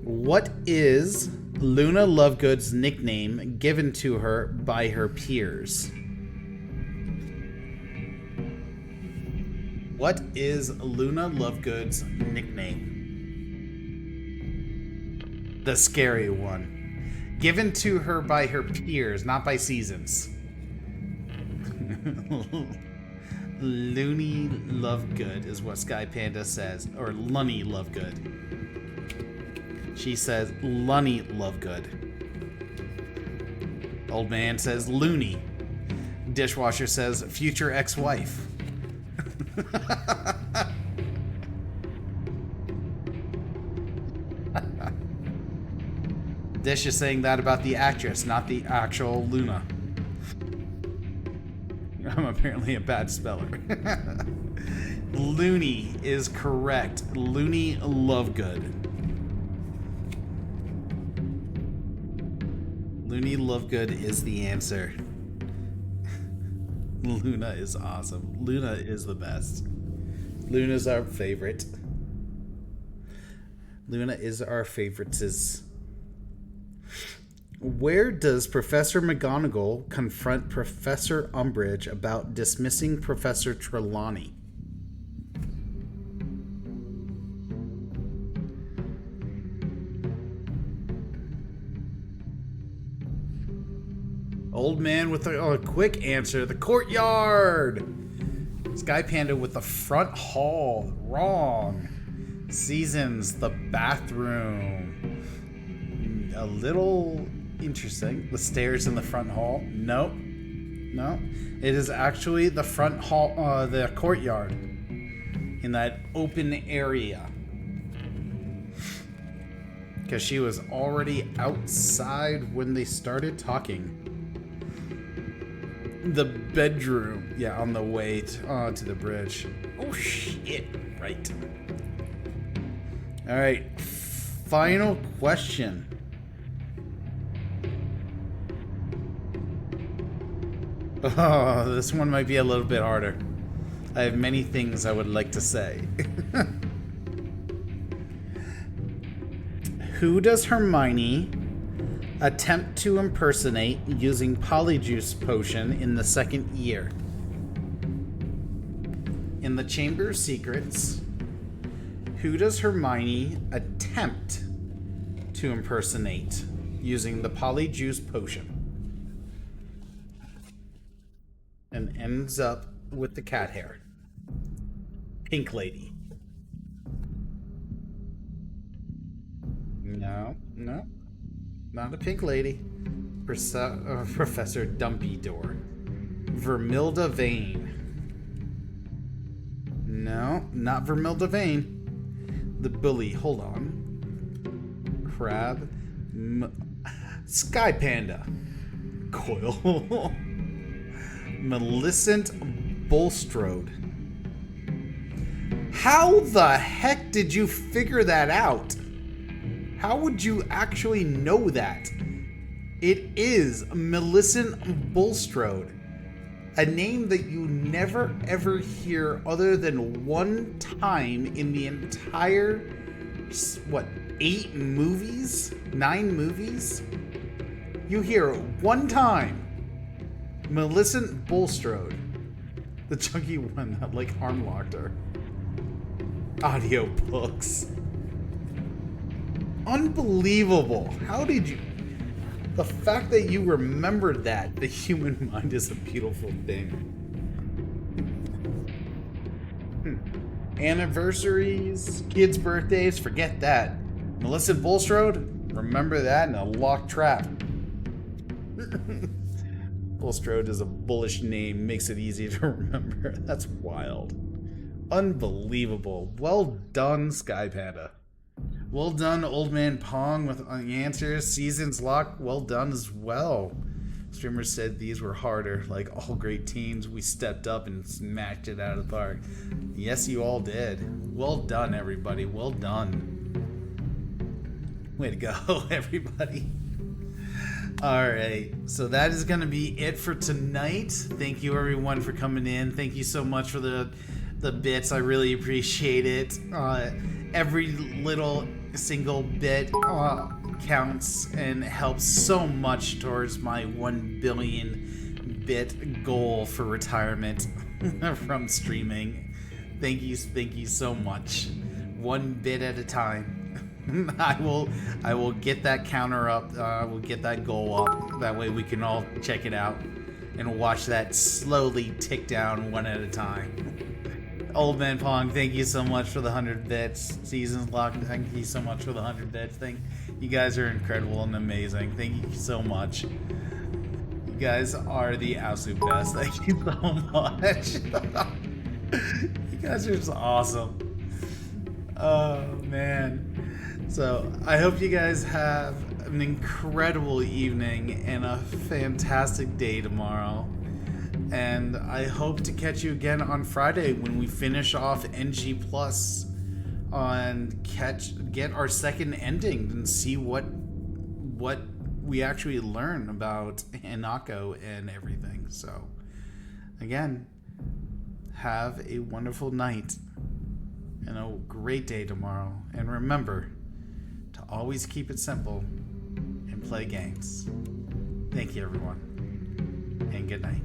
What is Luna Lovegood's nickname given to her by her peers? What is Luna Lovegood's nickname? The scary one. Given to her by her peers, not by Seasons. Looney Lovegood is what Sky Panda says. Or Lunny Lovegood. She says Lunny Lovegood. Old man says Looney. Dishwasher says future ex-wife. Dish is saying that about the actress, not the actual Luna. I'm apparently a bad speller. Looney is correct. Looney Lovegood. Looney Lovegood is the answer. Luna is awesome. Luna is the best. Luna's our favorite. Luna is our favorites. Where does Professor McGonagall confront Professor Umbridge about dismissing Professor Trelawney? Old man with a quick answer. The courtyard. Sky Panda with the front hall. Wrong. Seasons, the bathroom. A little interesting. The stairs in the front hall. Nope. No. It is actually the front hall, the courtyard. In that open area. Because she was already outside when they started talking. The bedroom. Yeah, on the way to the bridge. Oh, shit. Right. All right. Final question. Oh, this one might be a little bit harder. I have many things I would like to say. Who does Hermione attempt to impersonate using Polyjuice Potion in the second year? In the Chamber of Secrets, who does Hermione attempt to impersonate using the Polyjuice Potion? And ends up with the cat hair. Pink Lady. No, no. Not a Pink Lady. Professor Dumbledore. Vermilda Vane. No, not Vermilda Vane. The bully. Hold on. Crab. Sky Panda. Coil. Millicent Bulstrode. How the heck did you figure that out? How would you actually know that? It is Millicent Bulstrode. A name that you never ever hear other than one time in the entire, what, 8 movies? 9 movies? You hear it one time. Millicent Bulstrode. The chunky one that, like, arm locked her. Audiobooks. Unbelievable. How did you... The fact that you remembered that. The human mind is a beautiful thing. Anniversaries, kids' birthdays, forget that. Millicent Bulstrode, remember that in a locked trap. Bulstrode is a bullish name, makes it easy to remember. That's wild. Unbelievable. Well done, Sky Panda. Well done, Old Man Pong, with the answers. Seasons Lock, well done as well. Streamers said these were harder. Like all great teams, we stepped up and smacked it out of the park. Yes, you all did. Well done, everybody. Well done. Way to go, everybody. Alright, so that is going to be it for tonight. Thank you, everyone, for coming in. Thank you so much for the bits. I really appreciate it. Every little single bit counts and helps so much towards my 1 billion bit goal for retirement from streaming. Thank you so much. 1 bit at a time. I will get that counter up. We'll get that goal up. That way we can all check it out and watch that slowly tick down 1 at a time. Old Man Pong, thank you so much for the 100 bits. Seasons Lock, thank you so much for the 100 bits. You guys are incredible and amazing. Thank you so much. You guys are the absolute best. Thank you so much. You guys are just awesome. Oh, man. So, I hope you guys have an incredible evening and a fantastic day tomorrow. And I hope to catch you again on Friday when we finish off NG Plus and get our second ending and see what we actually learn about Hanako and everything. So again, have a wonderful night and a great day tomorrow. And remember to always keep it simple and play games. Thank you, everyone, and good night.